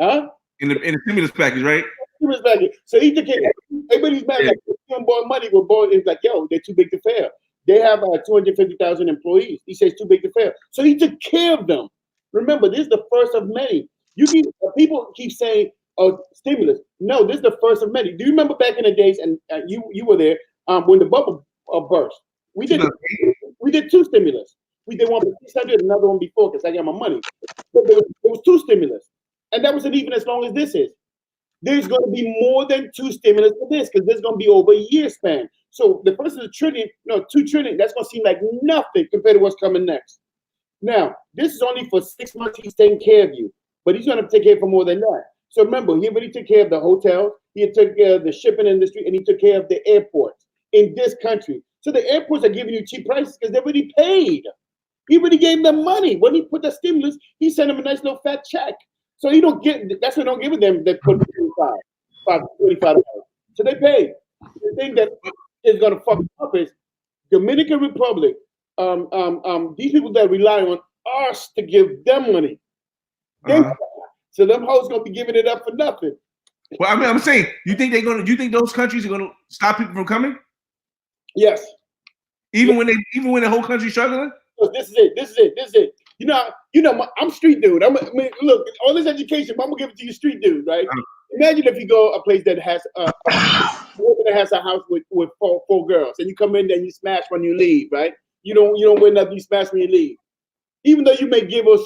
Huh? In the stimulus package, right? stimulus package. So he took care. Everybody's mad like them borrowing money. We're borrowing. It's like, yo, they're too big to fail. They have 250,000 employees. He says too big to fail. So he took care of them. Remember, this is the first of many. People keep saying, "Oh, stimulus." No, this is the first of many. Do you remember back in the days, and you were there when the bubble burst? We did two stimulus. We did one for 600, another one before because I got my money. But there was two stimulus, and that wasn't even as long as this is. There's going to be more than two stimulus for this because there's going to be over a year span. So the first is $1 trillion, no, $2 trillion. That's going to seem like nothing compared to what's coming next. Now, this is only for 6 months. He's taking care of you, but he's going to take care for more than that. So remember, he already took care of the hotels, he took care of the shipping industry, and he took care of the airports in this country. So the airports are giving you cheap prices because they already paid. He already gave them money. When he put the stimulus, he sent them a nice little fat check. So he don't get, that's what don't give them the $25. So they paid. The thing that is going to fuck up is Dominican Republic. These people that rely on us to give them money. So them hoes gonna be giving it up for nothing. Well, I mean, I'm saying, you think those countries are gonna stop people from coming? Yes. Even when the whole country's struggling? This is it. You know, I'm street dude. Look, all this education, but I'm gonna give it to you, street dude, right? Imagine if you go a place that has a house with four girls, and you come in there and you smash when you leave, right? You don't win nothing. You smash when you leave. Even though you may give us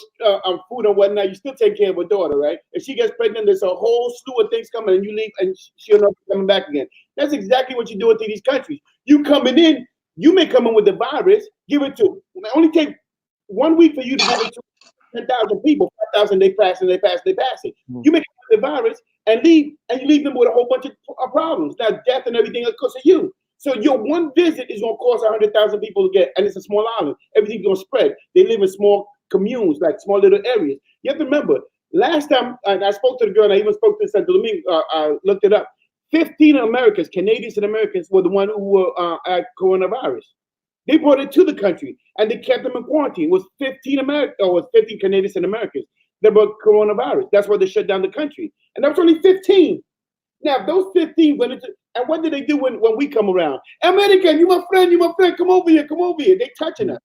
food and whatnot, you still take care of her daughter, right? If she gets pregnant, there's a whole slew of things coming, and you leave, and she'll not be coming back again. That's exactly what you're doing to these countries. You coming in, you may come in with the virus, give it to. It only take 1 week for you to give it to 10,000 people. 5,000 they pass it. You may come with the virus and leave, and you leave them with a whole bunch of problems. Now death and everything because of you. So your one visit is going to cost 100,000 people to get, and it's a small island. Everything's going to spread. They live in small communes, like small little areas. You have to remember, last time I spoke to the girl, and I even spoke to Santo Domingo, I looked it up. 15 Americans, Canadians and Americans, were the one who were at coronavirus. They brought it to the country, and they kept them in quarantine. It was 15 Canadians and Americans that brought coronavirus. That's why they shut down the country. And that was only 15. Now, those 15 went into, and what do they do when we come around? American, you my friend, come over here. They touching us.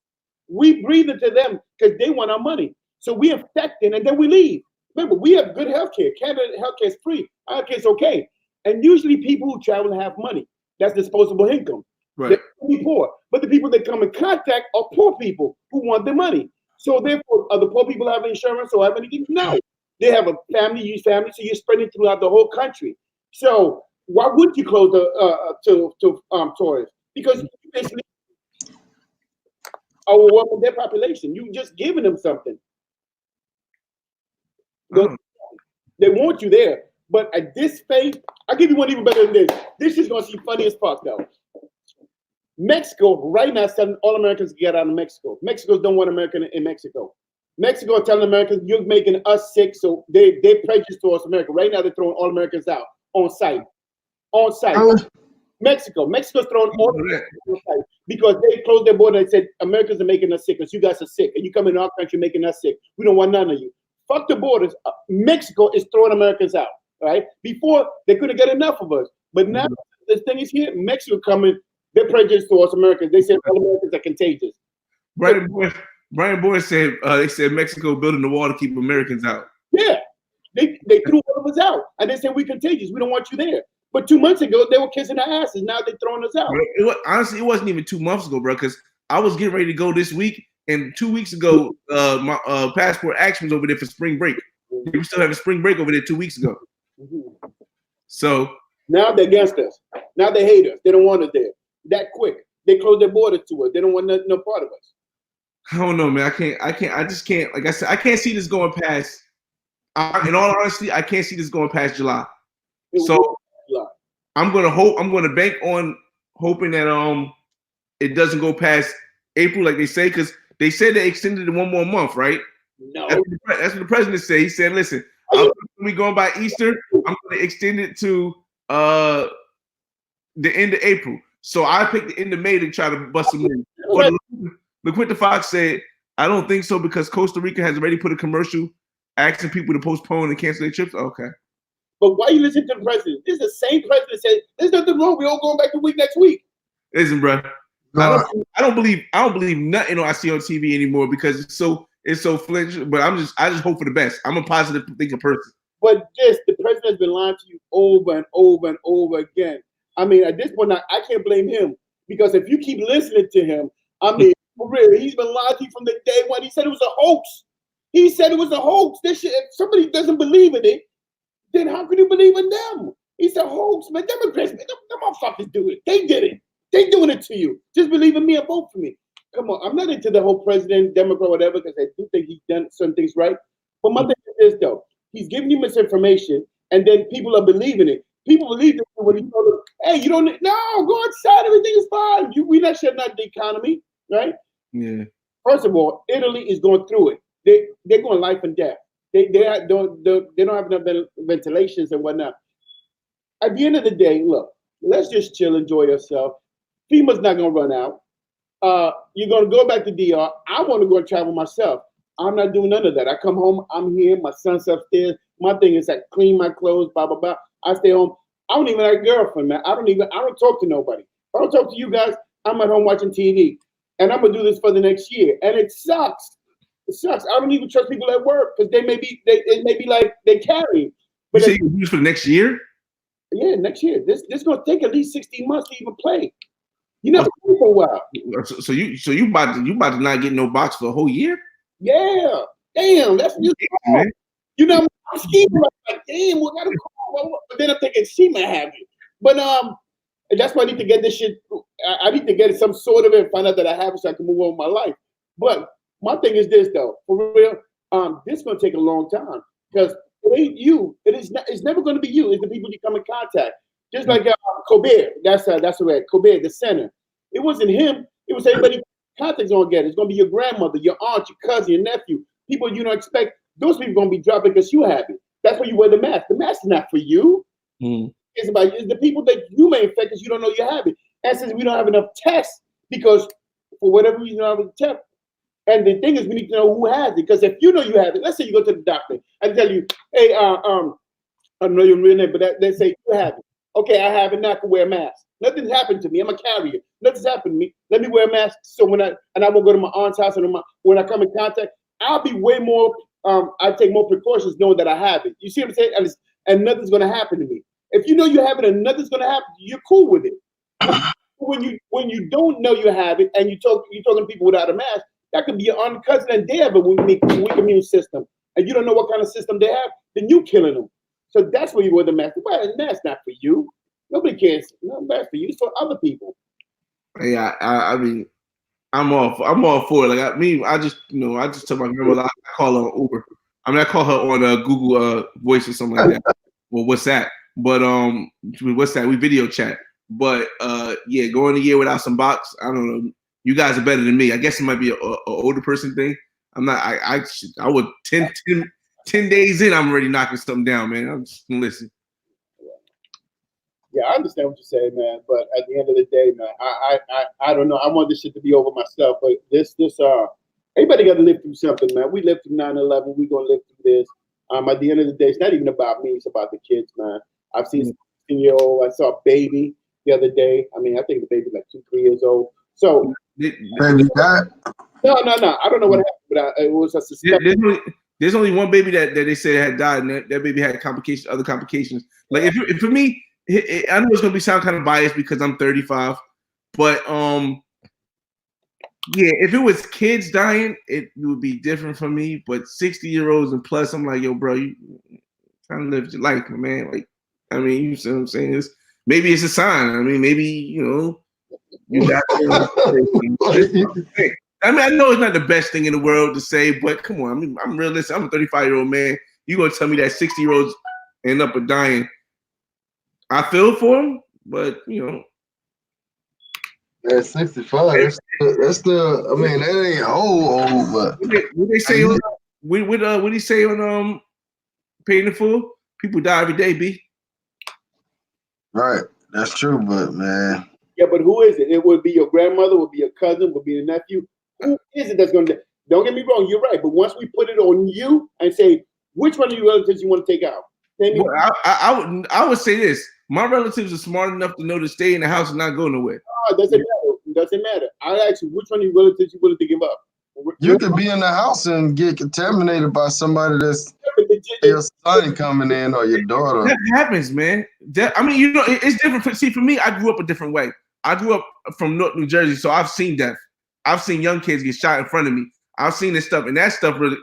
We breathe into them because they want our money. So we infect them and then we leave. Remember, we have good healthcare. Canada healthcare is free. Our healthcare is okay. And usually people who travel have money. That's disposable income. Right. They're poor. But the people that come in contact are poor people who want the money. So therefore, are the poor people have insurance or have anything? No. They have a family, so you're spreading throughout the whole country. So why wouldn't you close to tourists? Because you basically overwhelming their population. You just giving them something. They want you there. But at this phase, I'll give you one even better than this. This is going to seem funny as fuck, though. Mexico right now is telling all Americans to get out of Mexico. Mexicans don't want Americans in Mexico. Mexico are telling Americans, you're making us sick, so they prejudice towards America. Right now, they're throwing all Americans out on site. Mexico's throwing all Americans on site because they closed their border and said, Americans are making us sick because you guys are sick, and you come in our country making us sick. We don't want none of you. Fuck the borders. Mexico is throwing Americans out, right? Before, they couldn't get enough of us. But now, this thing is here, Mexico coming, they're prejudiced towards Americans. They said all Americans are contagious. Brian Boyd said they said Mexico building the wall to keep Americans out. Yeah, they threw all of us out, and they said we're contagious. We don't want you there. But 2 months ago, they were kissing our asses. Now they're throwing us out. Honestly, it wasn't even 2 months ago, bro. Because I was getting ready to go this week, and 2 weeks ago, my passport action was over there for spring break. We still have a spring break over there 2 weeks ago. Mm-hmm. So now they're against us. Now they hate us. They don't want us there. That quick. They close their borders to us. They don't want no part of us. I don't know, man. I just can't. Like I said, I can't see this going past. In all honesty, I can't see this going past July. So I'm gonna bank on hoping that it doesn't go past April, like they say, because they said they extended it 1 more month, right? No, that's what the president said. He said, "Listen, we going by Easter. I'm gonna extend it to the end of April." So I picked the end of May to try to bust some moves. But LaQuinta Fox said, "I don't think so because Costa Rica has already put a commercial asking people to postpone and cancel their trips." Okay. But why you listen to the president? This is the same president said, there's nothing wrong. We all going back to week next week. Listen, bro. I don't believe nothing I see on TV anymore because it's so flinch. But I just hope for the best. I'm a positive thinking person. But the president has been lying to you over and over and over again. I mean, at this point, I can't blame him because if you keep listening to him, I mean, for real, he's been lying to you from the day one. He said it was a hoax. He said it was a hoax. This shit, if somebody doesn't believe in it, then how can you believe in them? He's a hoax, man. Democrats, man, them motherfuckers do it. They did it. They doing it to you. Just believe in me and vote for me. Come on, I'm not into the whole president, Democrat, whatever, because I do think he's done some things right. But my thing is this, though. He's giving you misinformation, and then people are believing it. People believe it when you tell them, hey, you don't, no, go outside, everything is fine. We're not shutting down the economy, right? Yeah. First of all, Italy is going through it. They're going life and death. They don't have enough ventilations and whatnot. At the end of the day, look, let's just chill, enjoy yourself. FEMA's not going to run out. You're going to go back to DR. I want to go and travel myself. I'm not doing none of that. I come home, I'm here, my son's upstairs. My thing is I clean my clothes, blah, blah, blah. I stay home. I don't even have a girlfriend, man. I don't talk to nobody. If I don't talk to you guys, I'm at home watching TV. And I'm going to do this for the next year. And it sucks. It sucks. I don't even trust people at work because they may be like they carry. But you say you use for the next year? Yeah, next year. This going to take at least 16 months to even play. You never play for a while. So you about to not get no box for a whole year? Yeah. Damn, that's just man. You know, I'm scheming like, damn, we gotta call. But then I'm thinking she may have it. But that's why I need to get this shit. I need to get some sort of it and find out that I have it so I can move on with my life. But my thing is this though, for real, this is gonna take a long time because it ain't you. It's never gonna be you. It's the people you come in contact. Just like Colbert. That's right. Colbert, the center. It wasn't him. It was everybody contact's gonna get it. It's gonna be your grandmother, your aunt, your cousin, your nephew. People you don't expect. Those people gonna be dropping because you have it. That's why you wear the mask. The mask is not for you. It's about it's the people that you may infect because you don't know you have it. And since we don't have enough tests, because for whatever reason you don't have a test. And the thing is, we need to know who has it. Because if you know you have it, let's say you go to the doctor and tell you, hey, I don't know your real name, but they say you have it. Okay, I have it. Now I can wear a mask. Nothing's happened to me. I'm a carrier. Nothing's happened to me. Let me wear a mask. So I won't go to my aunt's house and when I come in contact, I'll be way more. I take more precautions knowing that I have it. You see what I'm saying? And nothing's gonna happen to me. If you know you have it and nothing's gonna happen, you're cool with it. When you don't know you have it and you're talking to people without a mask, that could be your aunt, cousin, and they have a weak immune system, and you don't know what kind of system they have, then you killing them. So that's where you wear the mask. Well, the mask's not for you. Nobody cares. No mask for you. It's for other people. Yeah, I mean, I'm all for it. Like I just tell my grandmother I call her on Uber. I mean, I call her on Google Voice or something like that. Well, what's that? But what's that? We video chat. But yeah, going a year without some box, I don't know. You guys are better than me. I guess it might be a older person thing. I'm not. I would 10 days in, I'm already knocking something down, man. I'm just listen. Yeah, I understand what you're saying, man. But at the end of the day, man, I don't know. I want this shit to be over myself. But everybody got to live through something, man. We lived through 9/11. We're gonna live through this. At the end of the day, it's not even about me. It's about the kids, man. I've seen 16-year-old. I saw a baby the other day. I mean, I think the baby's like 2-3 years old. So baby died? No. I don't know what happened, but it was a suspect. There's only one baby that they said had died, and that baby had other complications. Like if for me, I know it's gonna sound kind of biased because I'm 35, but yeah, if it was kids dying, it would be different for me. But 60-year-olds and plus, I'm like, yo, bro, you trying to live your life, man. Like, I mean, you see what I'm saying? Maybe it's a sign. I mean, maybe you got. I mean, I know it's not the best thing in the world to say, but come on. I mean, I'm realistic. I'm a 35-year-old man. You gonna tell me that 60-year-olds end up dying? I feel for them, but At 65, that's still. I mean, that ain't old, but what they say on what do you say on Paid in Full? People die every day, B. Right, that's true, but man. Yeah, but who is it? It would be your grandmother, would be your cousin, would be your nephew. Who is it that's going to? Don't get me wrong, you're right. But once we put it on you and say, which one of you relatives you want to take out? Well, I would say this. My relatives are smart enough to know to stay in the house and not go nowhere. Oh, doesn't matter. I ask you, which one of your relatives you willing to give up? You could be in the house and get contaminated by somebody that's your son coming in or your daughter. That happens, man. I mean, you know, it's different. See, for me, I grew up a different way. I grew up from North New Jersey, so I've seen death. I've seen young kids get shot in front of me. I've seen this stuff, and that stuff really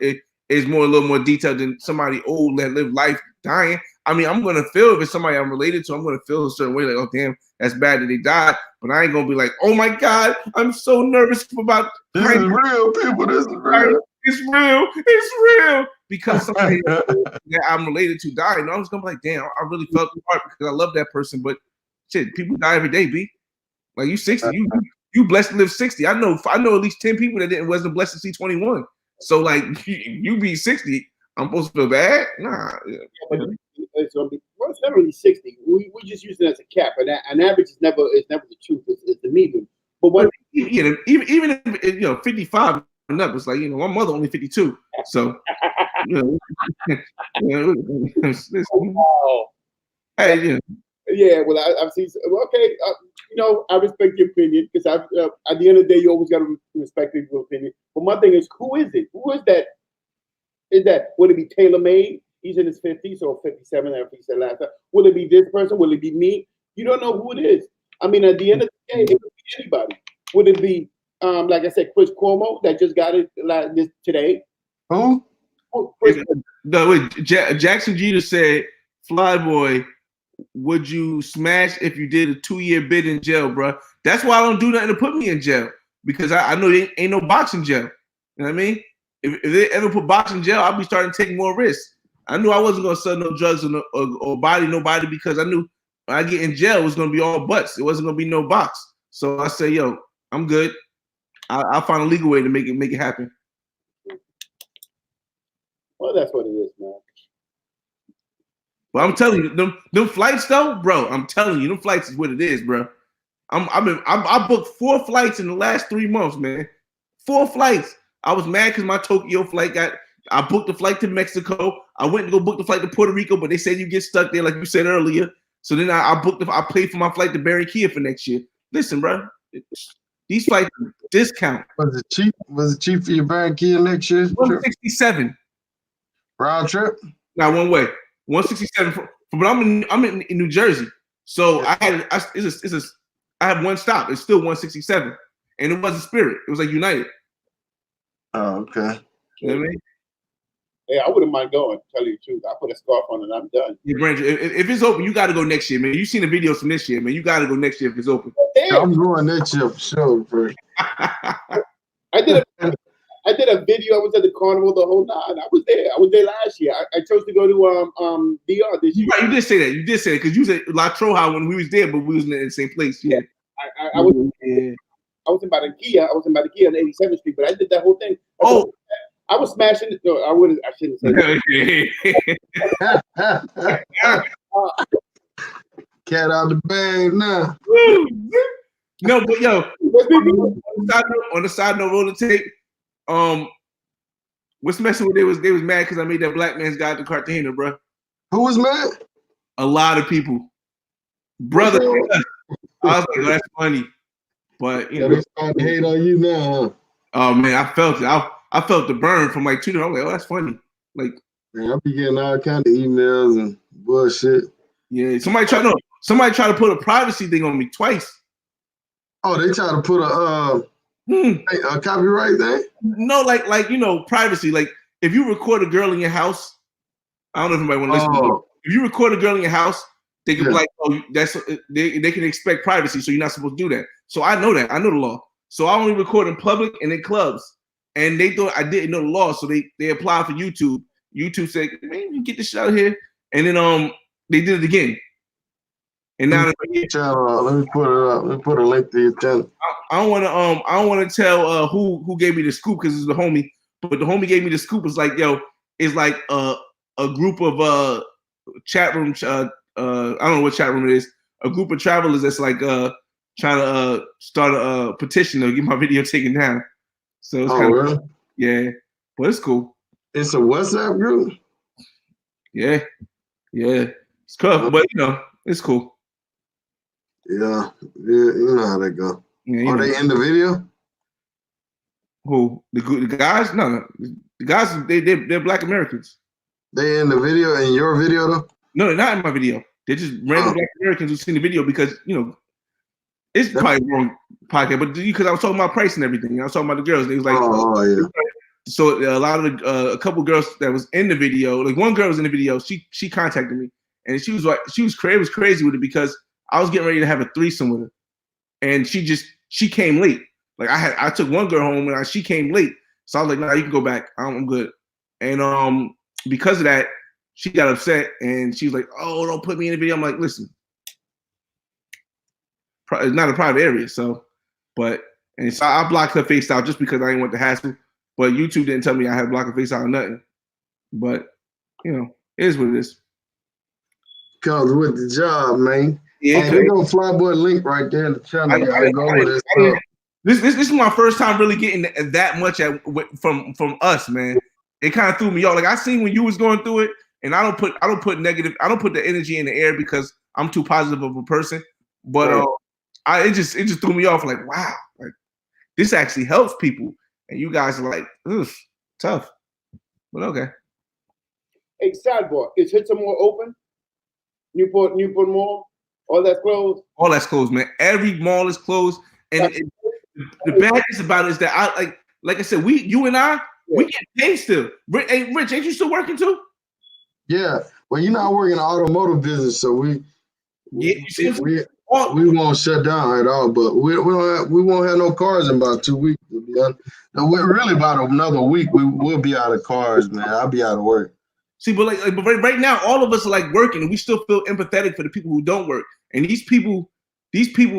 is a little more detailed than somebody old that lived life dying. I mean, I'm gonna feel if it's somebody I'm related to, I'm gonna feel a certain way, like, oh damn, that's bad that they died. But I ain't gonna be like, oh my God, I'm so nervous about this is real, people. This is real. It's real. Because somebody that I'm related to died. And I was gonna be like, damn, I really felt the heart because I love that person. But shit, people die every day, B. Like you 60, you blessed to live 60. I know at least 10 people that wasn't blessed to see 21. So like you be 60, I'm supposed to feel bad? Nah. Yeah, but it's gonna be it's never really 60. We just use it as a cap, and an average is never the truth. It's the medium. But what even if 55 and up, it's like my mother only 52. So hey, yeah. Well, I've seen. Okay, I respect your opinion because at the end of the day, you always got to respect your opinion. But my thing is, who is it? Who is that? Would it be tailor-made? He's in his 50s or 57, after he said last time. Will it be this person? Will it be me? You don't know who it is. I mean, at the end of the day, it could be anybody. Would it be, like I said, Chris Cuomo that just got it today? Who? Jackson Jeter said, Flyboy, would you smash if you did a 2-year bid in jail, bro? That's why I don't do nothing to put me in jail, because I know there ain't no boxing jail. You know what I mean? If they ever put boxing in jail, I'll be starting to take more risks. I knew I wasn't going to sell no drugs or body nobody, because I knew when I get in jail, it was going to be all butts. It wasn't going to be no box. So I say, yo, I'm good. I'll find a legal way to make it happen. Well, that's what it is, man. But I'm telling you, them flights though, bro. I'm telling you, them flights is what it is, bro. I booked 4 flights in the last 3 months, man. 4 flights. I was mad because my Tokyo flight I booked the flight to Mexico. I went to go book the flight to Puerto Rico, but they said you get stuck there, like you said earlier. So then I paid for my flight to Barranquilla for next year. Listen, bro, these flights are discount. Was it cheap? Was it cheap for your Barranquilla next year? 167 round trip. Not one way. 167. But I'm in New Jersey, so I have one stop. It's still 167, and it wasn't Spirit. It was like United. Oh, okay. You know what I mean? Yeah, I wouldn't mind going. Tell you the truth, I put a scarf on and I'm done. Yeah, Branjor, if it's open, you got to go next year, man. You've seen the videos from this year, man. You got to go next year if it's open. I'm going next year for sure, bro. I did a video. I was at the carnival the whole night. I was there. I was there last year. I chose to go to DR this year. Right, you did say that. You did say that because you said La Troja when we was there, but we was in the same place. Yeah. I was in Barranquilla. I was in Barranquilla on 87th Street, but I did that whole thing. I was smashing it. No, I shouldn't say that. Cat out the bag now. No, but yo, on the side note, roll the tape. What's messing with they was mad because I made that black man's guide to Cartagena, bro. Who was mad? A lot of people, brother. I was like, oh, that's funny, but they starting to hate on you now. Huh? Oh man, I felt it. I felt the burn from like 2 days. I was like, oh, that's funny. Like, man, I be getting all kind of emails and bullshit. Yeah, somebody tried to put a privacy thing on me twice. Oh, they try to put a copyright thing? No, like privacy. Like if you record a girl in your house, I don't know if anybody want to listen to it. If you record a girl in your house, they can be like, oh, they can expect privacy, so you're not supposed to do that. So I know that. I know the law. So I only record in public and in clubs. And they thought I didn't know the law, so they applied for YouTube. YouTube said, man, you get this shit out of here. And then they did it again. And now let me put it up. Let me put a link to your channel. I don't want to tell who gave me the scoop because it's the homie, but the homie gave me the scoop. It's like, yo, it's like a group of chat room. I don't know what chat room it is. A group of travelers that's like trying to start a petition to get my video taken down. So it's kind of really? Yeah, but it's cool. It's a WhatsApp group. Yeah. Yeah, it's tough, but it's cool. Yeah, you know how they go. Yeah, Are they in the video? Who the guys? No, the guys they're Black Americans. They in the video in your video though? No, they're not in my video. They're just random Black Americans who seen the video because it's probably wrong podcast, but because I was talking about price and everything, I was talking about the girls. And it was like, so a lot of a couple girls that was in the video, like one girl was in the video. She contacted me and she was like, it was crazy with it because I was getting ready to have a threesome with her, and she came late. Like I took one girl home and she came late, so I was like, nah, you can go back. I'm good. And because of that, she got upset and she was like, oh, don't put me in the video. I'm like, listen, it's not a private area, so I blocked her face out just because I didn't want the hassle. But YouTube didn't tell me I had to block her face out or nothing. But it is what it is. Comes with the job, man. Yeah, and there's no Flyboy link right there in the channel. This is my first time really getting that much from us, man. It kind of threw me off. Like I seen when you was going through it, and I don't put negative. I don't put the energy in the air because I'm too positive of a person. But it just threw me off. Like wow, like this actually helps people, and you guys are like, ugh, tough. But okay. Hey, sidebar, is Hits More open? Newport Mall? All that's closed? All that's closed, man. Every mall is closed. And the badness about it is that like I said, you and I, we get paid still. Hey, Rich, ain't you still working too? Yeah. Well, I work in the automotive business, so we won't shut down at all. But we won't have no cars in about 2 weeks. To be honest. No, we're really about another week. We'll be out of cars, man. I'll be out of work. See, but right now, all of us are like working, and we still feel empathetic for the people who don't work. And these people,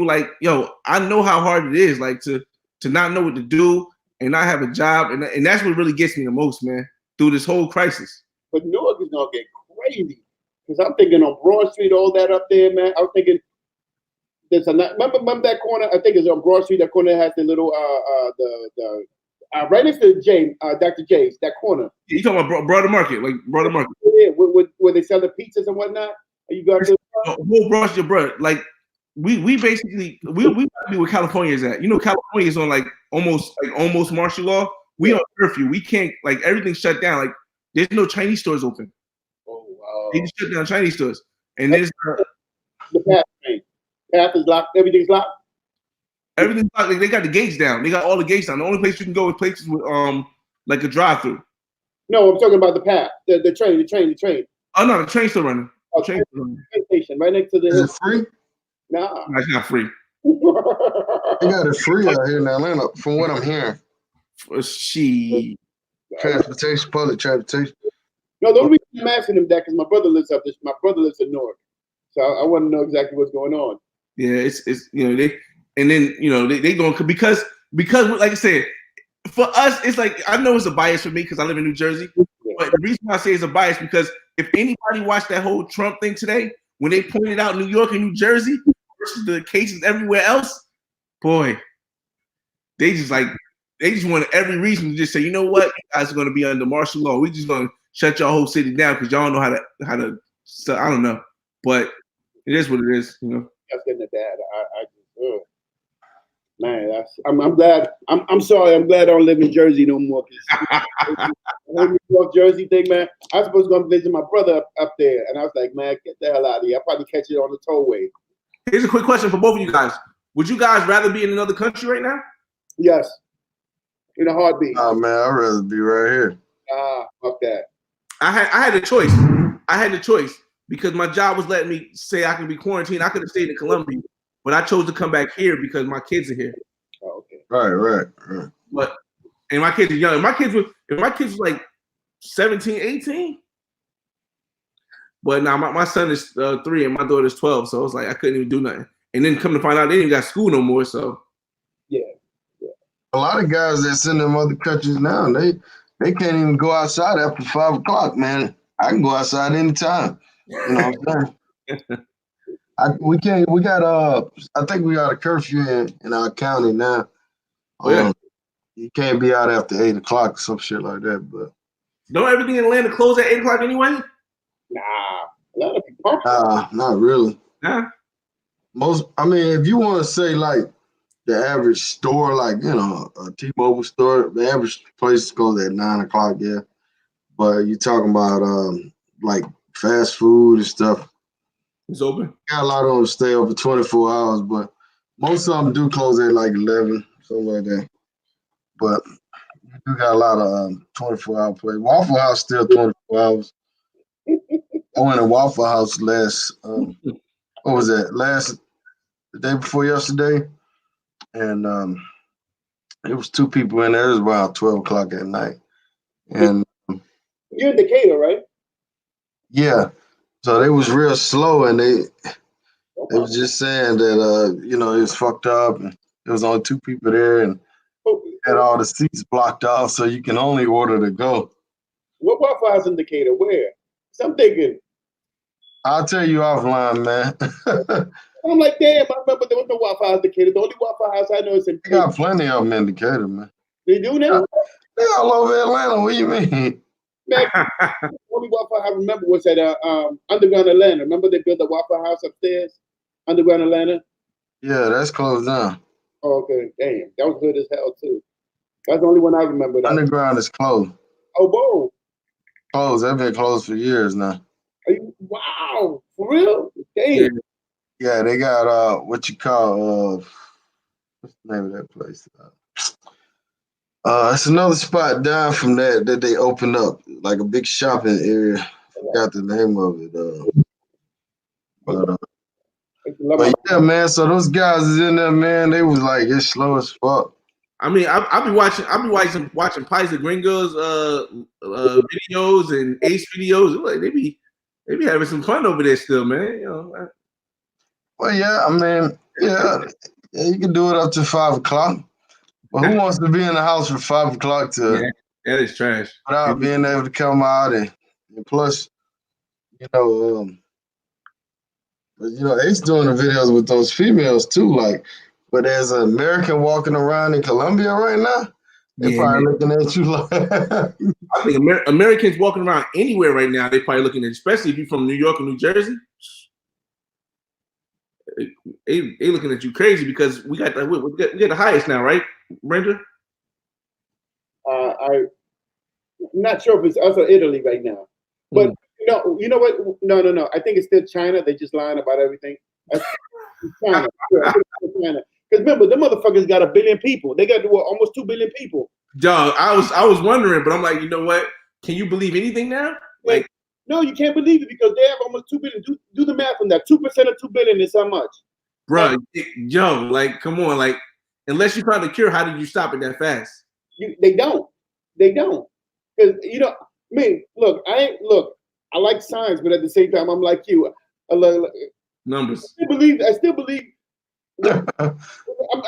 like, yo, I know how hard it is, like to not know what to do and not have a job, and that's what really gets me the most, man, through this whole crisis. But Newark is gonna get crazy because I'm thinking on Broad Street, all that up there, man. I'm thinking remember that corner? I think it's on Broad Street. That corner has the little right next to James, Dr. J's, that corner. Yeah, you talking about Broader Market, like Broader Market? Yeah, where they sell the pizzas and whatnot. You got whole Broad Street, bro. Like we basically we be where California is at. California is on like almost martial law. We on curfew. We can't, like, everything's shut down. Like there's no Chinese stores open. Oh wow! They just shut down Chinese stores, and there's the path is locked. Everything's locked. Everything's locked. Like, they got the gates down. They got all the gates down. The only place you can go is places with like a drive-through. No, I'm talking about the path. The train. Oh no, the train's still running. The train station right next to the. Is it free? Nah, it's not free. They got it free out here in Atlanta, from what I'm hearing. Public transportation. No, the only reason I'm asking him that because my brother lives up this. My brother lives in Newark, so I want to know exactly what's going on. Yeah, it's they, and then they going because like I said, for us it's like, I know it's a bias for me because I live in New Jersey, but the reason why I say it's a bias because if anybody watched that whole Trump thing today when they pointed out New York and New Jersey versus the cases everywhere else, boy, they just wanted every reason to just say, you know what, you guys are going to be under martial law. We just going to shut your whole city down because y'all don't know how to. So I don't know, but it is what it is, That's getting it bad. Man, I'm glad. I'm sorry. I'm glad I don't live in Jersey no more. The New York, Jersey thing, man. I was supposed to go visit my brother up there, and I was like, man, get the hell out of here. I'll probably catch it on the tollway. Here's a quick question for both of you guys. Would you guys rather be in another country right now? Yes. In a heartbeat. Oh man, I'd rather be right here. Fuck that. I had a choice. I had the choice because my job was letting me say I can be quarantined. I could have stayed in Colombia, but I chose to come back here because my kids are here. Oh, okay. Right. But and my kids are young. If my kids were like 17, 18. But now my son is 3 and my daughter is 12, so I was like, I couldn't even do nothing. And then come to find out they didn't got school no more. So yeah. A lot of guys that's in them other countries now, they can't even go outside after 5 o'clock, man. I can go outside anytime. You know what I'm saying? We can't. We got I think we got a curfew in our county now. You can't be out after 8 o'clock, some shit like that. But don't everything in Atlanta close at 8 o'clock anyway? Nah, Atlanta be pumping. Not really. Huh? I mean, if you want to say like the average store, like a T-Mobile store, the average place goes at 9 o'clock, yeah. But you talking about like fast food and stuff. It's open. Got a lot of them stay open 24 hours, but most of them do close at like 11, something like that. But you do got a lot of 24-hour play. Waffle House still 24 hours. I went to Waffle House what was that? The day before yesterday, and it was 2 people in there. It was around 12 o'clock at night, and You're in Decatur, right? yeah, so they was real slow, and they was just saying that it was fucked up, and there was only 2 people there, and had all the seats blocked off, so you can only order to go. What Waffle House in Decatur? Where? So I'm thinking. I'll tell you offline, man. I'm like, damn, I remember there was no Waffle House in Decatur. The only Waffle House I know is in. They got plenty of them in Decatur, man. They do now? They all over Atlanta. What do you mean? Man, the only Waffle House I remember was at Underground Atlanta. Remember they built a Waffle House upstairs? Underground Atlanta? Yeah, that's closed down. Oh, okay, damn. That was good as hell, too. That's the only one I remember. Underground is closed. Oh, whoa. Closed. They've been closed for years now. Wow. For real? Damn. Yeah, they got what you call what's the name of that place? It's another spot down from that they opened up, like a big shopping area. I forgot the name of it. But yeah, man. So those guys is in there, man. They was like, it's slow as fuck. I mean, I'll be watching Pies of Gringos videos and Ace videos. Like they be having some fun over there still, man. Well, yeah, I mean, yeah, you can do it up to 5 o'clock. But who wants to be in the house from 5 o'clock that is trash. Without being able to come out and plus, Ace doing the videos with those females too. Like, but there's an American walking around in Colombia right now. They probably looking at you like. I think Americans walking around anywhere right now, they probably looking at, especially if you're from New York or New Jersey. They looking at you crazy because we got the highest now, right, Branjor? I'm not sure if it's us or Italy right now, but you know what? No. I think it's still China. They just lying about everything. China. Because remember, them motherfuckers got 1 billion people. They got almost 2 billion people. Dog, I was wondering, but I'm like, you know what? Can you believe anything now? Like, no, you can't believe it because they have almost 2 billion. Do the math on that. 2% of 2 billion is how much? Bro, like, come on, like, unless you found a cure, how did you stop it that fast? They don't. Because I like science, but at the same time, I'm like you. Numbers. I still believe. I'm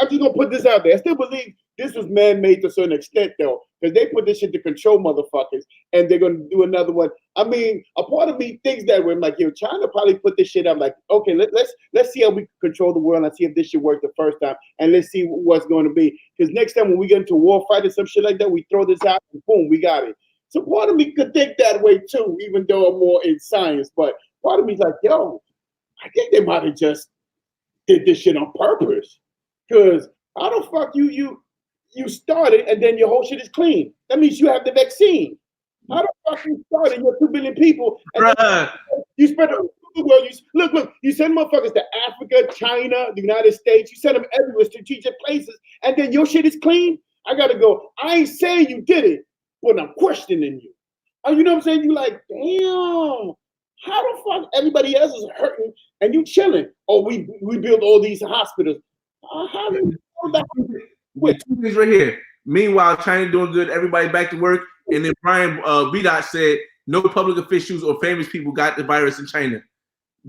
just gonna put this out there. I still believe this was man-made to a certain extent, though, because they put this shit to control motherfuckers, and they're gonna do another one. I mean, a part of me thinks that way. I'm like, China probably put this shit up. Like, okay, let's see how we control the world and see if this shit worked the first time, and let's see what's going to be. Because next time when we get into a war fight or some shit like that, we throw this out and boom, we got it. So part of me could think that way too, even though I'm more in science. But part of me's like, I think they might have just did this shit on purpose. Because how the fuck you started and then your whole shit is clean? That means you have the vaccine. How the fuck you started? You're 2 billion people. And you spread the world. Look, you send motherfuckers to Africa, China, the United States. You send them everywhere, strategic places, and then your shit is clean. I gotta go. I ain't saying you did it, but I'm questioning you. You know what I'm saying? You like, damn. How the fuck everybody else is hurting and you chilling? Oh, we built all these hospitals. How do you know that? Wait, 2 things right here. Meanwhile, China doing good, everybody back to work. And then Brian B-Dot said no public officials or famous people got the virus in China.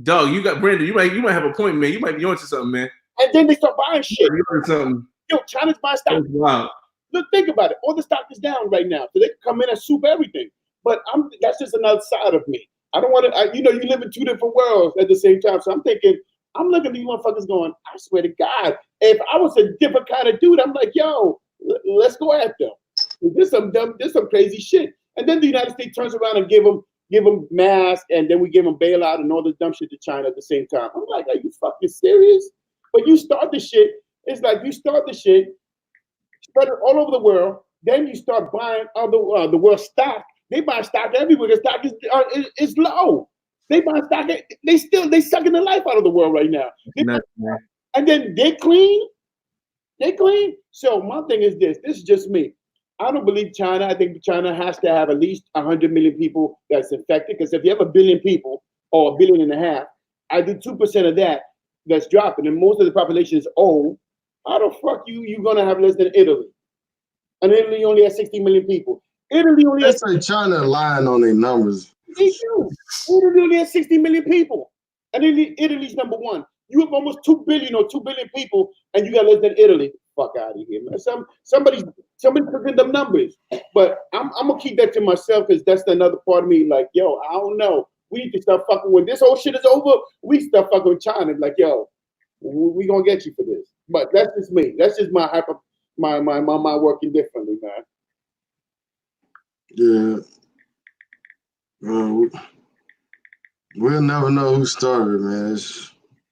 Dog, you got Brandon. You might have a point, man. You might be onto something, man. And then they start buying shit. Something. China's buying stock. Wow. Look, think about it. All the stock is down right now, so they can come in and soup everything. But that's just another side of me. I don't want to. You live in 2 different worlds at the same time. So I'm thinking, I'm looking at these motherfuckers going, I swear to God, if I was a different kind of dude, I'm like, let's go at them. This some crazy shit. And then the United States turns around and give them give them masks, and then we give them bailout and all this dumb shit to China at the same time. I'm like, are you fucking serious? But you start the shit. It's like you start the shit, spread it all over the world. Then you start buying other the world stock. They buy stock everywhere. The stock is low. They buy stock. They sucking the life out of the world right now. And then they clean. They clean. So my thing is this. This is just me. I don't believe China. I think China has to have at least 100 million people that's infected. Because if you have 1 billion people or 1.5 billion, I do 2% of that that's dropping, and most of the population is old. How the fuck you're gonna have less than Italy? And Italy only has 60 million people. Italy only has. That's like China lying on their numbers. They do. Italy only has 60 million people, and Italy's number one. You have almost 2 billion or 2 billion people, and you got less than Italy. Fuck out of here, man. Somebody's cooking them numbers. But I'm gonna keep that to myself because that's another part of me. Like, yo, I don't know. We need to start fucking when this whole shit is over. We start fucking with China. Like, yo, we gonna get you for this. But that's just me. That's just my mind working differently, man. Yeah. We'll never know who started, man.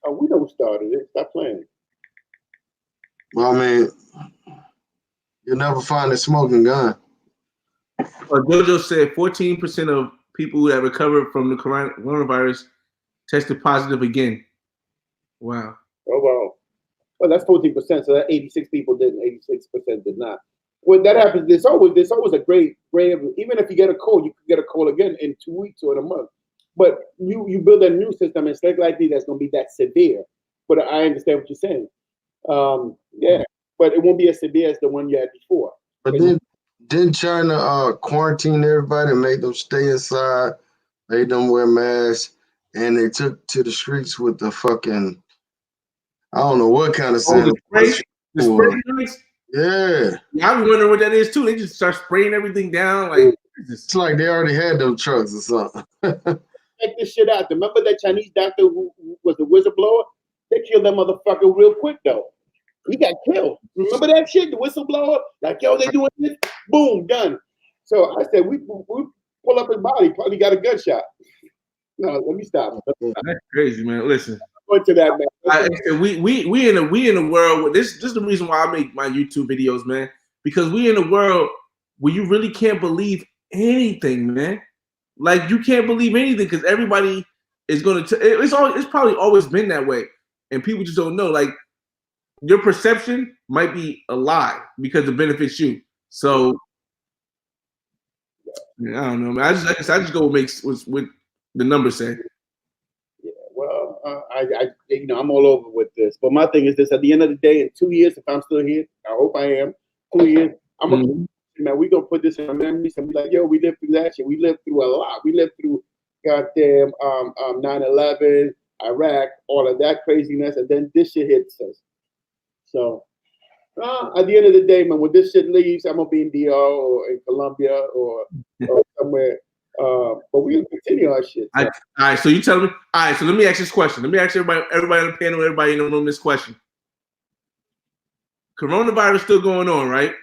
Oh, we know who started it. Stop playing. Well, I mean, you'll never find a smoking gun. Jojo said 14% of people that recovered from the coronavirus tested positive again. Wow. Oh, wow. Well, that's 14%. So that 86 people didn't. 86% did not. When that happens, there's always a great. Even if you get a cold, you could get a cold again in 2 weeks or in a month. But you build a new system, and it's not likely that's going to be that severe. But I understand what you're saying. Yeah, but it won't be as severe as the one you had before. But didn't China quarantine everybody and make them stay inside, made them wear masks, and they took to the streets with the fucking, I don't know what kind of sanitizer. The spray drinks? Yeah. I'm wondering what that is too. They just start spraying everything down. Like it's like they already had them trucks or something. Check this shit out. Remember that Chinese doctor who was a whistleblower? They killed that motherfucker real quick though. He got killed. Remember that shit? The whistleblower? Like, yo, they doing this? Boom, done. So I said, we pull up his body. Probably got a gunshot. No, let me stop. That's crazy, man. Listen. Go to that, man. We in a world where this is the reason why I make my YouTube videos, man. Because we in a world where you really can't believe anything, man. Like you can't believe anything because everybody is gonna. It's probably always been that way, and people just don't know. Like your perception might be a lie because it benefits you. So I don't know, man. I just go with what the numbers say. Yeah, well, I'm all over with this. But my thing is this: at the end of the day, in 2 years, if I'm still here, I hope I am. 2 years, man, we gonna put this in our memories and be like, yo, we lived through that shit. We lived through a lot. We lived through goddamn 9/11, Iraq, all of that craziness, and then this shit hits us. So at the end of the day, man, when this shit leaves, I'm gonna be in DR or in Colombia or somewhere. But we'll continue our shit. So. All right, so you tell me. All right, so let me ask this question. Let me ask everybody on the panel, everybody in the room, this question. Coronavirus still going on, right?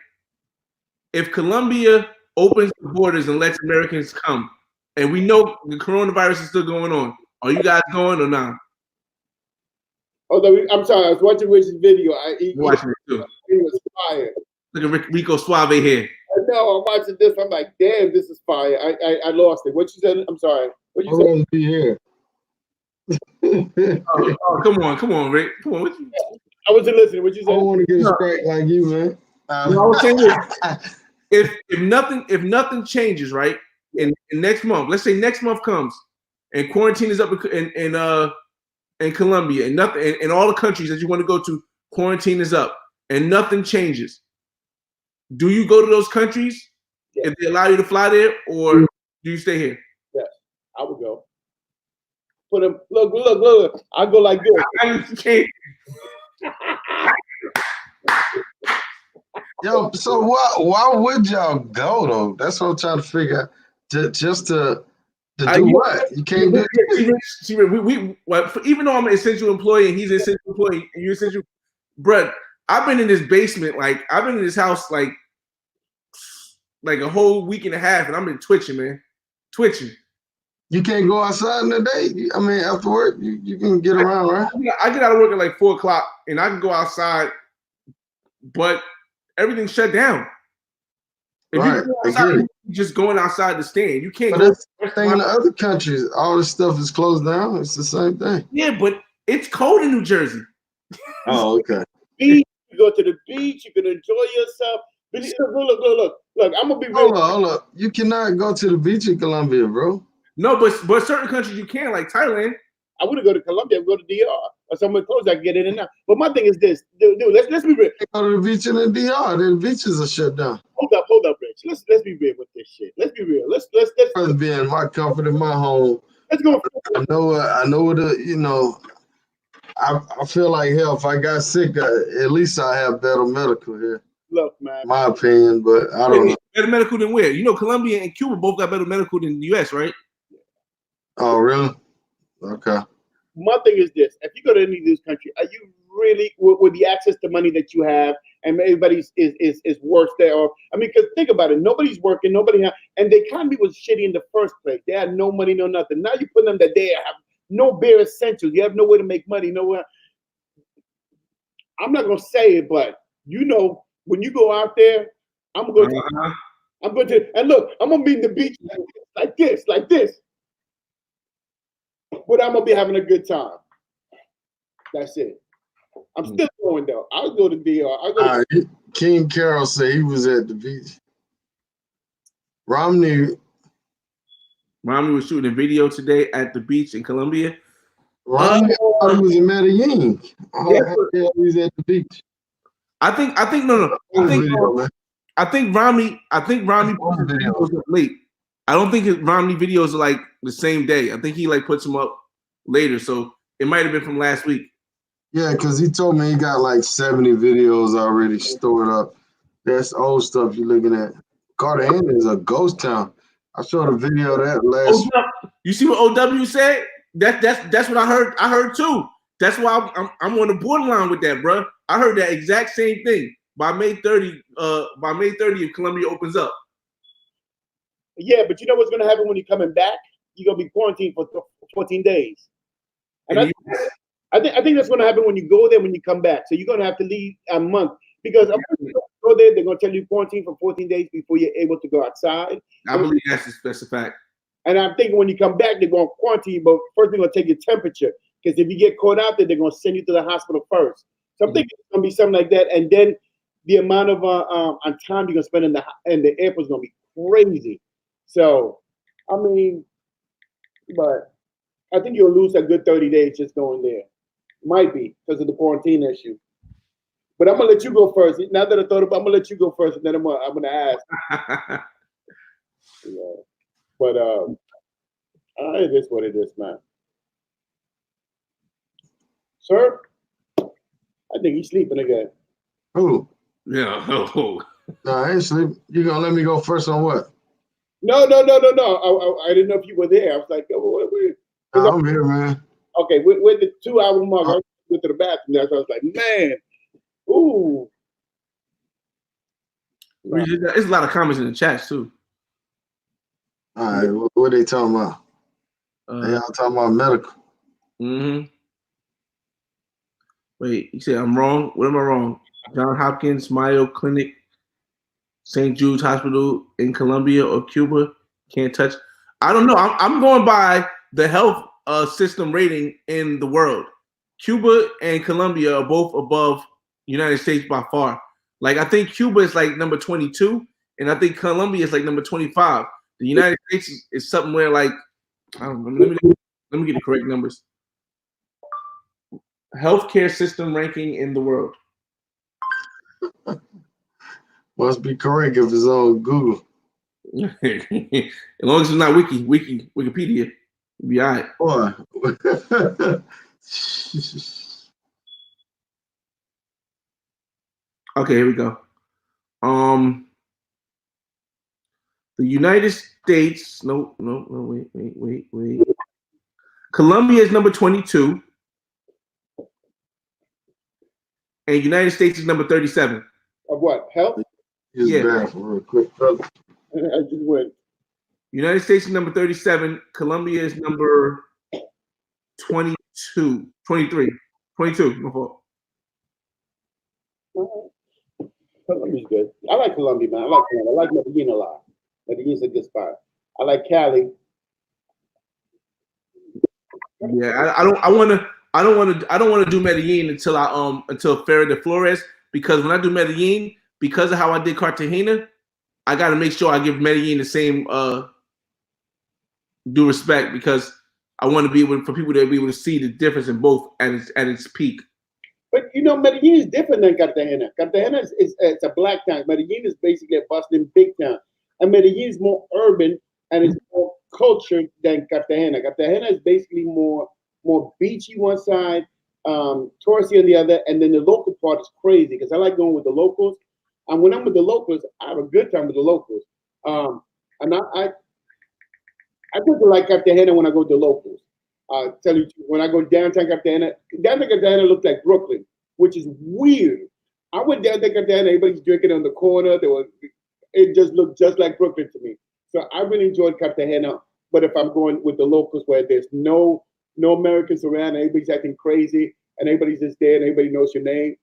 If Colombia opens the borders and lets Americans come, and we know the coronavirus is still going on, are you guys going or not? Oh, I'm sorry. I was watching Rich's video. Watching it too. It was fire. Look at Rico Suave here. I know. I'm watching this. I'm like, damn, this is fire. I lost it. What you said? I'm sorry. What you said? I won't be here. Come on, Rick. Come on. I wasn't listening. What you said? I don't want to get a strike like you, man. I was saying if nothing changes, right? In next month, let's say next month comes, and quarantine is up in Colombia, and nothing, and all the countries that you want to go to, quarantine is up, and nothing changes. Do you go to those countries if they allow you to fly there, or do you stay here? Yes, I would go. Put them. Look. I go like this. Yo, so why would y'all go though? That's what I'm trying to figure out. Just to do what? You can't do it. Even though I'm an essential employee and he's an essential employee and you're essential, bruh, I've been in this basement, like I've been in this house like a whole week and a half, and I've been twitching, man. Twitching. You can't go outside in the day. I mean, after work, you can get around, right? I get out of work at like 4 o'clock, and I can go outside, but everything's shut down. If Right, you go I outside, get it. you're just going outside to stand. You can't But go. that's the thing in the other countries. All this stuff is closed down. It's the same thing. Yeah, but it's cold in New Jersey. Oh, okay. Beach, you go to the beach, you can enjoy yourself. Look, I'm gonna be real. Hold up. You cannot go to the beach in Colombia, bro. No, but certain countries you can, like Thailand. I wouldn't go to Colombia, I would go to DR or somewhere close. I can get in and out. But my thing is this, dude. Let's be real. Go to the beach in the DR. The beaches are shut down. Hold up, Rich. Let's be real with this shit. Let's be real. Let's Rather be in my comfort in my home. let's go. I know the I feel like hell. If I got sick, at least I have better medical here. Look, man. My opinion, but I don't know. Better medical than where? You know, Colombia and Cuba both got better medical than the U.S., right? Oh, really? Okay. My thing is this: if you go to any of these countries, are you really with the access to money that you have, and everybody's is worse there? Or I mean, because think about it: nobody's working, and the economy was shitty in the first place. They had no money, no nothing. Now you put them that they have no bare essentials. You have no way to make money, nowhere. I'm not gonna say it, but when you go out there, I'm going to, and look, I'm gonna be in the beach like this, but I'm gonna be having a good time. That's it. I'm still going though. I'll go to DR. King Carroll said he was at the beach. Romney was shooting a video today at the beach in Colombia. Romney thought he was in Medellin. He was at the beach. I think Romney posted videos up late. I don't think his Romney videos are like the same day. I think he like puts them up later, so it might have been from last week. Yeah, because he told me he got like 70 videos already stored up. That's old stuff you're looking at. Cartagena is a ghost town. I showed a video of that last. You see what OW said? That's what I heard. I heard too. That's why I'm on the borderline with that, bro. I heard that exact same thing. By May 30th, Colombia opens up. Yeah, but you know what's gonna happen when you're coming back? You're gonna be quarantined for 14 days. And I think that's gonna happen when you go there when you come back. So you're gonna have to leave a month because go there, they're gonna tell you quarantine for 14 days before you're able to go outside. I believe that's a fact. And I'm thinking when you come back, they're gonna quarantine, but first they're gonna take your temperature. Because if you get caught out there, they're gonna send you to the hospital first. So I'm thinking it's gonna be something like that. And then the amount of time you're gonna spend in the airport is gonna be crazy. So I mean, but I think you'll lose a good 30 days just going there. Might be because of the quarantine issue. But I'm gonna let you go first. Now that I thought about it, I'm gonna let you go first, and then I'm gonna ask. Yeah. But it is what it is, man. Sir, I think he's sleeping again. Who? Yeah. No, I ain't sleeping. You gonna let me go first on what? No. I didn't know if you were there. I was like, I'm here, man. Okay, with the 2-hour mark, I went to the bathroom. So I was like, man, ooh. There's a lot of comments in the chat too. All right, what they talking about? They all talking about medical. Mm-hmm. Wait, you said I'm wrong? What am I wrong? John Hopkins, Mayo Clinic, St. Jude's Hospital in Colombia or Cuba can't touch. I don't know. I'm going by the health system rating in the world. Cuba and Colombia are both above United States by far. Like I think Cuba is like number 22, and I think Colombia is like number 25. The United States is somewhere like I don't know. Let me get the correct numbers. Healthcare system ranking in the world. Must be correct if it's on Google. As long as it's not Wikipedia, you'll be all right. Boy. Okay, here we go. The United States. No, wait. Colombia is number 22. And United States is number 37. Of what? Health? Use the bathroom real quick, brother. I just went. United States is number 37. Colombia is number 22, 23, 22. My fault. Colombia's good. I like Colombia, man. I like Colombia. I like Medellin a lot. Medellin's a good spot. I like Cali. Yeah, I don't want to do Medellin until Ferrer de Flores, because when I do Medellin, because of how I did Cartagena, I got to make sure I give Medellin the same due respect, because I want to be able for people to be able to see the difference in both at its peak. But you know, Medellin is different than Cartagena. Cartagena is it's a black town. Medellin is basically a bustling big town, and Medellin is more urban and it's more cultured than Cartagena. Cartagena is basically more beachy one side, touristy on the other, and then the local part is crazy because I like going with the locals. And when I'm with the locals, I have a good time with the locals. And I tend to like Cartagena when I go to the locals. Tell you when I go downtown Cartagena looks like Brooklyn, which is weird. I went down to Cartagena, everybody's drinking on the corner. It just looked just like Brooklyn to me. So I really enjoyed Cartagena. But if I'm going with the locals where there's no Americans around, everybody's acting crazy, and everybody's just there, and everybody knows your name.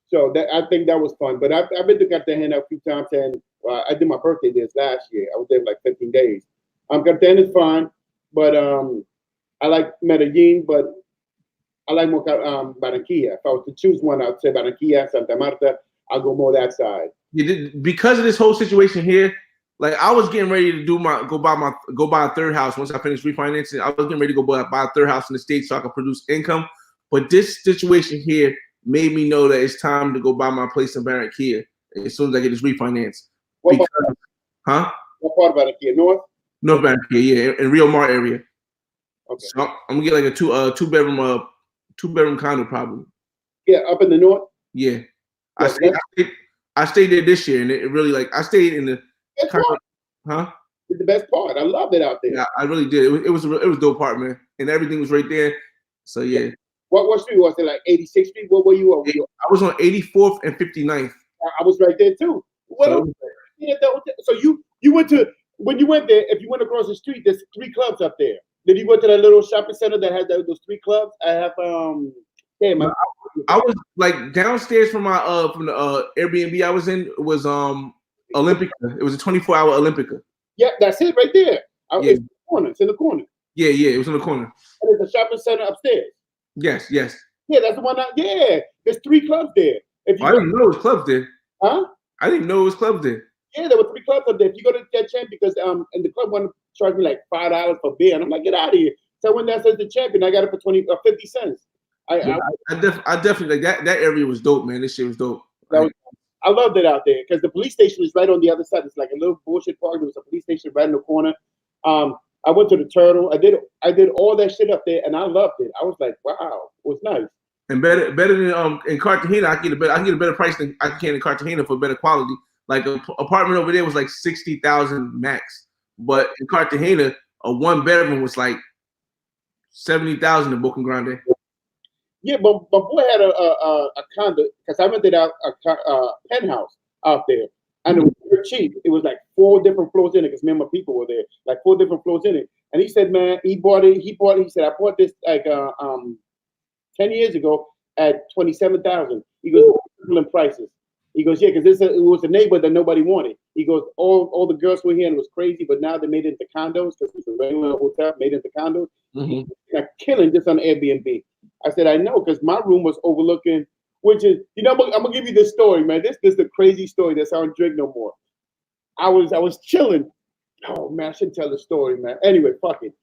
So I think that was fun. But I've been to Cartagena a few times, and I did my birthday there last year. I was there for like 15 days. Cartagena's fine, but I like Medellin, but I like more Barranquilla. If I was to choose one, I'd say Barranquilla, Santa Marta. I'll go more that side. Because of this whole situation here, like I was getting ready to go buy a third house once I finished refinancing. I was getting ready to go buy a third house in the States so I could produce income. But this situation here made me know that it's time to go buy my place in Barranquilla as soon as I get this refinance. What part of Barranquilla? North Barranquilla, yeah, in Rio Mar area. Okay. So I'm gonna get like a two bedroom condo probably. Yeah, up in the north. Yeah, I stayed there this year, and it really I stayed in the It's the best part. I loved it out there. Yeah, I really did. It was a dope part, man, and everything was right there. So yeah. What street was it? Like 86th Street? What were you on? I was on 84th and 59th. I was right there too. So you went to when you went there. If you went across the street, there's 3 clubs up there. Did you go to that little shopping center that had those 3 clubs? I have I was like downstairs from my from the Airbnb I was in was Olympica. It was a 24-hour Olympica. Yeah, that's it right there. It's in the corner. It's in the corner. Yeah, it was in the corner. And there's a shopping center upstairs. Yes. Yeah, that's the one. There's 3 clubs there. I didn't know it was clubs there. Huh? I didn't know it was clubs there. Yeah, there were 3 clubs up there. If you go to that champ, because and the club wanted to charge me like $5 for beer, and I'm like, get out of here. So I went down to the champion. I got it for 50 cents. I definitely like that area was dope, man. This shit was dope. I loved it out there because the police station is right on the other side. It's like a little bullshit park. There was a police station right in the corner. I went to the Turtle. I did all that shit up there, and I loved it. I was like, wow, it was nice. And better than in Cartagena, I can get a better price than I can in Cartagena for better quality. Like an apartment over there was like 60,000 max, but in Cartagena, a 1-bedroom was like 70,000 in Boca Grande. Yeah, but my boy had a condo because I rented out a penthouse out there, and it was very cheap. It was like 4 different floors in it because me and my people were there, like 4 different floors in it. And he said, man, he bought it. He said, I bought this like 10 years ago at 27,000. He goes, equivalent prices. He goes, yeah, because it was a neighborhood that nobody wanted. He goes, all the girls were here and it was crazy, but now they made it into condos because it was a regular hotel made into condos. Mm-hmm. Like killing just on Airbnb. I said, I know, because my room was overlooking, which is, I'm gonna give you this story, man. This is the crazy story. That's how I don't drink no more. I was chilling. Oh man, I shouldn't tell the story, man. Anyway, fuck it.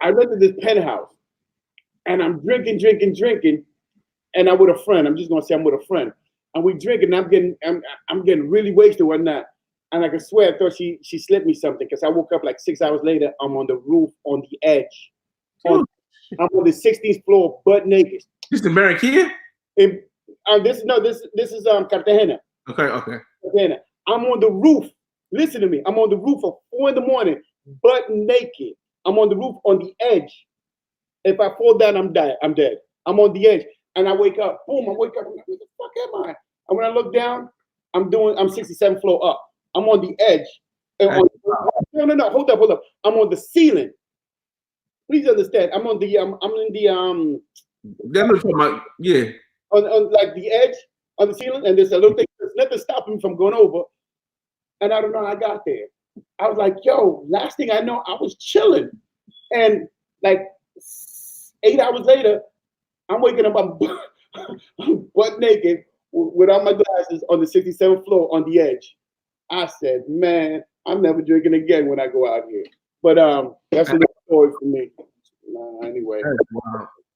I rented this penthouse, and I'm drinking, and I'm with a friend. I'm just gonna say I'm with a friend, and we drinking. And I'm getting really wasted one night, and I can swear I thought she slipped me something because I woke up like 6 hours later. I'm on the roof, on the edge. I'm on the 16th floor, butt naked. This is Barranquilla? This is Cartagena. Okay. Cartagena. I'm on the roof. Listen to me. I'm on the roof at 4 a.m, butt naked. I'm on the roof on the edge. If I fall down, I'm dead. I'm on the edge, and I wake up. Boom! I wake up. I'm like, where the fuck am I? And when I look down, I'm 67th floor up. I'm on the edge. And no, hold up. I'm on the ceiling. Please understand. I'm in the yeah. On like the edge on the ceiling, and there's a little thing. There's nothing stopping me from going over. And I don't know how I got there. I was like, yo, last thing I know, I was chilling. And like 8 hours later, I'm waking up, I'm butt naked without my glasses on the 67th floor on the edge. I said, man, I'm never drinking again when I go out here. But that's a little story for me. Anyway,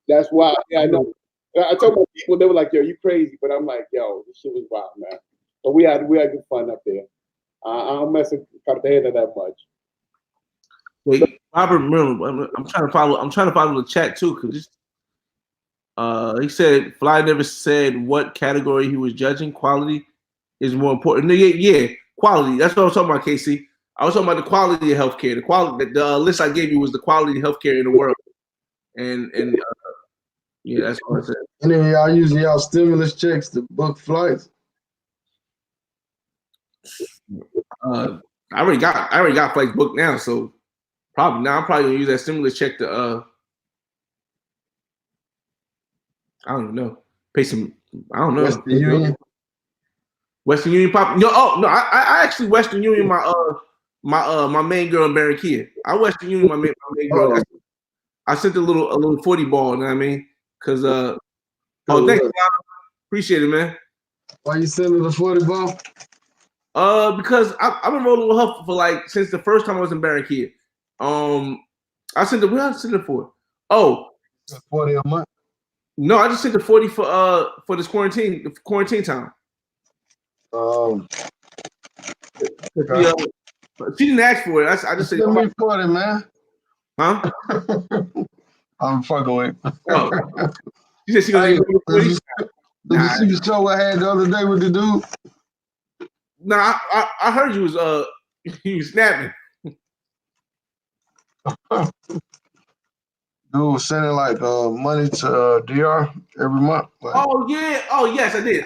that's why. Yeah, I know. I told my people, they were like, yo, you crazy. But I'm like, yo, this shit was wild, man. But we had good fun up there. I don't mess with Cartagena that much. Wait, Robert Miller, I'm trying to follow the chat too, because he said Fly never said what category he was judging. Quality is more important. Yeah, quality. That's what I was talking about, Casey. I was talking about the quality of healthcare. The quality. The list I gave you was the quality of healthcare in the world. And yeah, that's what I said. And then y'all using y'all stimulus checks to book flights. I already got flights booked now, so I'm probably gonna use that stimulus check to I don't even know. Pay some. I don't know. Western Union. Western Union pop. No, I actually Western Union my main girl in Barranquilla. I Western Union my main girl. Oh. I sent a little 40 ball. You know what I mean? Because thanks, man. Appreciate it, man. Why you sending the 40 ball? Because I've been rolling with her for like since the first time I was in Barranquilla. I sent what I sent it for? Oh, 40 a month. No, I just sent the 40 for this quarantine time. She didn't ask for it. I just said, send me 40, man. Huh? I'm fucking with. Oh. She said she gonna give me 40. Did you see the show I had the other day with the dude? Nah, I heard you was snapping. Dude was sending like money to DR every month. Like, oh yeah. Oh yes, I did.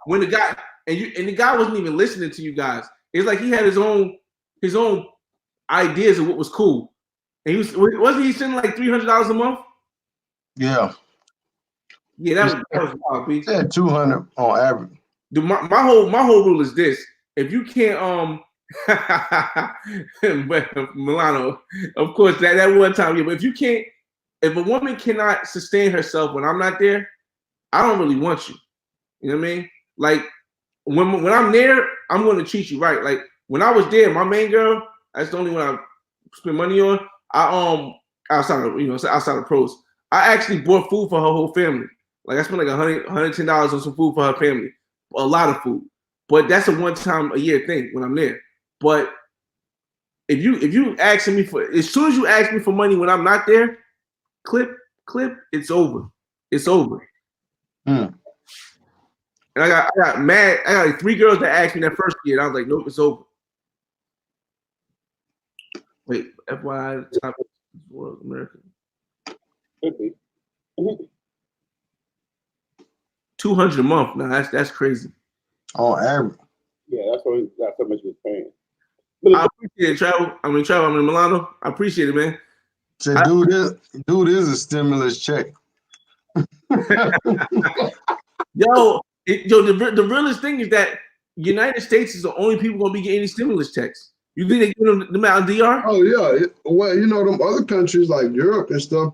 When the guy and the guy wasn't even listening to you guys. It's like he had his own ideas of what was cool. And wasn't he sending like $300 a month? Yeah. Yeah, that was wild, Pete. Said 200 on average. Dude, my whole rule is this: if you can't Milano, of course that one time, yeah. But if a woman cannot sustain herself when I'm not there, I don't really want you. You know what I mean? Like when I'm there, I'm going to treat you right. Like when I was there, my main girl, that's the only one I spend money on. I outside of pros, I actually bought food for her whole family. Like I spent like $110 on some food for her family, a lot of food. But that's a one time a year thing when I'm there. But if you asking me for, as soon as you ask me for money when I'm not there, clip, it's over. It's over. Mm. And I got mad. I got like 3 girls that asked me that first year. And I was like, nope, it's over. Wait, FYI, the top world America. 200 a month. Now that's crazy. On average. Yeah, that's how much we're paying. I appreciate it, Travel. I'm in Milano. I appreciate it, man. So dude is a stimulus check. The realest thing is that United States is the only people gonna be getting stimulus checks. You think they give them out in DR? Oh yeah. Well, you know them other countries like Europe and stuff.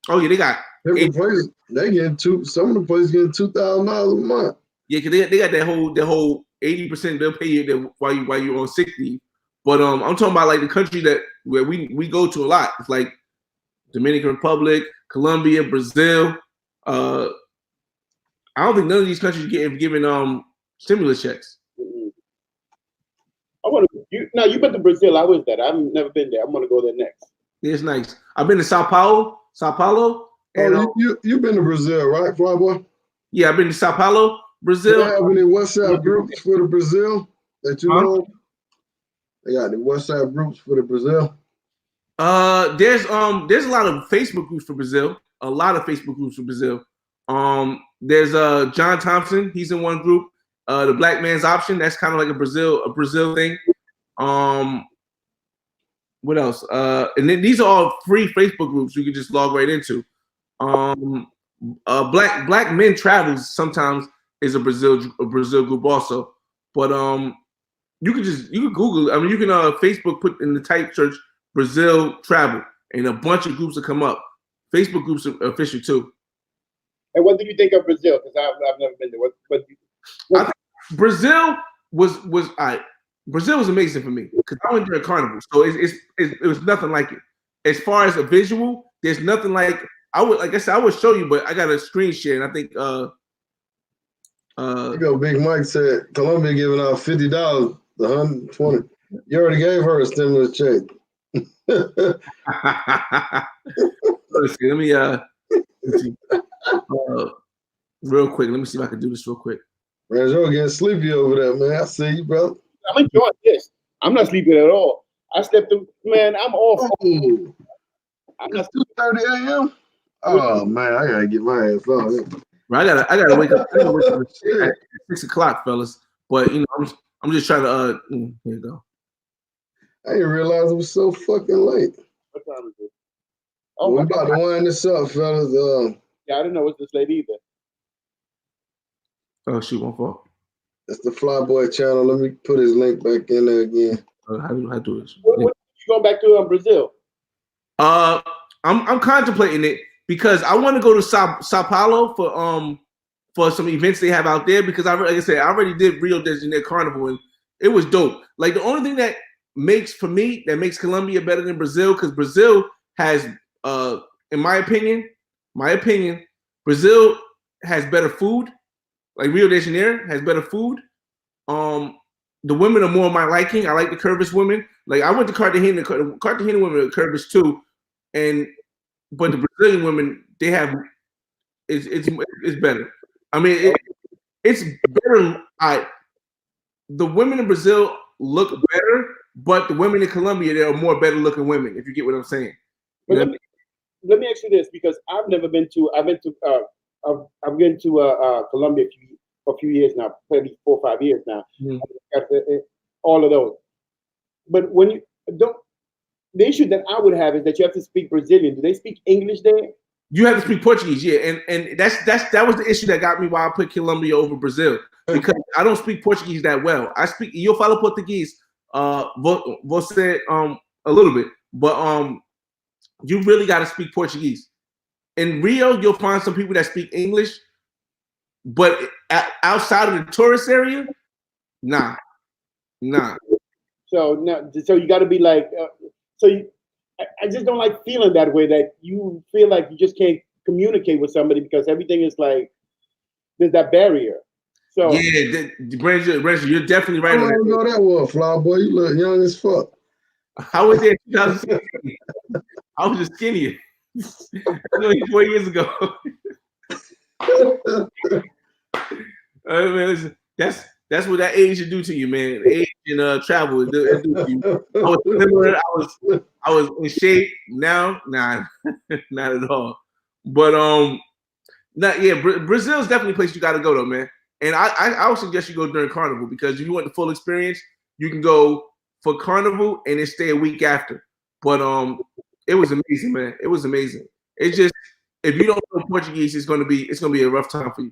Oh yeah, they got different places. They get some of the places getting $2,000 a month. Yeah, because they got that whole 80% they'll pay you while you're on sick leave. But I'm talking about like the country where we go to a lot. It's like Dominican Republic, Colombia, Brazil. I don't think none of these countries giving stimulus checks. You've been to Brazil. I was there. I've never been there. I'm gonna go there next. Yeah, it's nice. I've been to Sao Paulo. And, you've been to Brazil, right, Flyboy? Yeah, I've been to Sao Paulo, Brazil. Do they have any WhatsApp groups for the Brazil that you know? They got the WhatsApp groups for the Brazil. There's a lot of Facebook groups for Brazil. There's John Thompson. He's in one group, the Black Man's Option. That's kind of like a Brazil thing. What else? And then these are all free Facebook groups you can just log right into. Black Men Travels sometimes is a Brazil group also, but you can Google. I mean, you can Facebook put in the type search Brazil travel, and a bunch of groups will come up. Facebook groups are official too. And what do you think of Brazil? Because I've never been there. I think Brazil was Brazil was amazing for me because I went during Carnival, so it was nothing like it. As far as a visual, there's nothing like. I said, I would show you, but I got a screen share, and I think you go, Big Mike said Colombia giving out $50, 120. You already gave her a stimulus check. Let's see. Let me see. Real quick. Let me see if I can do this real quick. Branjor getting sleepy over there, man. I see you, brother. I'm enjoying this. I'm not sleeping at all. I slept through, man. I'm off. I'm not 2:30 a.m. Oh man, I gotta get my ass on. Right, I gotta wake up at 6 o'clock, fellas. But you know, I'm just trying to. Here you go. I didn't realize it was so fucking late. What time is it? Oh, we about to wind this up, fellas. Yeah, I didn't know it was this late either. Oh shoot, my fault. That's the Flyboy channel. Let me put his link back in there again. How do I do this? What you going back to Brazil? I'm contemplating it because I want to go to Sao Paulo for some events they have out there because like I said, I already did Rio de Janeiro Carnival and it was dope. Like the only thing that makes Colombia better than Brazil because Brazil has, in my opinion, Brazil has better food. Like Rio de Janeiro has better food. The women are more of my liking. I like the curvist women. Like I went to Cartagena. Cartagena women are curvist too, but the Brazilian women they have it's better. I mean it's better. The women in Brazil look better, but the women in Colombia they are more better looking women. If you get what I'm saying. But let me ask you this because I've been to Colombia for a few years now, maybe 4 or 5 years now. Mm-hmm. All of those. But when you don't, the issue that I would have is that you have to speak Brazilian. Do they speak English there? You have to speak Portuguese, yeah, and that was the issue that got me why I put Colombia over Brazil because I don't speak Portuguese that well. I speak eu falo português, você a little bit, but you really got to speak Portuguese. In Rio, you'll find some people that speak English, but outside of the tourist area, nah. So you got to be like, I just don't like feeling that way. That you feel like you just can't communicate with somebody because everything is like there's that barrier. So yeah, Branjor, you're definitely right. I don't know that one, Fly Boy. You look young as fuck. I was there in 2016. I was just skinnier. 4 years ago. Man, listen, that's what that age should do to you, man. Age and travel, it do to you. I was similar. I was in shape. Now, nah, not at all. But Brazil's definitely a place you got to go though, man. And I would suggest you go during Carnival because if you want the full experience, you can go for Carnival and then stay a week after. But it was amazing, man. It was amazing. It's just if you don't know Portuguese, it's gonna be a rough time for you.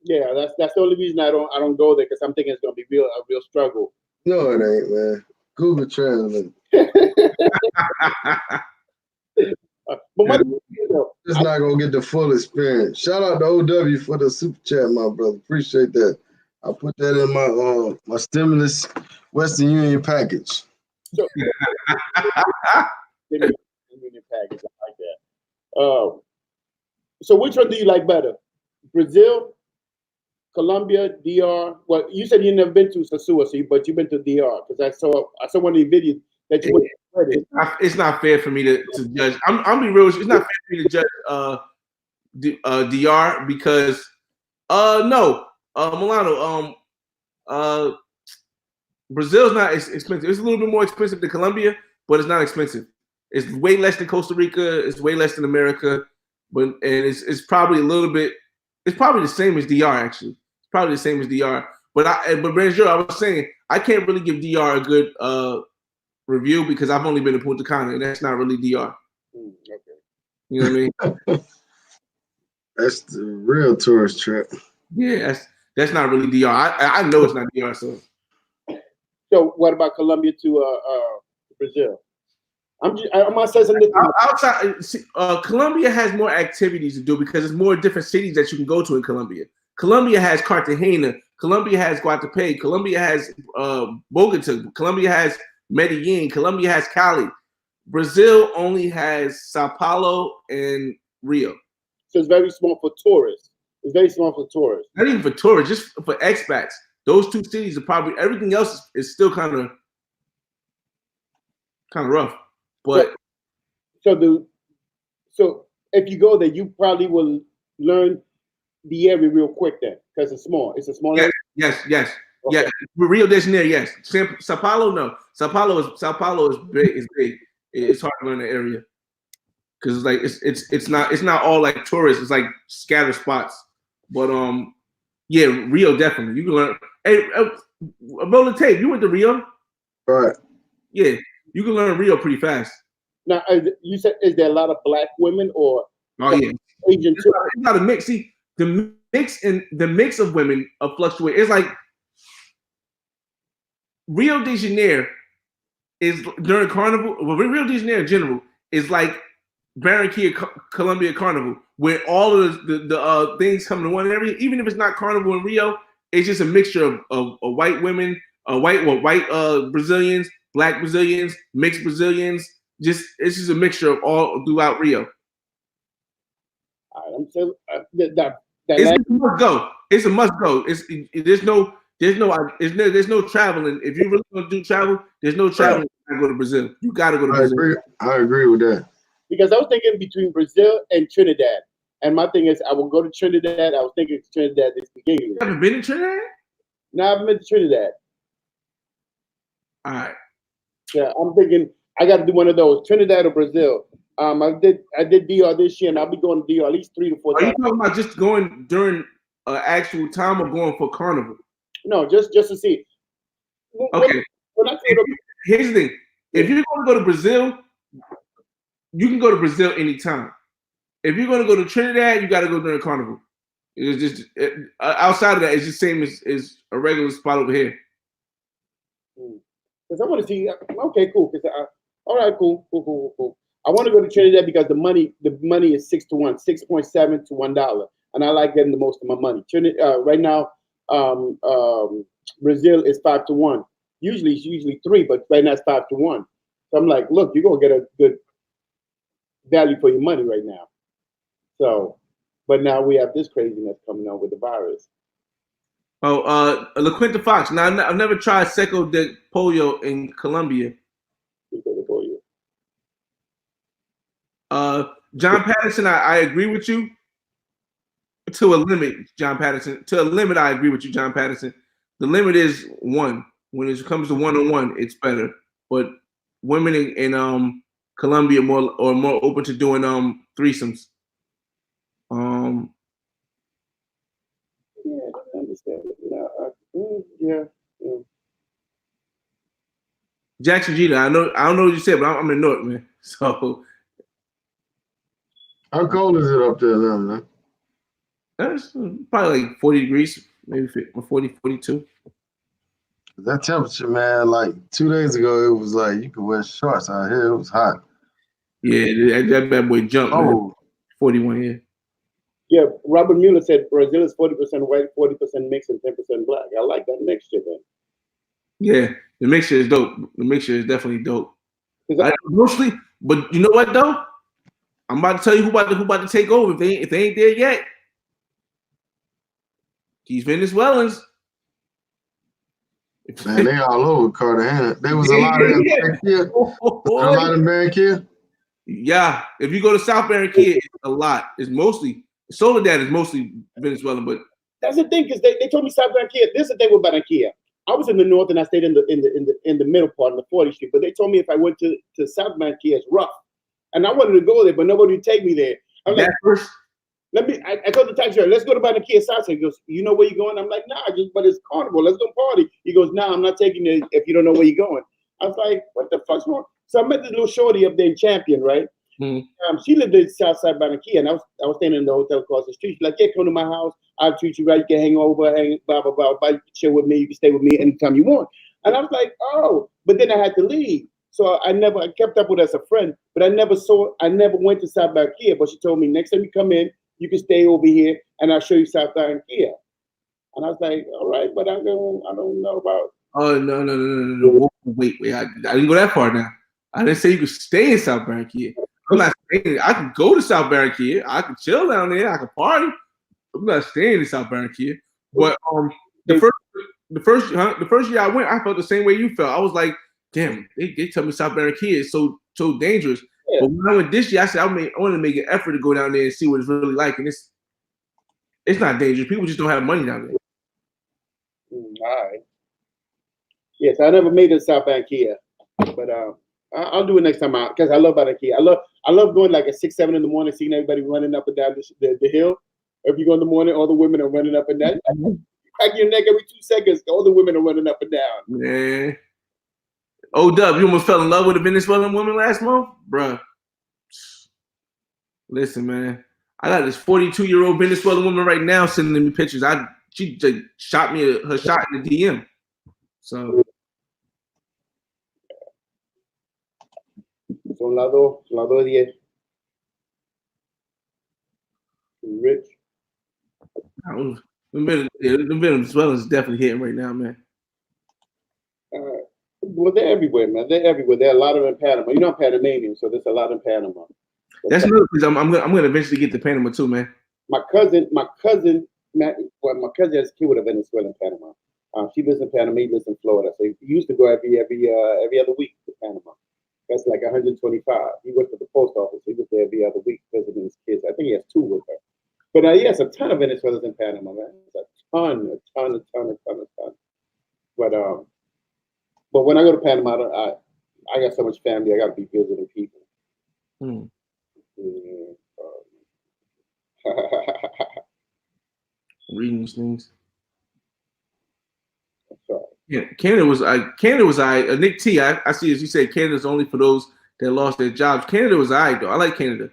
Yeah, that's the only reason I don't go there because I'm thinking it's gonna be a real struggle. No, it ain't, man. Google Translate. But it's not gonna get the full experience. Shout out to OW for the super chat, my brother. Appreciate that. I put that in my my stimulus Western Union package. Union package, I like that. So which one do you like better? Brazil, Colombia, DR? Well, you said you've never been to Sasua, but you've been to DR because I saw one of the videos that you went to. It's not fair for me to judge. I'm be real. It's not fair for me to judge DR because no, Milano, Brazil's not expensive. It's a little bit more expensive than Colombia, but it's not expensive. It's way less than Costa Rica. It's way less than America, but it's probably a little bit. It's probably the same as DR actually. probably the same as DR. But Branjor, I was saying I can't really give DR a good review because I've only been to Punta Cana, and that's not really DR. Okay. You know what I mean? That's the real tourist trip. Yeah, that's not really DR. I know it's not DR. So what about Colombia to Brazil? I'm gonna say something. Outside, Colombia has more activities to do because there's more different cities that you can go to in Colombia. Colombia has Cartagena. Colombia has Guatapé. Colombia has Bogota. Colombia has Medellin. Colombia has Cali. Brazil only has Sao Paulo and Rio. So it's very small for tourists. It's very small for tourists. Not even for tourists, just for expats. Those two cities are probably, everything else is still kind of rough. But so if you go there, you probably will learn the area real quick then, because it's small. It's a small area. Yes. Okay. Yeah. Rio de Janeiro, yes. Sao Paulo, no. Sao Paulo is big. It's big. It's hard to learn the area because it's like it's not all like tourists. It's like scattered spots. But yeah, Rio definitely. You can learn. Hey, roll the tape. You went to Rio, right? Yeah, you can learn Rio pretty fast. Now, you said, is there a lot of black women or? Oh yeah, Asian too? It's not a mix. See, the mix of women fluctuate. It's like Rio de Janeiro is during Carnival. Well, Rio de Janeiro in general is like Barranquilla, Colombia Carnival, where all of the things come to one area. Even if it's not Carnival in Rio, it's just a mixture of white women, white Brazilians, black Brazilians, mixed Brazilians. It's just a mixture of all throughout Rio. I'm saying It's a must go. It's a must go. There's no traveling. If you really want to do travel, there's no traveling to go to Brazil. You got to go to Brazil. I agree with that. Because I was thinking between Brazil and Trinidad, and my thing is I will go to Trinidad. I was thinking Trinidad this beginning. You haven't been to Trinidad? No, I haven't been to Trinidad. All right. Yeah, I'm thinking I got to do one of those, Trinidad or Brazil. I did DR this year, and I'll be going to DR at least 3 to 4 times. Are you talking about just going during actual time or going for Carnival? No, just to see. Okay. Here's the thing: if you're going to go to Brazil, you can go to Brazil anytime. If you're going to go to Trinidad, you got to go during Carnival. It's just outside of that, it's just same as a regular spot over here. Because I want to see. Okay, cool. All right, cool. I want to go to Trinidad because the money is 6 to 1, 6.7 to $1, and I like getting the most of my money. Right now, Brazil is 5 to 1. Usually it's usually 3, but right now it's 5 to 1. So I'm like, look, you're gonna get a good value for your money right now. So, but now we have this craziness coming on with the virus. Oh, La Quinta Fox. Now I've never tried Seco de Pollo in Colombia. John Patterson, I agree with you to a limit, John Patterson. To a limit, I agree with you, John Patterson. The limit is 1. When it comes to one-on-one, it's better. But women in Colombia are more open to doing threesomes. Yeah, I understand. Yeah. Jackson Jeter, I don't know what you said, but I'm in North, man. So how cold is it up there now, man? That's probably like 40 degrees, maybe 40, 42. That temperature, man, like 2 days ago, it was like you could wear shorts out here. It was hot. Yeah, that bad boy jumped, man. 41, yeah. Yeah, Robert Mueller said Brazil is 40% white, 40% mixed, and 10% black. I like that mixture then. Yeah, the mixture is dope. The mixture is definitely dope. Mostly, but you know what though? I'm about to tell you who about to take over if they ain't there yet. These Venezuelans. Man, they all over Cartagena. There was a lot of Barranquilla. A lot in Barranquilla. Yeah, if you go to South Barranquilla, it's a lot. It's mostly Soledad is mostly Venezuelan, but that's the thing because they told me South Barranquilla. This is the thing with Barranquilla. I was in the north and I stayed in the middle part of the 40th Street, but they told me if I went to South Barranquilla, it's rough, and I wanted to go there, but nobody would take me there. I'm like, I told the taxi driver, let's go to Barranquilla Salsa. He goes, you know where you're going? I'm like, nah, but it's carnival. Let's go party. He goes, nah, I'm not taking you if you don't know where you're going. I was like, what the fuck's wrong? So I met this little shorty up there in Champion, right? Mm-hmm. She lived in Southside Barranquilla, and I was staying in the hotel across the street. She's like, yeah, come to my house. I'll treat you right. You can hang over, blah, blah, blah. You can chill with me. You can stay with me anytime you want. And I was like, oh, but then I had to leave. So I kept up with her as a friend, but I never went to South Barranquilla. But she told me, next time you come in, you can stay over here, and I'll show you South Barranquilla. And I was like, all right, but I don't know about. Oh, no. Wait. I didn't go that far now. I didn't say you could stay in South Barranquilla. I'm not staying. I could go to South Barranquilla. I could chill down there. I could party. I'm not staying in South Barranquilla. But the first year I went, I felt the same way you felt. I was like, damn, they tell me South Barranquilla is so dangerous. Yeah. But when I went this year, I said I want to make an effort to go down there and see what it's really like. And it's not dangerous. People just don't have money down there. All right. Yes, I never made it to South Barranquilla, but I'll do it next time out because I love Barranquilla. I love going like at 6, 7 in the morning, seeing everybody running up and down the hill. If you go in the morning, all the women are running up and down. You crack your neck every 2 seconds. All the women are running up and down. Man. O-Dub, you almost fell in love with a Venezuelan woman last month? Bruh. Listen, man. I got this 42-year-old Venezuelan woman right now sending me pictures. She just shot me her shot in the DM. So. Son las 2:10. Rich. The Venezuelans is definitely hitting right now, man. Well, they're everywhere, man. They're everywhere. There are a lot of them in Panama. You know, I'm Panamanian, so there's a lot in Panama. That's another because I'm gonna eventually get to Panama too, man. My cousin, my cousin has a kid with a Venezuelan in Panama. She lives in Panama. He lives in Florida. So he used to go every other week to Panama. That's like 125. He went to the post office. He was there every other week visiting his kids. I think he has 2 with her. But he has a ton of Venezuelans in Panama, man. A ton. But when I go to Panama, I got so much family. I got to be visiting people. Reading these things. Yeah, Canada was Nick T. I see as you said, Canada's only for those that lost their jobs. Canada was though. I like Canada.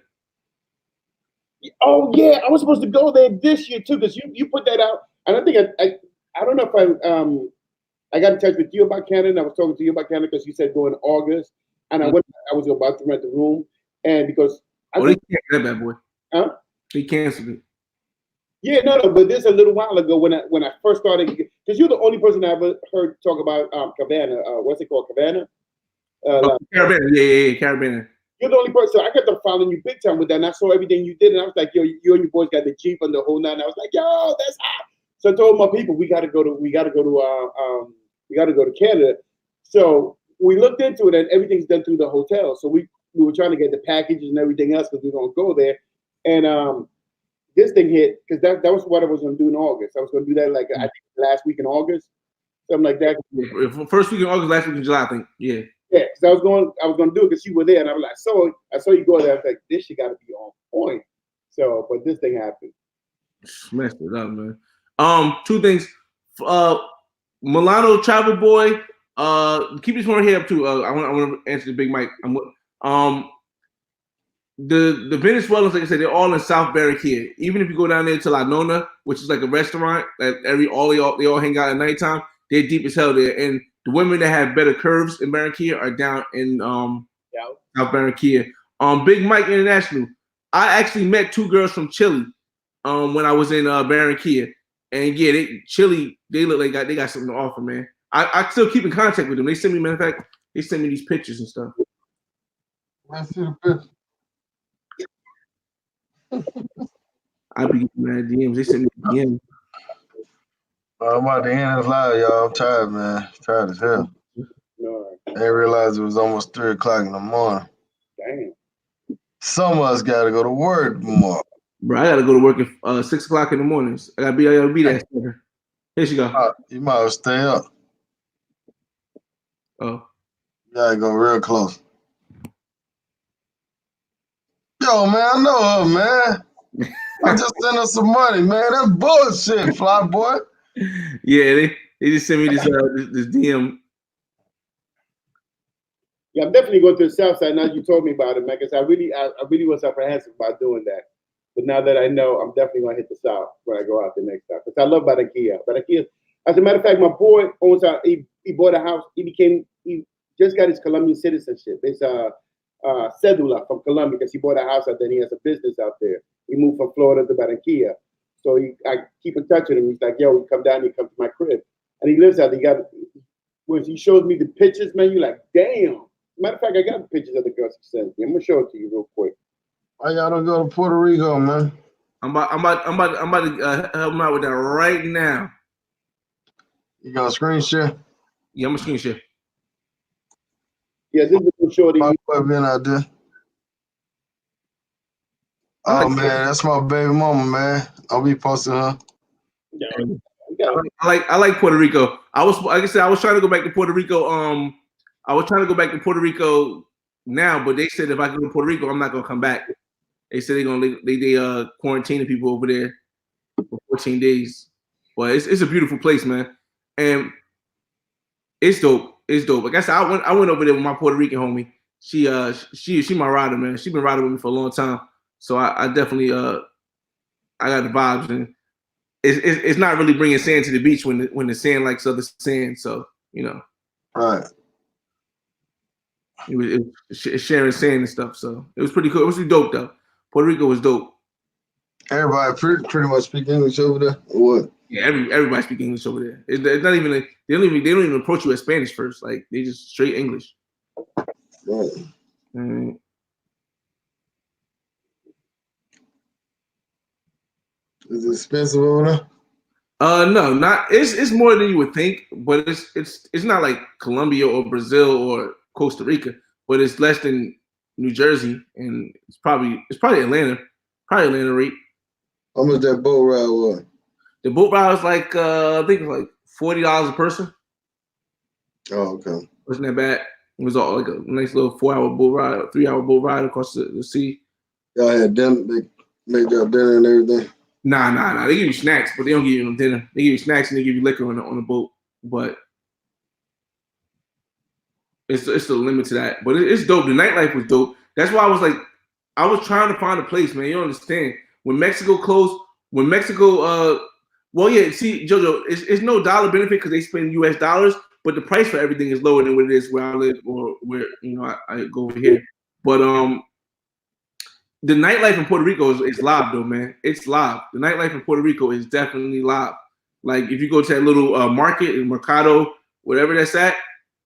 Oh yeah, I was supposed to go there this year too because you put that out. And I think I don't know if I got in touch with you about Canada. And I was talking to you about Canada because you said go in August, and I was about to rent the room, and because they canceled that bad boy. Huh? They canceled it. Yeah, no, but this a little while ago when I first started, because you're the only person I ever heard talk about Cabana. What's it called, Cabana? Carabana, yeah, Carabana. You're the only person. So I kept on following you big time with that, and I saw everything you did, and I was like, yo, you and your boys got the Jeep and the whole nine. I was like, yo, that's hot. So I told my people we got to go to Canada. So we looked into it, and everything's done through the hotel. So we were trying to get the packages and everything else because we were gonna go there, and this thing hit because that was what I was going to do in August. I was going to do that like I think last week in August, something like that. First week in August, last week in July, I think. Yeah. Yeah, because I was going to do it because you were there, and I was like, I saw you go there. I was like, this shit got to be on point. So, but this thing happened. Messed it up, man. 2 things. Milano Travel Boy. Keep this one here up too. I want to answer the Big Mike. The Venezuelans, like I said, they're all in South Barranquilla. Even if you go down there to La Nona, which is like a restaurant that they all hang out at nighttime, they're deep as hell there. And the women that have better curves in Barranquilla are down in South Barranquilla. Big Mike International. I actually met 2 girls from Chile when I was in Barranquilla. And yeah, Chile, they look like they got something to offer, man. I still keep in contact with them. They send me, matter of fact, they send me these pictures and stuff. I see the picture. I be getting mad DMs. They send me DMs. I'm about to end this live, y'all. I'm tired, man. Tired as hell. I didn't realize it was almost 3 o'clock in the morning. Damn. Some of us got to go to work tomorrow. Bro, I got to go to work at 6 o'clock in the mornings. I got to be there. Here she go. You might as well stay up. Oh. You got to go real close. Yo, man, I know her, man. I just sent her some money, man. That's bullshit, fly boy. Yeah, they just sent me this DM. Yeah, I'm definitely going to the south side now you told me about it, man, because I really was apprehensive about doing that. But now that I know, I'm definitely going to hit the south when I go out the next time. Because I love Barranquilla. Barranquilla, as a matter of fact, my boy owns he bought a house. He just got his Colombian citizenship. It's cedula from Colombia because he bought a house out there and he has a business out there. He moved from Florida to Barranquilla. So I keep in touch with him. He's like, yo, we come down, he come to my crib. And he lives out there. When he shows me the pictures, man, you're like, damn. Matter of fact, I got pictures of the girls he sent me. I'm gonna show it to you real quick. Why y'all don't go to Puerto Rico, man? I'm about to help him out with that right now. You got a screen share? Yeah, I'm a screen share. Yeah, this is a shorty. My boy been out there. Oh man, that's my baby mama, man. I'll be posting her. Yeah. I like Puerto Rico. I was, like I said, I was trying to go back to Puerto Rico. I was trying to go back to Puerto Rico now, but they said if I go to Puerto Rico, I'm not gonna come back. They said they quarantining people over there for 14 days. But it's a beautiful place, man, and it's dope. It's dope. Like I said, I went over there with my Puerto Rican homie. She my rider, man. She been riding with me for a long time. So I definitely I got the vibes, and it's not really bringing sand to the beach when the sand likes other sand. So you know, right. It was sharing sand and stuff. So it was pretty cool. It was pretty dope though. Puerto Rico was dope. Everybody pretty much speak English over there, or what? Yeah, everybody speak English over there. It's not even like, they don't even approach you as Spanish first. Like they just straight English. Right. Mm. Is it expensive over there? No, not it's more than you would think, but it's not like Colombia or Brazil or Costa Rica, but it's less than New Jersey, and it's probably Atlanta rate. How much that boat ride was? The boat ride was like I think it was like $40 a person. Oh, okay. Wasn't that bad? It was all like a nice little 4-hour boat ride, 3-hour boat ride across the sea. Y'all had dinner, they made y'all dinner and everything. Nah. They give you snacks, but they don't give you no dinner. They give you snacks and they give you liquor on the boat. But it's a limit to that. But it's dope. The nightlife was dope. That's why I was trying to find a place, man. You don't understand. When Mexico closed, well, yeah, see, JoJo, it's no dollar benefit because they spend US dollars, but the price for everything is lower than what it is where I live or where, I go over here. But the nightlife in Puerto Rico is live though, man. It's live. The nightlife in Puerto Rico is definitely live. Like if you go to that little market in Mercado, whatever that's at,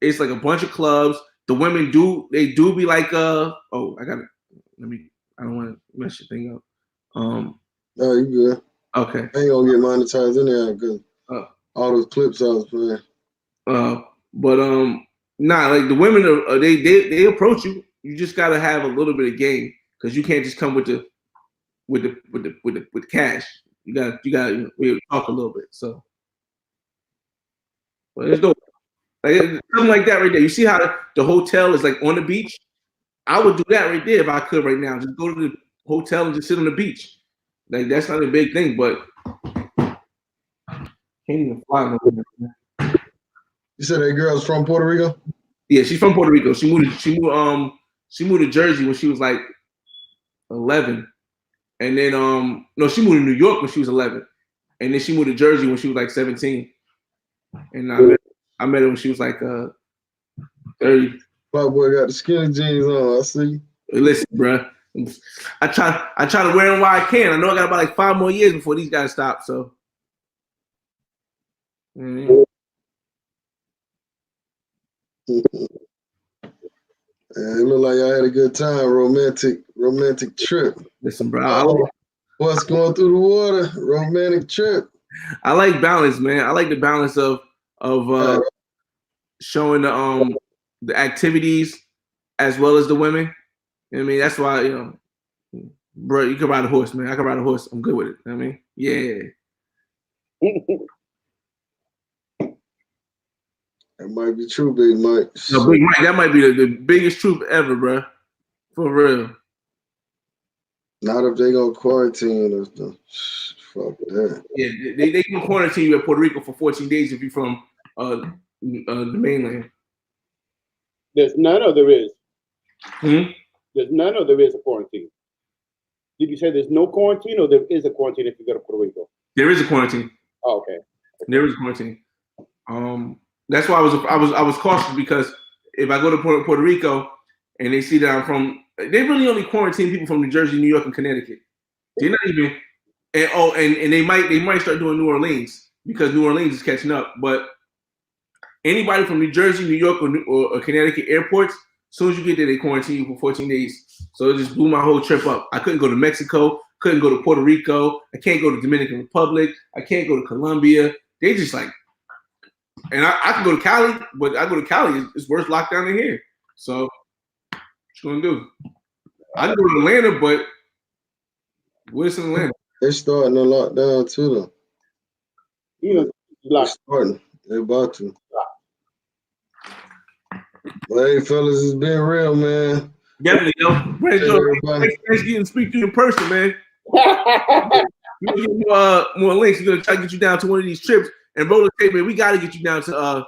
it's like a bunch of clubs. The women do be like I don't want to mess your thing up. No, you good. Okay. I ain't gonna get monetized in there because all those clips I was playing. Nah, like the women are they approach you. You just gotta have a little bit of game because you can't just come with the cash. You gotta talk a little bit. So, but it's dope. Like something like that right there. You see how the hotel is like on the beach? I would do that right there if I could right now. Just go to the hotel and just sit on the beach. Like that's not a big thing, but can't even fly no more. You said that girl's from Puerto Rico? Yeah, she's from Puerto Rico. She moved to Jersey when she was like 11. And then no, she moved to New York when she was 11. And then she moved to Jersey when she was like 17. And I met her when she was like 30. My boy got the skinny jeans on. I see. Listen, bro. I try to wear them while I can. I know I got about like 5 more years before these guys stop. So, It looked like y'all had a good time. Romantic trip. Listen, bro. What's going through the water? Romantic trip. I like balance, man. I like the balance of showing the activities as well as the women. You know what I mean? That's why, bro, you can ride a horse, man. I can ride a horse. I'm good with it. You know what I mean? Yeah. That might be true, Big Mike. No, Big Mike, that might be the biggest truth ever, bro. For real. Not if they gonna quarantine us though. Fuck that. Yeah, they can quarantine you at Puerto Rico for 14 days if you're from the mainland. There's none or there is. Hmm? There's none or there is a quarantine. Did you say there's no quarantine or there is a quarantine if you go to Puerto Rico? There is a quarantine. Oh, okay. There is a quarantine. That's why I was cautious, because if I go to Puerto Rico and they see that I'm from, they really only quarantine people from New Jersey, New York, and Connecticut. They're not even, and they might start doing New Orleans, because New Orleans is catching up. But anybody from New Jersey, New York, or Connecticut airports, as soon as you get there, they quarantine you for 14 days. So it just blew my whole trip up. I couldn't go to Mexico, couldn't go to Puerto Rico, I can't go to Dominican Republic, I can't go to Colombia. They just like, and I can go to Cali, but I go to Cali, it's worse lockdown than here. So what you gonna do? I can go to Atlanta, but where's in Atlanta? They're starting to lock down too though. They're starting. They're about to. Well, hey fellas, it's been real, man. Definitely, yo. Branjor, thanks for getting to speak to you in person, man. We'll get more links. We're gonna try to get you down to one of these trips. And Roller Tape, man, we gotta get you down to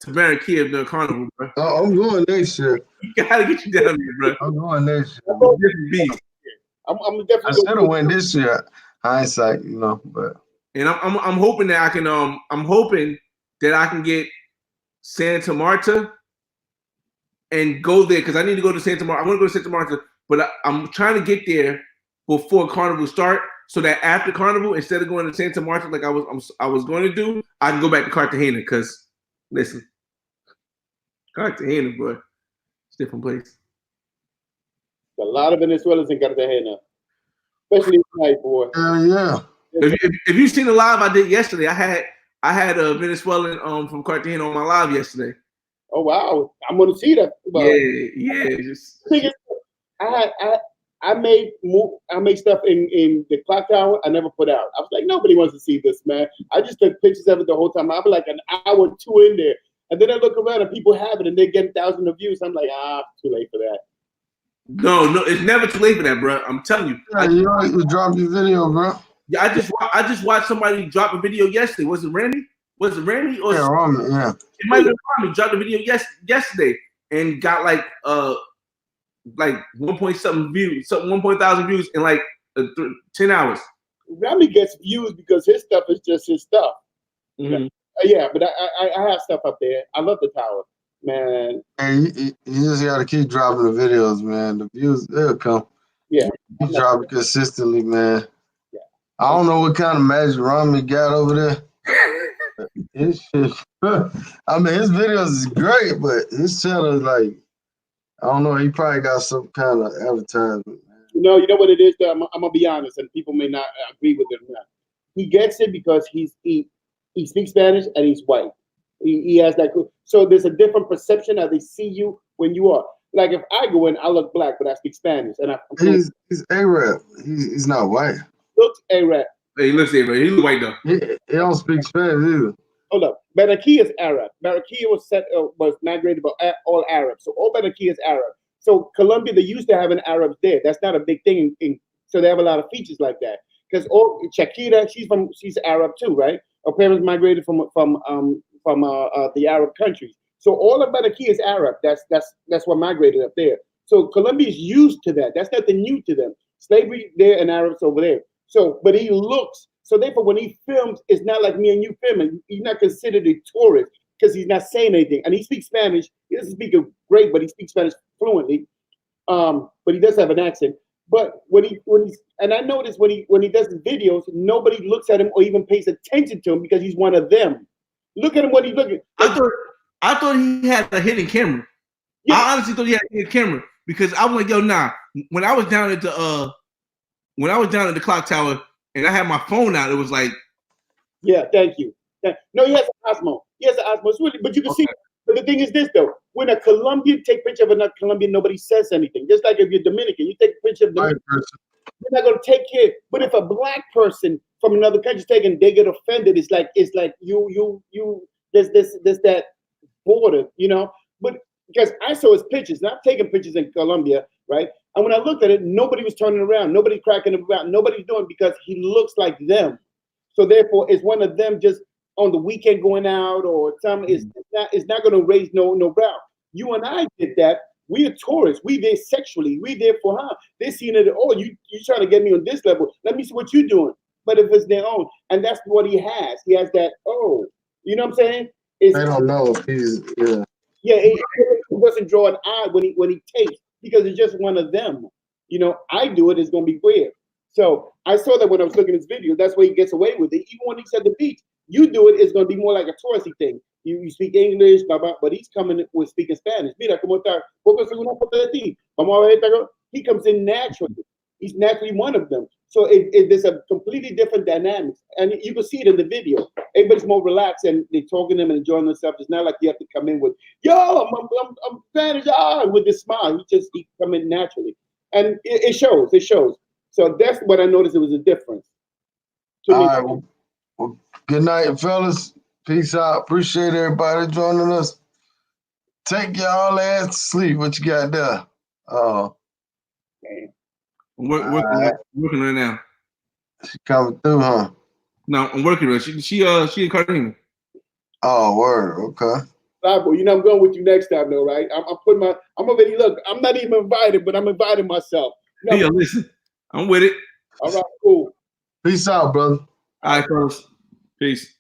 Barranquilla, the carnival, bro. Oh, I'm going next year. We gotta get you down there, bro. I'm going next year. I'm definitely. I should have went this year. Hindsight, you know, but. And I'm hoping that I can I'm hoping that I can get Santa Marta and go there, because I need to go to Santa Marta. I want to go to Santa Marta, but I'm trying to get there before Carnival start, so that after Carnival, instead of going to Santa Marta like I was going to do, I can go back to Cartagena. Because listen, Cartagena, bro, it's a different place. A lot of Venezuelans in Cartagena, especially tonight, boy. Yeah. If you've seen the live I did yesterday, I had a Venezuelan from Cartagena on my live yesterday. Oh wow, I'm gonna see that. Well, yeah. Just I made stuff in the clock tower. I never put out. I was like, nobody wants to see this, man. I just took pictures of it the whole time. I was like an hour or two in there, and then I look around and people have it, and they're getting thousands of views. I'm like, too late for that. No, it's never too late for that, bro. I'm telling you. Yeah, you already dropped your video, bro. Yeah, I just watched somebody drop a video yesterday. Was it Randy? Was it Randy? Or yeah, Roman, yeah. It might have been Randy. Dropped a video yesterday and got like 1.0 views in like 10 hours. Rami gets views because his stuff is just his stuff. Mm-hmm. Yeah, but I have stuff up there. I love the tower, man. And you just gotta keep dropping the videos, man. The views, they'll come. Yeah. You drop it consistently, man. Yeah. I don't know what kind of magic Rami got over there. His shit, I mean, his videos is great, but his channel is like, I don't know, he probably got some kind of advertisement. You know what it is, though? I'm gonna be honest, and people may not agree with it or not. He gets it because he speaks Spanish and he's white. He has that. So there's a different perception how they see you when you are. Like if I go in, I look black, but I speak Spanish, and he's Arab. He's not white. Looks Arab. He looks Arab. He looks white though. He don't speak Spanish either. Hold up. Barranquilla is Arab. Barranquilla was migrated by all Arabs. So all Barranquilla is Arab. So Colombia, they used to have an Arabs there. That's not a big thing. So they have a lot of features like that. Because Shakira, she's Arab too, right? Her parents migrated from the Arab countries. So all of Barranquilla is Arab. That's what migrated up there. So Colombia is used to that. That's nothing new to them. Slavery there and Arabs over there. So, but he looks. So therefore, when he films, it's not like me and you filming. He's not considered a tourist because he's not saying anything. And he speaks Spanish. He doesn't speak it great, but he speaks Spanish fluently. But he does have an accent. But when he's and I notice when he does his videos, nobody looks at him or even pays attention to him because he's one of them. Look at him when he's looking. I thought he had a hidden camera. Yeah. I honestly thought he had a hidden camera because I was like, yo, nah. When I was down at the clock tower and I had my phone out, it was like, yeah, thank you. No, he has an Osmo. He has an Osmo. It's really, but you can see. But the thing is this though: when a Colombian take picture of another Colombian, nobody says anything. Just like if you're Dominican, you take a picture of Dominican, you're not gonna take care. But if a black person from another country is taken, they get offended. It's like you. There's that border, you know. But because I saw his pictures, and I've taken pictures in Colombia, right? And when I looked at it, nobody was turning around, nobody cracking him around, nobody's doing it because he looks like them. So therefore, it's one of them just on the weekend going out or something. It's not going to raise no brow. You and I did that. We are tourists. We there sexually. We there for her. They're seeing it. Oh, you trying to get me on this level? Let me see what you're doing. But if it's their own, and that's what he has. He has that. Oh, you know what I'm saying? I don't know if he's Yeah, it doesn't draw an eye when he takes because it's just one of them. You know, I do it. It's gonna be weird. So I saw that when I was looking at this video. That's where he gets away with it. Even when he's at the beach, you do it. It's gonna be more like a touristy thing. You speak English, but he's coming with speaking Spanish. Mira, ¿cómo está? He comes in naturally. He's naturally one of them. So there's a completely different dynamics, and you can see it in the video. Everybody's more relaxed and they're talking to them and enjoying themselves. It's not like you have to come in with, yo, I'm Spanish, with this smile. He come in naturally, and it shows. It shows. So that's what I noticed. It was a difference. All right. Well, good night, fellas. Peace out. Appreciate everybody joining us. Take y'all ass to sleep. What you got there? I'm working right now. She coming through, huh? No, I'm working with her. She in Cartagena. Oh, word. Okay. Bible, you know I'm going with you next time, though, right? I'm already look. I'm not even invited, but I'm inviting myself. No. Yeah, listen, I'm with it. All right, cool. Peace out, brother. All right, fellas. Peace.